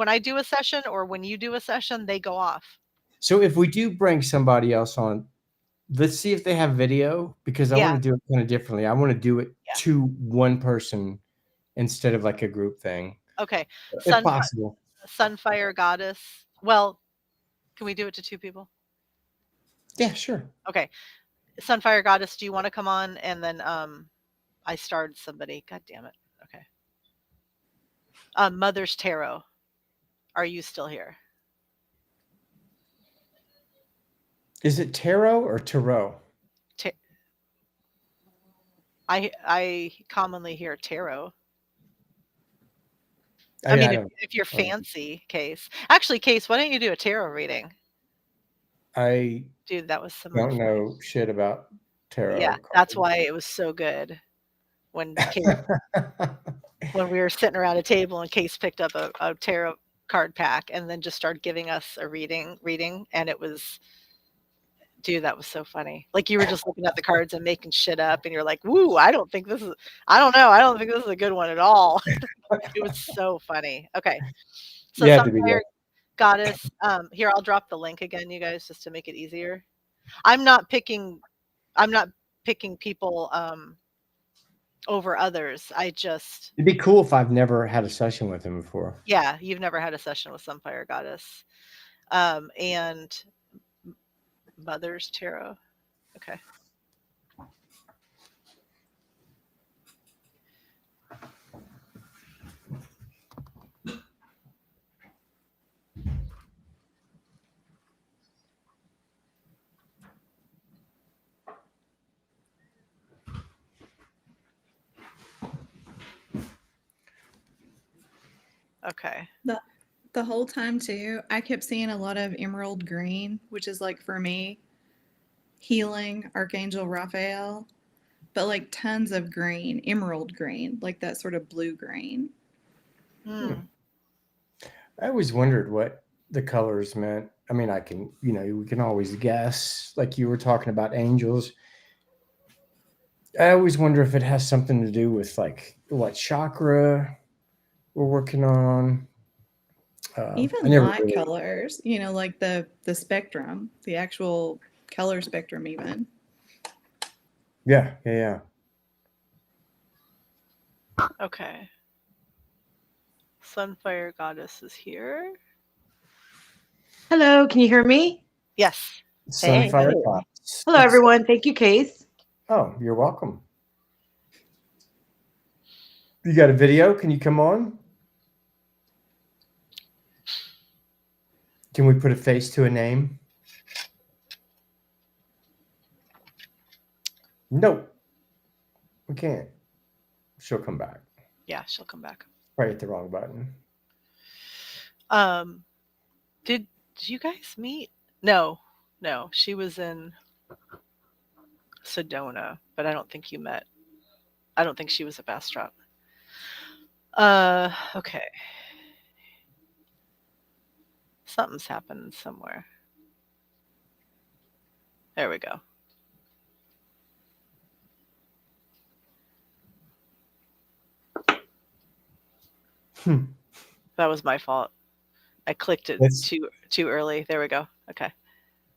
I do a session, or when you do a session, they go off. So if we do bring somebody else on, let's see if they have video, because I want Yeah. to do it kind of differently. I want to do it Yeah. to one person instead of like a group thing, Okay. if possible. Sunfire Goddess. Well, can we do it to 2 people? Yeah, sure. Okay. Sunfire Goddess, do you want to come on? And then I starred somebody. God damn it. Okay. Mother's Tarot. Are you still here? Is it tarot or tarot? I commonly hear tarot. I I mean, don't. if you're fancy, Case. Actually, Case, why don't you do a tarot reading? I Dude, that was some don't know shit about tarot. Yeah, that's why it was so good when when we were sitting around a table and Case picked up a tarot card pack and then just started giving us a reading, and it was, dude, that was so funny. Like you were just looking at the cards and making shit up, and you're like, "Woo, I don't think this is a good one at all." It was so funny. Okay, so You had to be Sunfire Goddess. Here, I'll drop the link again, you guys, just to make it easier. I'm not picking people over others. It'd be cool if I've never had a session with him before. Yeah, you've never had a session with Sunfire Goddess. And Mother's Tarot. Okay. Okay. The whole time too, I kept seeing a lot of emerald green, which is like for me, healing Archangel Raphael, but like tons of green, emerald green, like that sort of blue green. Hmm. I always wondered what the colors meant. I mean, we can always guess, like you were talking about angels. I always wonder if it has something to do with like what chakra we're working on. Even light colors, like the spectrum, the actual color spectrum even. Yeah. Okay. Sunfire Goddess is here. Hello, can you hear me? Yes. Sunfire Hey. Goddess. Hello, everyone. Thank you, Case. Oh, you're welcome. You got a video? Can you come on? Can we put a face to a name? No, we can't. She'll come back. Yeah, she'll come back. Probably hit the wrong button. Did you guys meet? No. She was in Sedona, but I don't think you met. I don't think she was a Bastrop. Okay. Something's happening somewhere. There we go. That was my fault. I clicked it too early. There we go. Okay.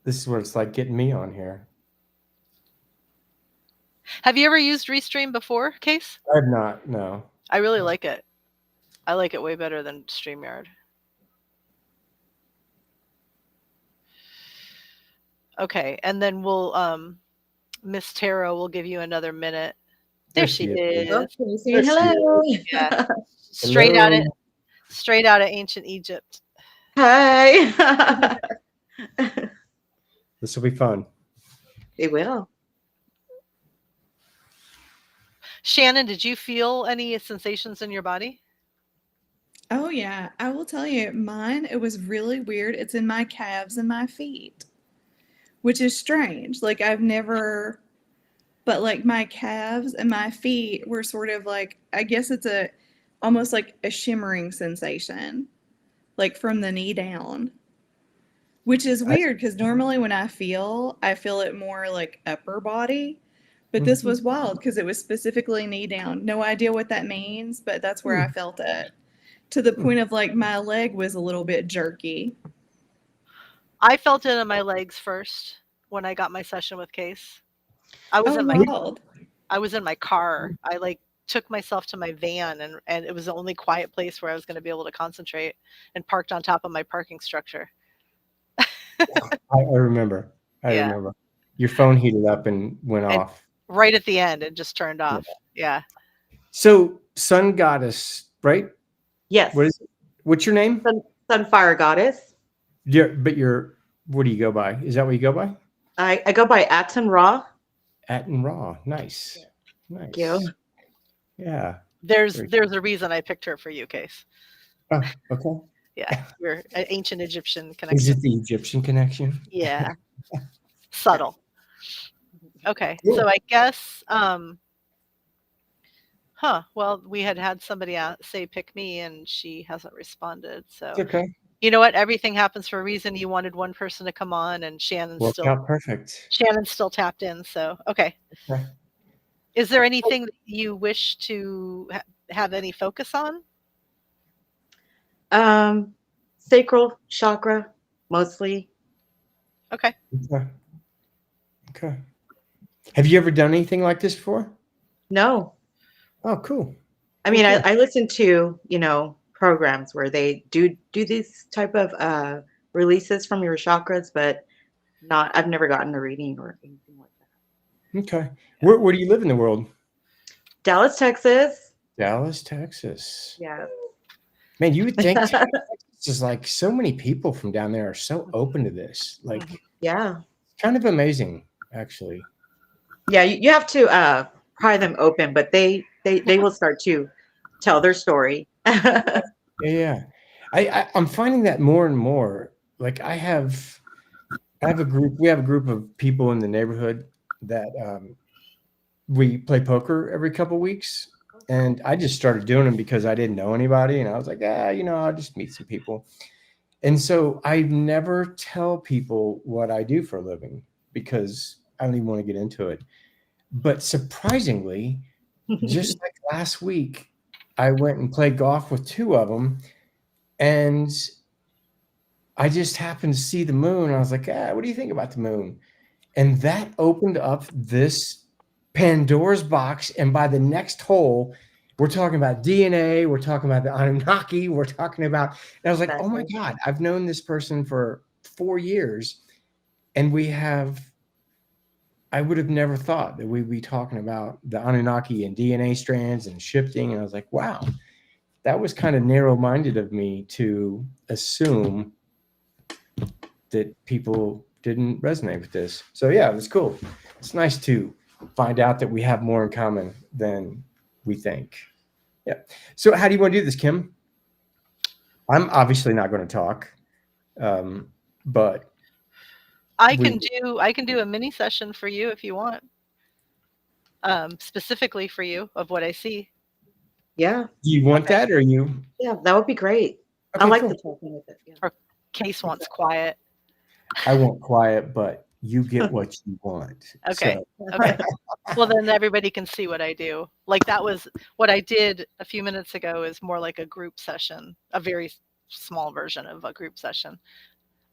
This is what it's like getting me on here. Have you ever used Restream before, Case? I have not, no. I really like it. I like it way better than StreamYard. Okay, and then we'll Miss Tara will give you another minute. There she is. Okay, hello. Yeah. Straight out of ancient Egypt. Hi. This will be fun. It will. Shannon, did you feel any sensations in your body? Oh yeah, I will tell you, mine, it was really weird. It's in my calves and my feet, which is strange. Like but like my calves and my feet were sort of like, I guess it's almost like a shimmering sensation, like from the knee down, which is weird because normally when I feel it more like upper body, but this was wild because it was specifically knee down. No idea what that means, but that's where I felt it, to the point of like my leg was a little bit jerky. I felt it in my legs first when I got my session with Case. I was in my car. I like took myself to my van and it was the only quiet place where I was going to be able to concentrate, and parked on top of my parking structure. I remember. I remember. Your phone heated up and went off. Right at the end, it just turned off. Yeah. So, Sun Goddess, right? Yes. What's your name? Sunfire Goddess. What do you go by? Is that what you go by? I go by Atom Raw. Atten Raw. Nice. Thank you. Nice. Yeah. There's Very there's a reason I picked her for you, Case. Oh, okay. Yeah, your ancient Egyptian Is connection. it the Egyptian connection? Yeah, subtle. Okay, Cool. so I guess, well, we had somebody say pick me, and she hasn't responded. So It's okay. you know what? Everything happens for a reason. You wanted one person to come on, and Shannon's Worked out perfect. still tapped in. So okay. Okay. Is there anything that you wish to have any focus on? Sacral chakra, mostly. Okay. Okay. Okay. Have you ever done anything like this before? No. Oh, cool. I mean, Cool. I listen to, programs where they do these type of releases from your chakras, but I've never gotten a reading or anything like that. Okay. Where do you live in the world? Dallas, Texas. Dallas, Texas. Yeah. Man, you would think Texas is like so many people from down there are so open to this. Like, Yeah. kind of amazing, actually. Yeah, you have to pry them open, but they will start to tell their story. Yeah. I'm finding that more and more. Like I have a group. We have a group of people in the neighborhood that we play poker every couple weeks, and I just started doing them because I didn't know anybody, and I was like, I'll just meet some people. And so I never tell people what I do for a living because I don't even want to get into it. But surprisingly, just like last week, I went and played golf with two of them, and I just happened to see the moon. I was like, what do you think about the moon? And that opened up this Pandora's box. And by the next hole, we're talking about DNA. We're talking about the Anunnaki. We're talking about, and I was like, oh my God, I've known this person for 4 years. And I would have never thought that we'd be talking about the Anunnaki and DNA strands and shifting. And I was like, wow, that was kind of narrow-minded of me to assume that people didn't resonate with this. So yeah, it was cool. It's nice to find out that we have more in common than we think. Yeah. So how do you want to do this, Kim? I'm obviously not going to talk, but I can do a mini session for you if you want, specifically for you of what I see. Yeah. Do you want that, or you? Yeah, that would be great. Okay, I like cool. the talking with it. Yeah. Or Case wants quiet. I want quiet, but you get what you want. Okay. So. Okay. Well, then everybody can see what I do. Like that was what I did a few minutes ago is more like a group session, a very small version of a group session.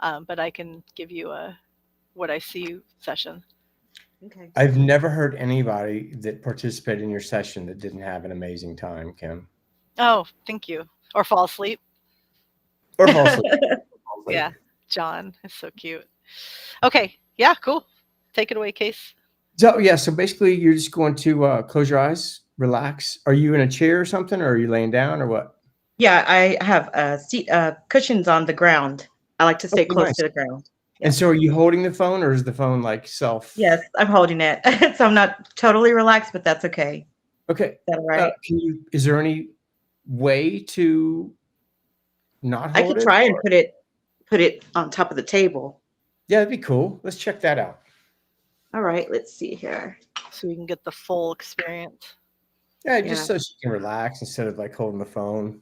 But I can give you a what I see session. Okay. I've never heard anybody that participated in your session that didn't have an amazing time, Kim. Oh, thank you. Or fall asleep. Or fall asleep. Yeah. John is so cute. Okay. Yeah, cool. Take it away, Case. So yeah, so basically you're just going to close your eyes, relax. Are you in a chair or something, or are you laying down, or what? Yeah, I have seat cushions on the ground. I like to stay close nice. to the ground. Yeah. And so are you holding the phone, or is the phone like self? Yes, I'm holding it. So I'm not totally relaxed, but that's okay. Okay. Is that all right? Is there any way to not hold I could try and put it on top of the table. Yeah, that'd be cool. Let's check that out. All right, let's see here. So you can get the full experience. Yeah, just so she can relax instead of like holding the phone.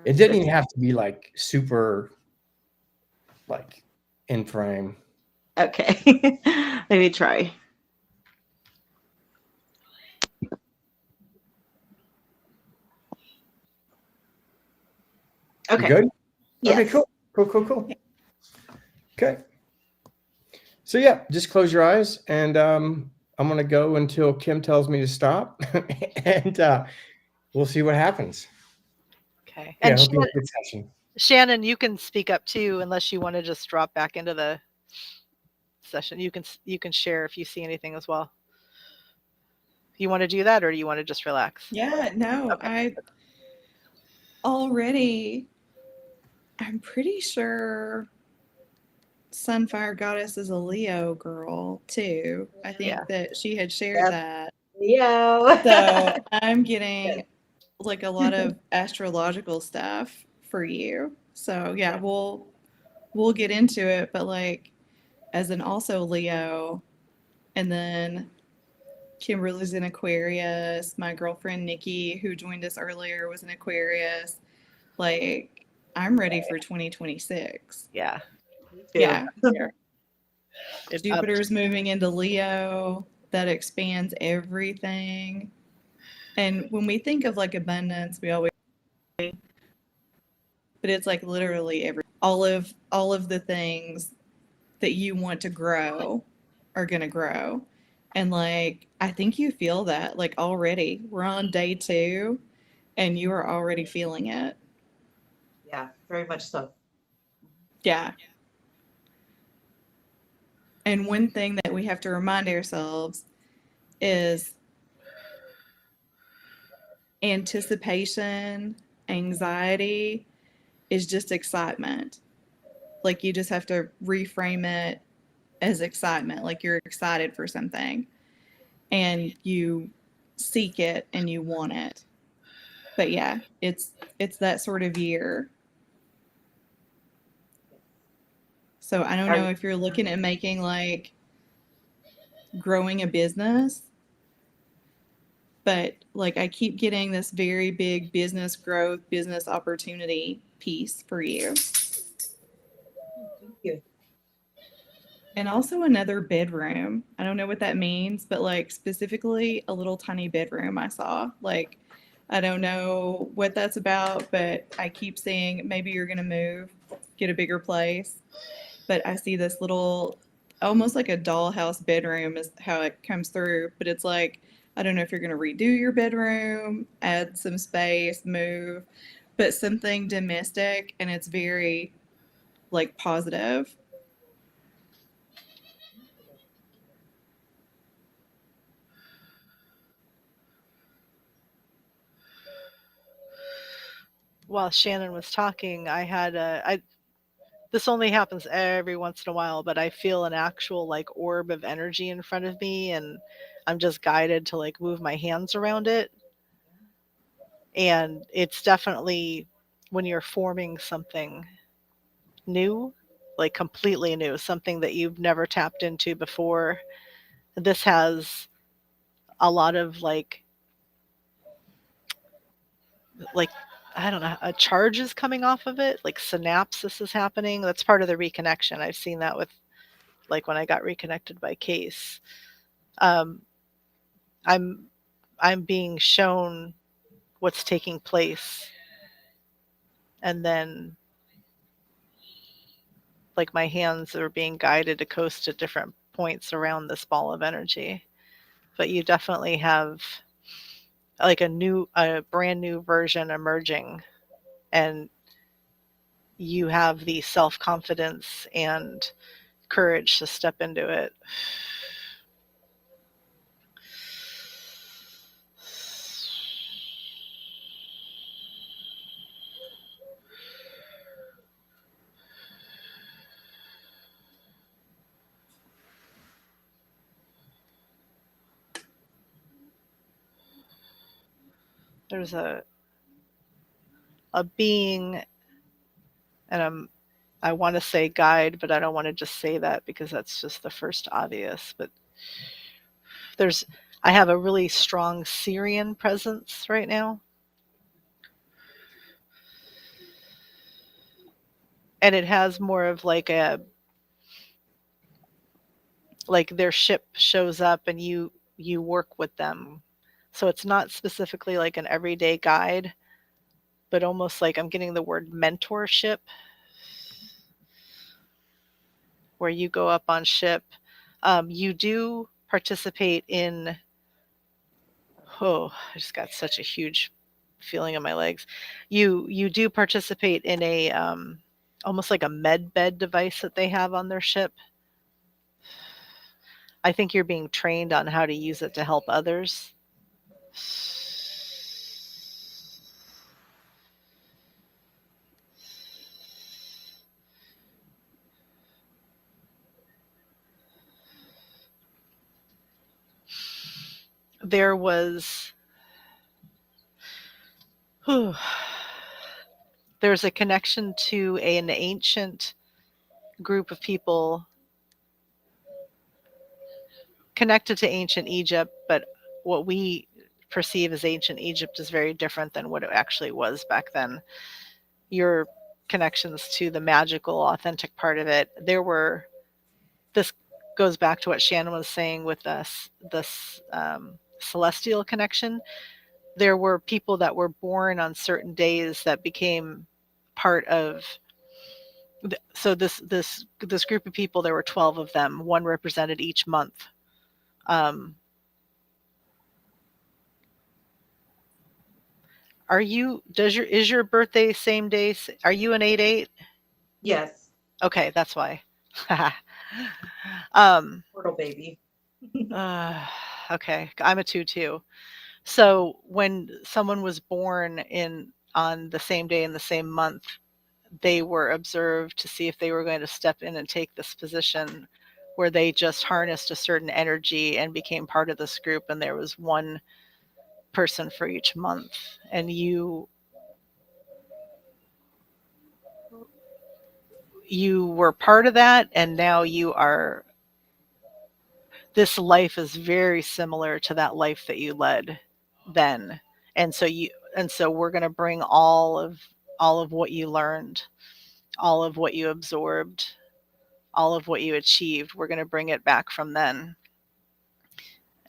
It didn't even have to be like super like in frame. Okay. Let me try. Okay. You good? Yes. Okay, cool. Okay. So yeah, just close your eyes, and I'm gonna go until Kim tells me to stop, and we'll see what happens. Okay. Yeah, And it'll be a good session. Shannon, you can speak up too, unless you want to just drop back into the session. You can share if you see anything as well. You want to do that, or do you want to just relax? Yeah, no, Okay. I'm pretty sure Sunfire Goddess is a Leo girl too. I think Yeah. that she had shared Yep. that. Leo. So I'm getting like a lot of astrological stuff for you. So yeah, we'll get into it, but like as an also Leo, and then Kimberly's an Aquarius. My girlfriend Nikki, who joined us earlier, was an Aquarius. Like I'm ready for 2026. Yeah. Me too. Yeah. It Jupiter's moving into Leo. That expands everything. And when we think of like abundance, we always, but it's like literally all of the things that you want to grow are going to grow. And like I think you feel that like already. We're on day 2 and you are already feeling it. Yeah, very much so. Yeah. And one thing that we have to remind ourselves is anticipation, anxiety is just excitement. Like you just have to reframe it as excitement, like you're excited for something and you seek it and you want it. But yeah, it's that sort of year. So I don't know if you're looking at making like growing a business, but like I keep getting this very big business growth, business opportunity piece for you. Thank you. And also another bedroom. I don't know what that means, but like specifically a little tiny bedroom I saw. Like I don't know what that's about, but I keep seeing maybe you're going to move, get a bigger place. But I see this little, almost like a dollhouse bedroom is how it comes through. But it's like, I don't know if you're going to redo your bedroom, add some space, move, but something domestic. And it's very like positive. While Shannon was talking, I had this only happens every once in a while, but I feel an actual like orb of energy in front of me, and I'm just guided to like move my hands around it. And it's definitely when you're forming something new, like completely new, something that you've never tapped into before. This has a lot of like I don't know, a charge is coming off of it, like synapses is happening. That's part of the reconnection. I've seen that with like when I got reconnected by Case. Um, I'm I'm being shown what's taking place, and then like my hands are being guided to coast at different points around this ball of energy. But you definitely have like a brand new version emerging, and you have the self-confidence and courage to step into it. There's a being, and I want to say guide, but I don't want to just say that because that's just the first obvious. But there's I have a really strong Syrian presence right now. And it has more of like their ship shows up and you work with them. So it's not specifically like an everyday guide, but almost like I'm getting the word mentorship, where you go up on ship. You do participate in, oh, I just got such a huge feeling in my legs. You do participate in a almost like a med bed device that they have on their ship. I think you're being trained on how to use it to help others. there was there's a connection to an ancient group of people connected to ancient Egypt, but what we perceive as ancient Egypt is very different than what it actually was back then. Your connections to the magical, authentic part of it, this goes back to what Shannon was saying with this celestial connection. There were people that were born on certain days that became part of. So this group of people, there were 12 of them. One represented each month. Um, is your birthday same day? Are you an 8/8? Yes, Okay, that's why. um, portal baby. okay, I'm a 2/2. So when someone was born on the same day in the same month, they were observed to see if they were going to step in and take this position where they just harnessed a certain energy and became part of this group, and there was one person for each month, and you were part of that, and now this life is very similar to that life that you led then. And so we're going to bring all of what you learned, all of what you absorbed, all of what you achieved. We're going to bring it back from then,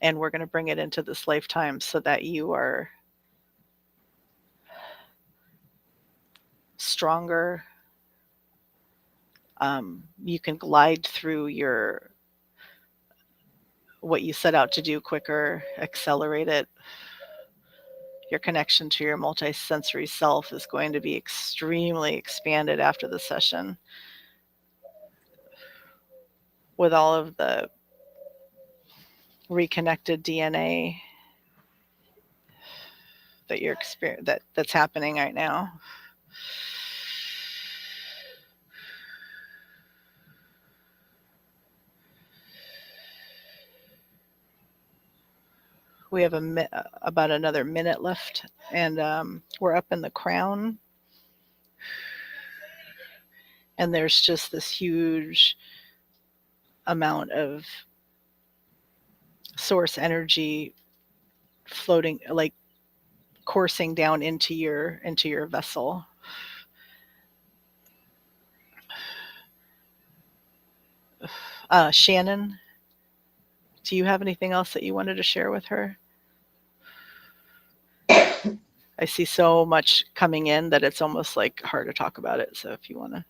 and we're going to bring it into this lifetime so that you are stronger. You can glide through what you set out to do quicker, accelerate it. Your connection to your multisensory self is going to be extremely expanded after the session with all of the reconnected DNA that that's happening right now. We have about another minute left, and we're up in the crown, and there's just this huge amount of source energy floating, like coursing down into your vessel. Shannon, do you have anything else that you wanted to share with her? I see so much coming in that it's almost like hard to talk about it. So if you want to.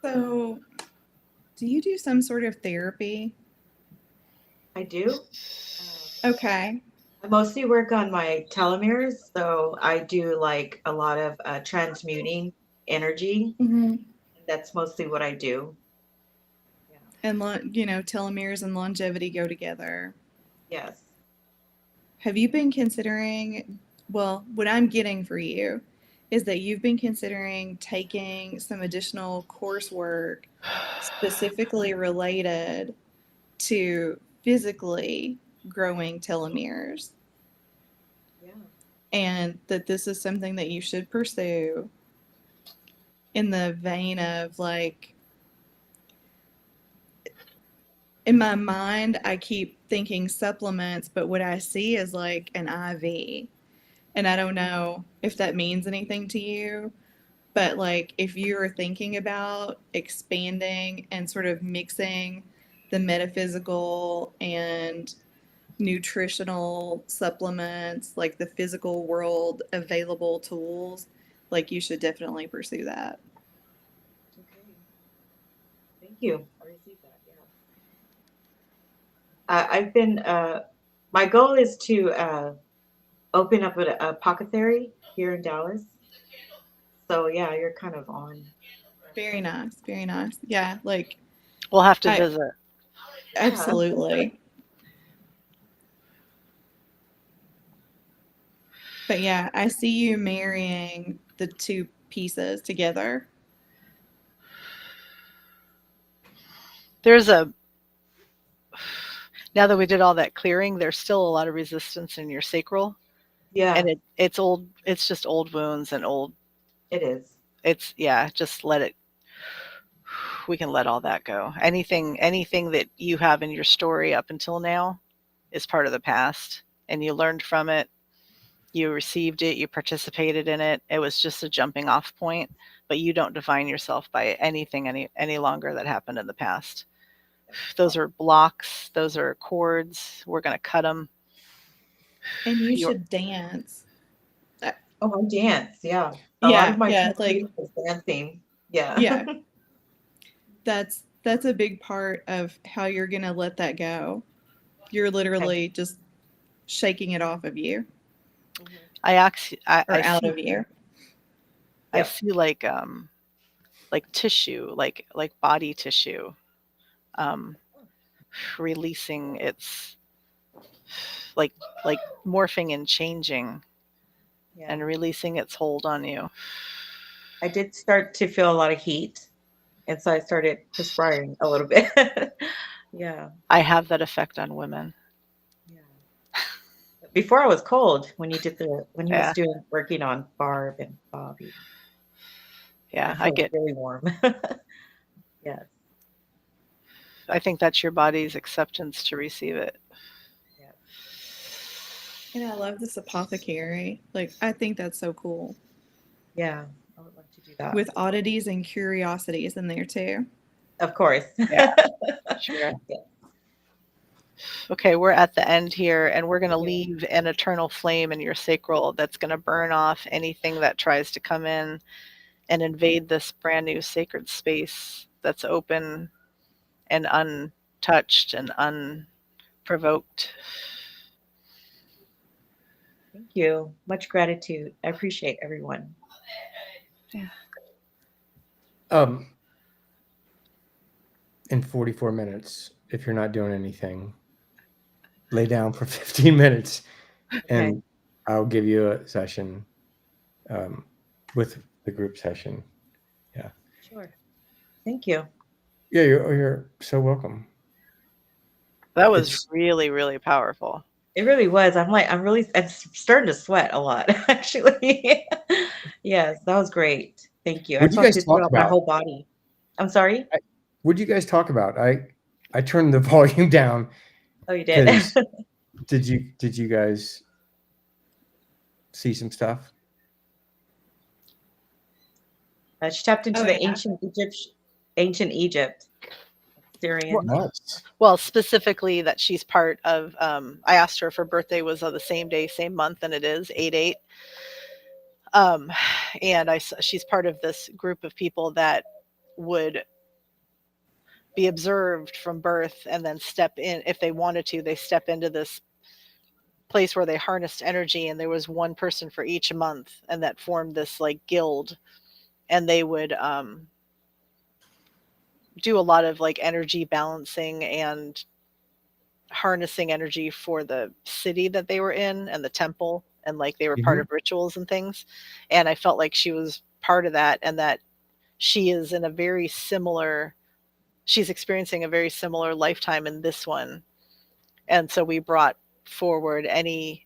So, do you do some sort of therapy? I do. Okay. I mostly work on my telomeres, so I do like a lot of transmuting energy. Mm-hmm. That's mostly what I do. Yeah. And telomeres and longevity go together. Yes. Have you been considering? Well, what I'm getting for you is that you've been considering taking some additional coursework specifically related to physically growing telomeres. Yeah. And that this is something that you should pursue in the vein of like, in my mind, I keep thinking supplements, but what I see is like an IV. And I don't know if that means anything to you, but like if you're thinking about expanding and sort of mixing the metaphysical and nutritional supplements, like the physical world available tools, like you should definitely pursue that. Okay. Thank you. I received that. Yeah. I've been. My goal is to open up a apothecary here in Dallas. So yeah, you're kind of on. Very nice. Very nice. Yeah, like We'll have to I visit. absolutely. But yeah, I see you marrying the two pieces together. There's Now that we did all that clearing, there's still a lot of resistance in your sacral, Yeah, and it's old. It's just old wounds and old. it is. It's yeah. Just let it. We can let all that go. Anything that you have in your story up until now is part of the past, and you learned from it. You received it. You participated in it. It was just a jumping off point, but you don't define yourself by anything any longer that happened in the past. Those are blocks. Those are cords. We're going to cut them. And you You're- should dance. Oh, I dance. Yeah. A lot Yeah, of my yeah, technique is dancing. Yeah. yeah. That's a big part of how you're gonna let that go. You're literally just shaking it off of you Mhm. I actually, or out of you. I Yep. see like tissue, like body tissue, um, releasing its like like morphing and changing Yeah. and releasing its hold on you. I did start to feel a lot of heat, and so I started perspiring a little bit. Yeah. I have that effect on women. Yeah. Before I was cold when when he was Yeah, working on Barb and Bobby. I yeah. felt really warm. Yes. I think that's your body's acceptance to receive it. Yeah. And I love this apothecary. Like, I think that's so cool. Yeah. I would love to do that. With oddities and curiosities in there too. Of course. Yeah, sure. Yeah. Okay, we're at the end here, and we're going to Yeah. leave an eternal flame in your sacral that's going to burn off anything that tries to come in and invade this brand new sacred space that's open and untouched and unprovoked. Thank you. Much gratitude. I appreciate everyone. In 44 minutes, if you're not doing anything, lay down for 15 minutes and I'll give you a session with the group session. Yeah. Sure. Thank you. Yeah, you're so welcome. That was really, really powerful. It really was. I'm starting to sweat a lot, actually. Yes, that was great. Thank you. What'd you guys talk My about? whole body. I'm sorry? What'd you guys talk about? I turned the volume down. Oh, you did. 'cause did you guys see some stuff? She tapped into Oh, the yeah. ancient Egypt. Syrian. Nice. Well, specifically that she's part of, I asked her if her birthday was on the same day, same month, and it is 8/8. And she's part of this group of people that would be observed from birth and then step in if they wanted to. They step into this place where they harnessed energy, and there was one person for each month, and that formed this like guild, and they would do a lot of like energy balancing and harnessing energy for the city that they were in and the temple, and like they were part of rituals and things. And I felt like she was part of that, and that she is in a very similar, she's experiencing a very similar lifetime in this one. And so we brought forward any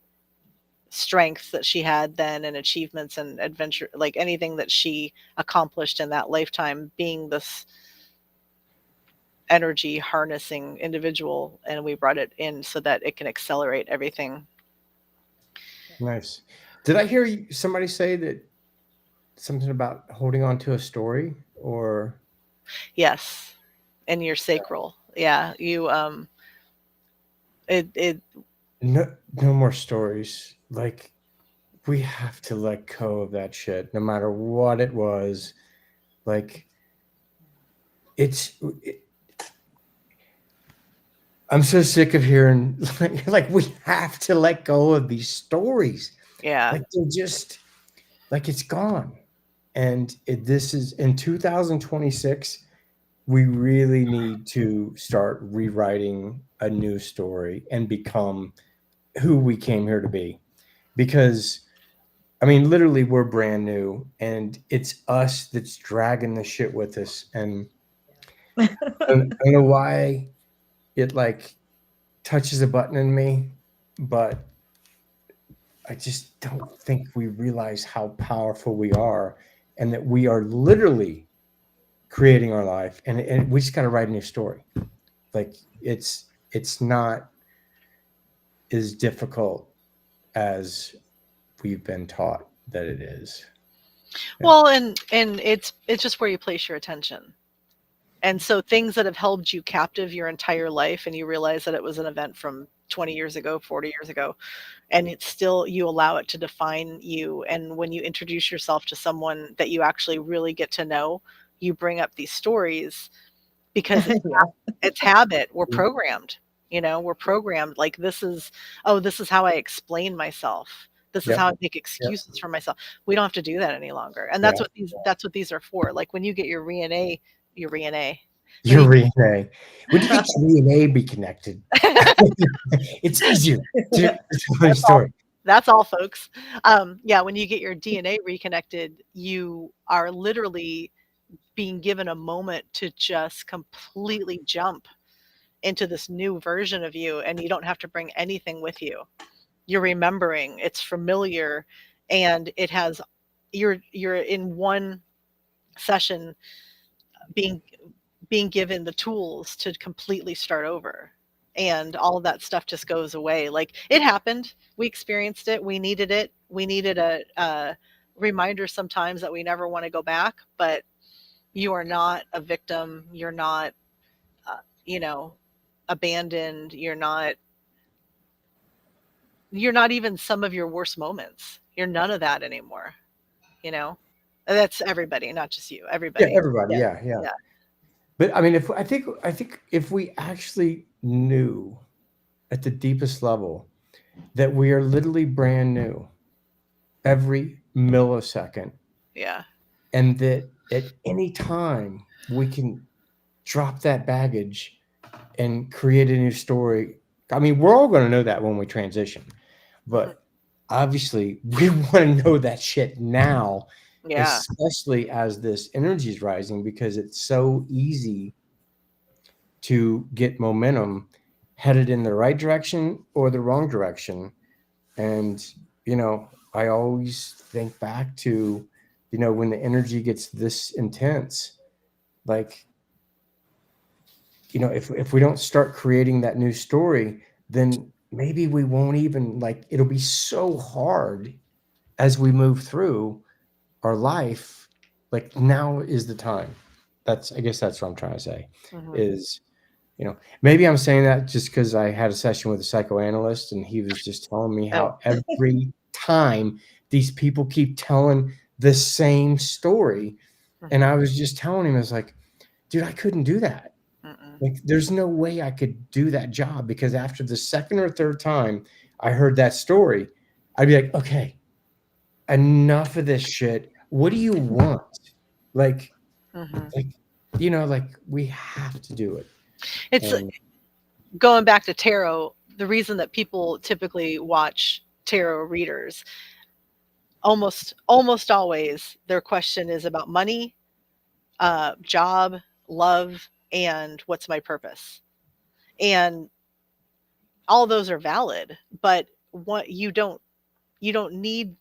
strengths that she had then and achievements and adventure, like anything that she accomplished in that lifetime, being this energy harnessing individual, and we brought it in so that it can accelerate everything. Nice. Did I hear somebody say that something about holding on to a story? Or Yes, in your sacral. Yeah, you it no more stories. Like, we have to let go of that shit, no matter what it was. Like, I'm so sick of hearing like we have to let go of these stories. yeah. Like, they're just like, it's gone. And this is in 2026. We really need to start rewriting a new story and become who we came here to be. Because, I mean, literally, we're brand new, and it's us that's dragging the shit with us. And I don't know why it like touches a button in me, but I just don't think we realize how powerful we are, and that we are literally creating our life, and we just got to write a new story. Like it's not as difficult as we've been taught that it is. Yeah. Well, and it's just where you place your attention. And so things that have held you captive your entire life, and you realize that it was an event from 20 years ago, 40 years ago, and it's still, you allow it to define you. And when you introduce yourself to someone that you actually really get to know, you bring up these stories because it's habit. We're programmed. We're programmed. Like, this is how I explain myself. This is Yep. how I make excuses for myself. We don't have to do that any longer. And that's what these are for. Like, when you get your RNA, Your RNA. When you get your RNA be connected, it's easier to tell a story. That's all, folks. When you get your DNA reconnected, you are literally being given a moment to just completely jump into this new version of you, and you don't have to bring anything with you. You're remembering, it's familiar, and it has, you're in one session being given the tools to completely start over, and all of that stuff just goes away. Like, it happened, we experienced it, we needed it, we needed a reminder sometimes that we never want to go back. But you are not a victim, you're not abandoned, you're not even some of your worst moments. You're none of that anymore. That's everybody, not just you, everybody. Yeah, everybody. Yeah. But I mean, I think if we actually knew at the deepest level that we are literally brand new every millisecond, Yeah. and that at any time we can drop that baggage and create a new story. I mean, we're all going to know that when we transition, but obviously we want to know that shit now, especially as this energy is rising, because it's so easy to get momentum headed in the right direction or the wrong direction. And, I always think back to, when the energy gets this intense, like, if we don't start creating that new story, then maybe we won't even, like, it'll be so hard as we move through our life. Like, now is the time. I guess that's what I'm trying to say is, maybe I'm saying that just because I had a session with a psychoanalyst, and he was just telling me how every time these people keep telling the same story. And I was just telling him, I was like, dude, I couldn't do that. Like, there's no way I could do that job, because after the second or third time I heard that story, I'd be like, okay, enough of this shit. What do you want? Like, like, we have to do it. It's going back to tarot. The reason that people typically watch tarot readers, almost always their question is about money, job, love, and what's my purpose. And all those are valid, but what you don't need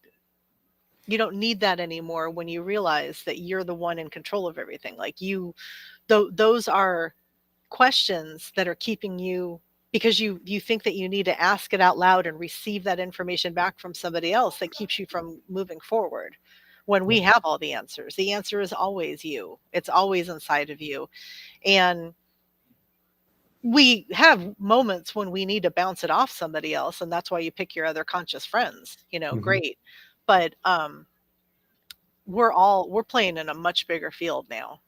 that anymore when you realize that you're the one in control of everything. Like, those are questions that are keeping you, because you think that you need to ask it out loud and receive that information back from somebody else, that keeps you from moving forward. When we have all the answer is always you. It's always inside of you. And we have moments when we need to bounce it off somebody else, and that's why you pick your other conscious friends, great. But we're playing in a much bigger field now.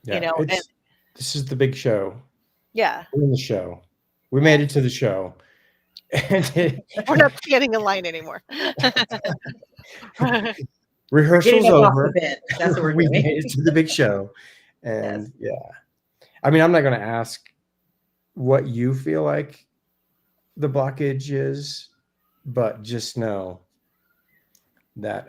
This is the big show. Yeah. We're in the show. We made it to the show. We're not standing in line anymore. Rehearsal's over. That's what we made it to the big show. And I mean, I'm not going to ask what you feel like the blockage is, but just know that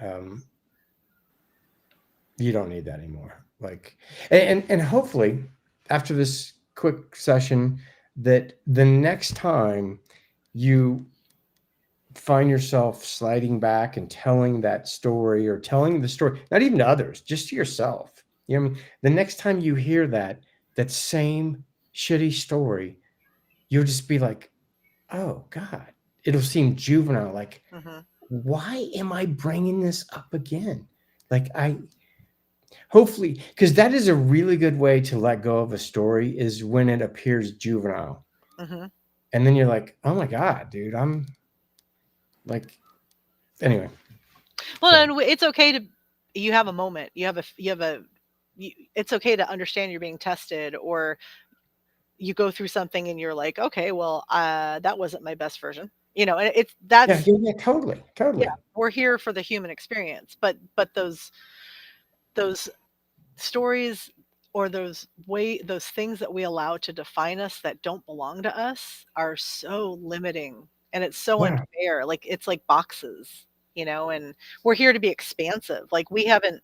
you don't need that anymore. Like, and hopefully after this quick session, that the next time you find yourself sliding back and telling that story, or telling the story, not even to others, just to yourself. You know what I mean? The next time you hear that same shitty story, you'll just be like, oh God, it'll seem juvenile. Like, why am I bringing this up again? Like, hopefully, because that is a really good way to let go of a story, is when it appears juvenile. And then you're like, oh my God, dude, I'm like, anyway. Well, and it's okay to, you have a moment, it's okay to understand you're being tested, or you go through something and you're like, okay, well, that wasn't my best version. You know, and that's totally. Yeah, we're here for the human experience, but those stories, or those things that we allow to define us that don't belong to us, are so limiting, and it's so unfair. Like, it's like boxes, you know, and we're here to be expansive. Like, we haven't,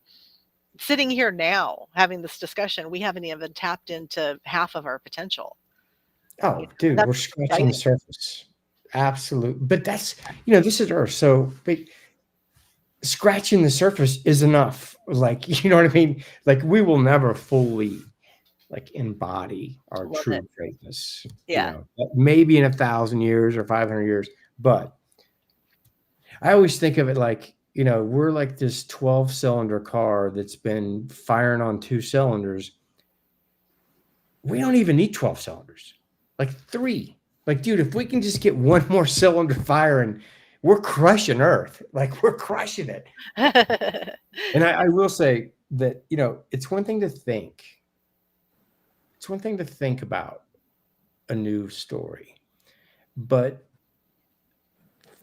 sitting here now having this discussion, we haven't even tapped into half of our potential. Oh, dude, we're scratching the surface. Absolutely. But that's, this is Earth. So scratching the surface is enough. Like, you know what I mean? Like, we will never fully embody our true greatness. Yeah. Maybe in 1,000 years or 500 years. But I always think of it like, we're like this 12-cylinder car that's been firing on 2 cylinders. We don't even need 12 cylinders. Like 3. Like, dude, if we can just get 1 more cylinder firing, we're crushing Earth. Like, we're crushing it. And I will say that, it's one thing to think. It's one thing to think about a new story. But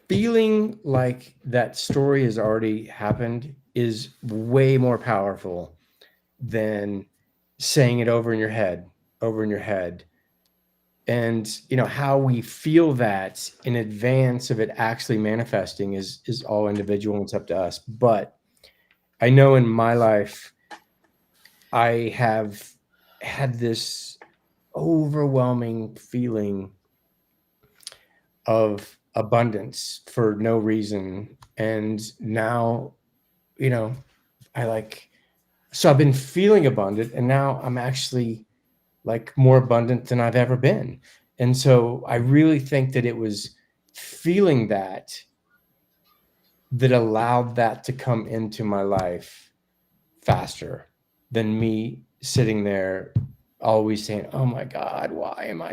feeling like that story has already happened is way more powerful than saying it over in your head. And how we feel that in advance of it actually manifesting is all individual, and it's up to us. But I know in my life, I have had this overwhelming feeling of abundance for no reason. And now, so I've been feeling abundant, and now I'm actually more abundant than I've ever been. And so I really think that it was feeling that allowed that to come into my life faster than me sitting there always saying, oh my God, why am I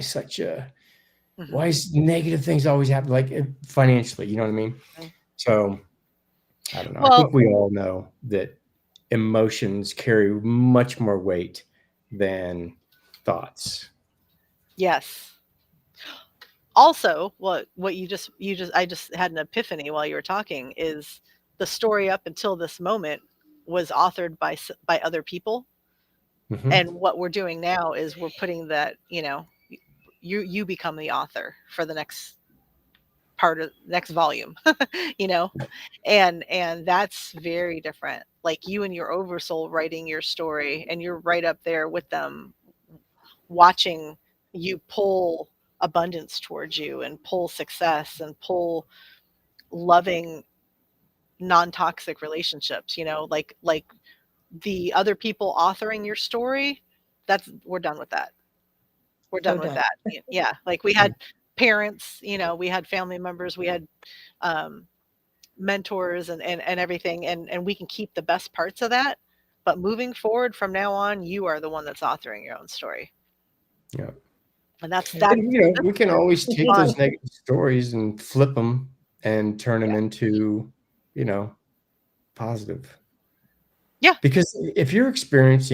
why is negative things always happen? Like, financially, you know what I mean? So I don't know. I think we all know that emotions carry much more weight than thoughts. Yes. Also, what I just had an epiphany while you were talking, is the story up until this moment was authored by other people. And what we're doing now is we're putting that, you become the author for the next part of next volume, and that's very different. Like, you and your oversoul writing your story, and you're right up there with them, watching you pull abundance towards you, and pull success, and pull loving, non-toxic relationships, like the other people authoring your story. We're done with that. We're done with that. Yeah. Like, we had parents, we had family members, we had mentors and everything, and we can keep the best parts of that. But moving forward from now on, you are the one that's authoring your own story. Yeah. And that's we can always take those negative stories and flip them and turn them into, positive. Yeah. Because if you experience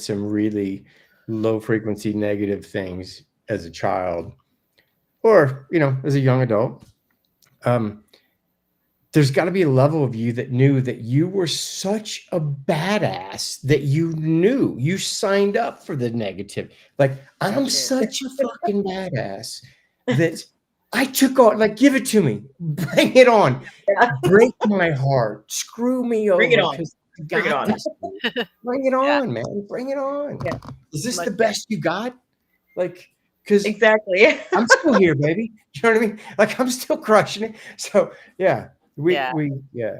some really low frequency negative things as a child, or, as a young adult, there's got to be a level of you that knew that you were such a badass that you signed up for the negative. Like, I'm such a fucking badass that I took on, give it to me, bring it on, break my heart, screw me over. Bring it on. Bring it on. Bring it on, man. Bring it on. Yeah. Is this the best you got? Like, because Exactly. I'm still here, baby. You know what I mean? Like I'm still crushing it. So yeah, Yeah. yeah.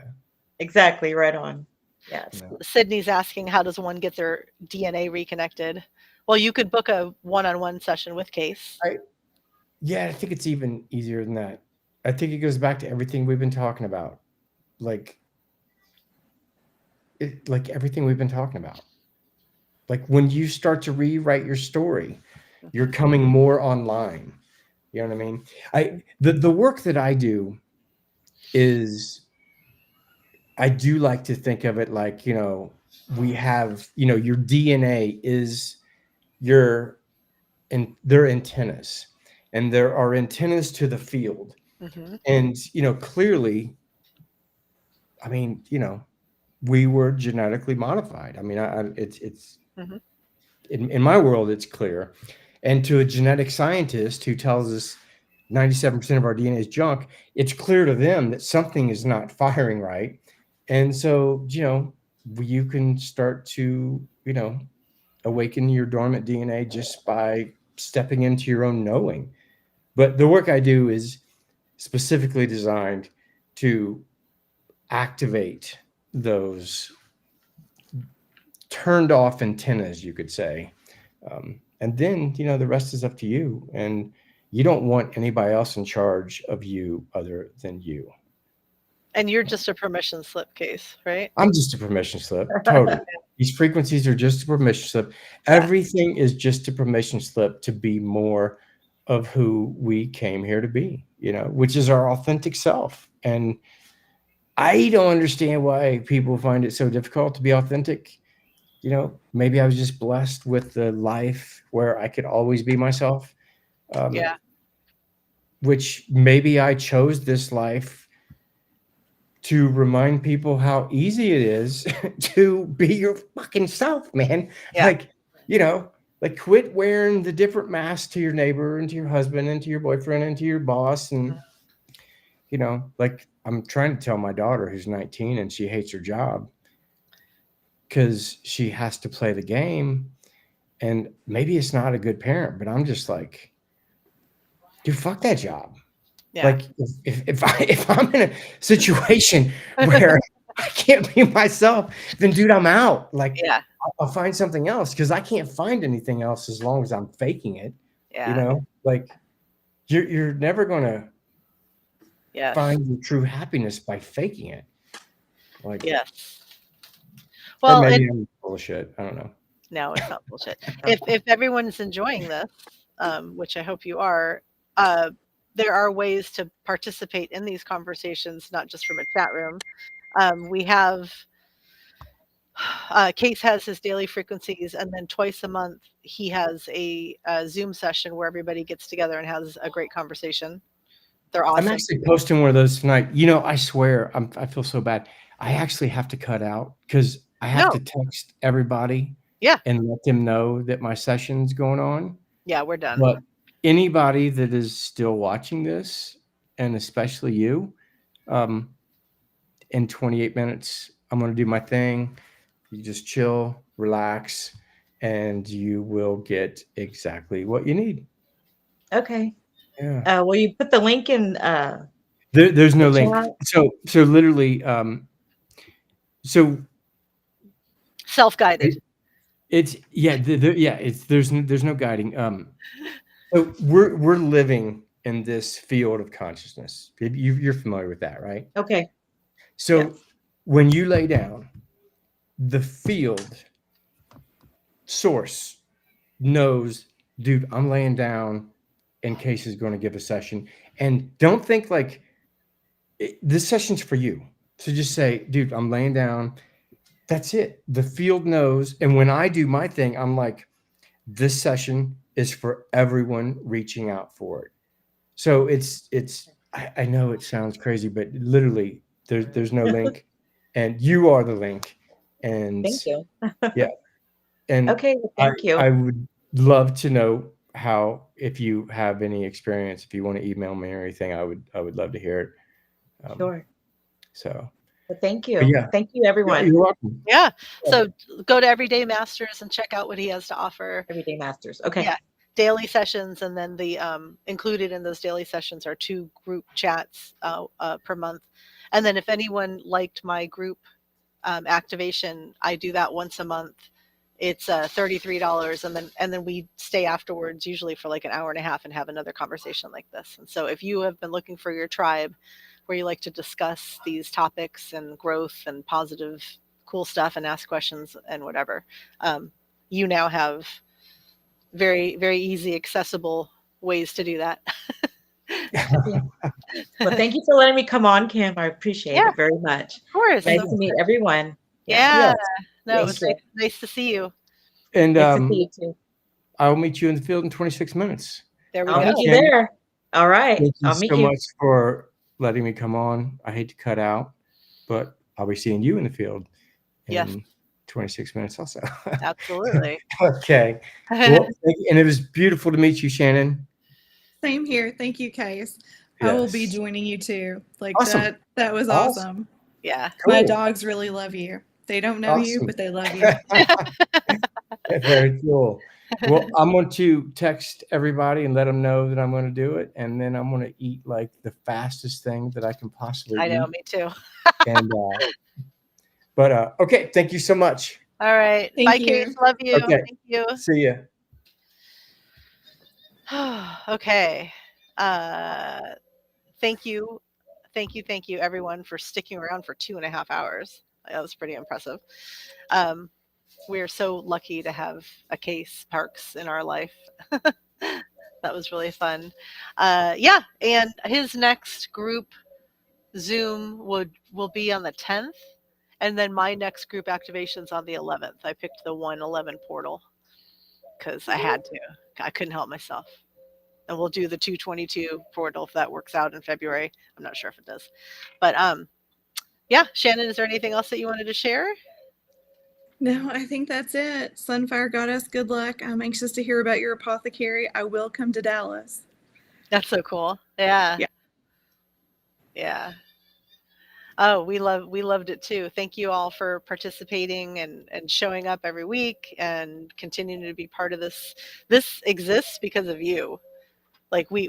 Exactly. Right on. Yes. No. Sydney's asking, how does one get their DNA reconnected? Well, you could book a one-on-one session with Case. Yeah, I think it's even easier than that. I think it goes back to everything we've been talking about, like like everything we've been talking about. Like when you start to rewrite your story, you're coming more online. You know what I mean? The work that I do is I do like to think of it like, we have, your DNA is your and their antennas, and there are antennas to the field. Mm-hmm. And, clearly, I mean, we were genetically modified. I mean, it's Mhm. in my world, it's clear. And to a genetic scientist who tells us 97% of our DNA is junk, it's clear to them that something is not firing right. And so, you can start to, awaken your dormant DNA just by stepping into your own knowing. But the work I do is specifically designed to activate those turned off antennas, you could say. And then, the rest is up to you. And you don't want anybody else in charge of you other than you. And you're just a permission slip, Case, right? I'm just a permission slip. Totally. These frequencies are just a permission slip. Yeah. Everything is just a permission slip to be more of who we came here to be, which is our authentic self. And I don't understand why people find it so difficult to be authentic. Maybe I was just blessed with the life where I could always be myself. Yeah. Which maybe I chose this life to remind people how easy it is to be your fucking self, man. Yeah. Like quit wearing the different masks to your neighbor and to your husband and to your boyfriend and to your boss. And, like I'm trying to tell my daughter who's 19 and she hates her job because she has to play the game. And maybe it's not a good parent, but I'm just like, dude, fuck that job. Yeah. Like if I'm in a situation where I can't be myself, then dude, I'm out. Like Yeah. I'll find something else because I can't find anything else as long as I'm faking it. Yeah. Like you're never gonna Yes. find your true happiness by faking it. Like Yes. or Well, maybe I'm full of shit. I don't know. no, it's not bullshit. If everyone's enjoying this, which I hope you are, there are ways to participate in these conversations, not just from a chat room. We have Case has his daily frequencies, and then twice a month he has a Zoom session where everybody gets together and has a great conversation. They're awesome. I'm actually posting one of those tonight. I swear I feel so bad. I actually have to cut out because I have to text everybody. Yeah. And let them know that my session's going on. Yeah, we're done. But anybody that is still watching this, and especially you, in 28 minutes, I'm going to do my thing. You just chill, relax, and you will get exactly what you need. Okay. Yeah. Will you put the link in? There's no the link. chat? So literally, so Self-guided. it's there's no guiding. So we're living in this field of consciousness. You're familiar with that, right? Okay. So Yes. when you lay down, the field source knows, dude, I'm laying down and Case is going to give a session. And don't think like this session's for you. So just say, dude, I'm laying down. That's it. The field knows. And when I do my thing, I'm like, this session is for everyone reaching out for it. So I know it sounds crazy, but literally there's no link and you are the link. And Thank you. yeah. And Okay. Well, thank you. I would love to know how, if you have any experience, if you want to email me or anything, I would love to hear it. Sure. So Well, thank you. yeah. Thank you, everyone. You're welcome. Yeah. So go to Everyday Masters and check out what he has to offer. Everyday Masters. Okay. Yeah. daily sessions, and then the included in those daily sessions are 2 group chats per month. And then if anyone liked my group activation, I do that once a month. It's $33, and then we stay afterwards, usually for like an hour and a half, and have another conversation like this. And so if you have been looking for your tribe where you like to discuss these topics and growth and positive cool stuff and ask questions and whatever, you now have very, very easy, accessible ways to do that. Well, thank you for letting me come on, Kim. I appreciate Yeah. it very much. Of course. Nice to meet everyone. Yeah. Yes. No, it was Thank nice to see you. And Nice to see you too. I'll meet you in the field in 26 minutes. There we I'll go. meet you Kim, there. All right. Thank you I'll meet so you. much for letting me come on. I hate to cut out, but I'll be seeing you in the field in Yes. 26 minutes also. Absolutely. Okay. Well, thank you. And it was beautiful to meet you, Shannon. Same here. Thank you, Case. I will be Yes. joining you too. Like Awesome. that was Awesome. awesome. Yeah. My Cool. dogs really love you. They don't know you, Awesome. but they love you. Very cool. Well, I'm going to text everybody and let them know that I'm going to do it. And then I'm going to eat like the fastest thing that I can possibly I know, eat. me too. And, but okay. Thank you so much. All right. Thank Bye, you. Case. Love you. Okay. Thank you. See ya. Okay. Thank you. Thank you, everyone, for sticking around for 2.5 hours. That was pretty impressive. We're so lucky to have a Case Parks in our life. That was really fun. Yeah, and his next group Zoom will be on the 10th, and then my next group activation's on the 11th. I picked the 111 portal because I had to. I couldn't help myself. And we'll do the 222 portal if that works out in February. I'm not sure if it does. But yeah, Shannon, is there anything else that you wanted to share? No, I think that's it. Sunfire Goddess, good luck. I'm anxious to hear about your apothecary. I will come to Dallas. That's so cool. Yeah. Yeah. Yeah. Oh, we loved it too. Thank you all for participating and showing up every week and continuing to be part of this. This exists because of you. Like we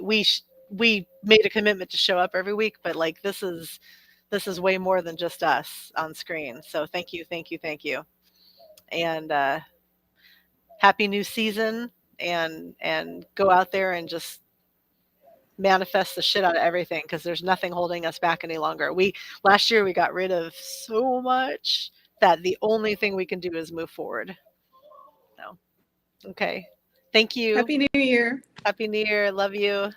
made a commitment to show up every week, but like this is way more than just us on screen. So thank you. And happy new season, and go out there and just manifest the shit out of everything, because there's nothing holding us back any longer. Last year we got rid of so much that the only thing we can do is move forward. No. Okay. Thank you. Happy New Year. Happy New Year. Love you.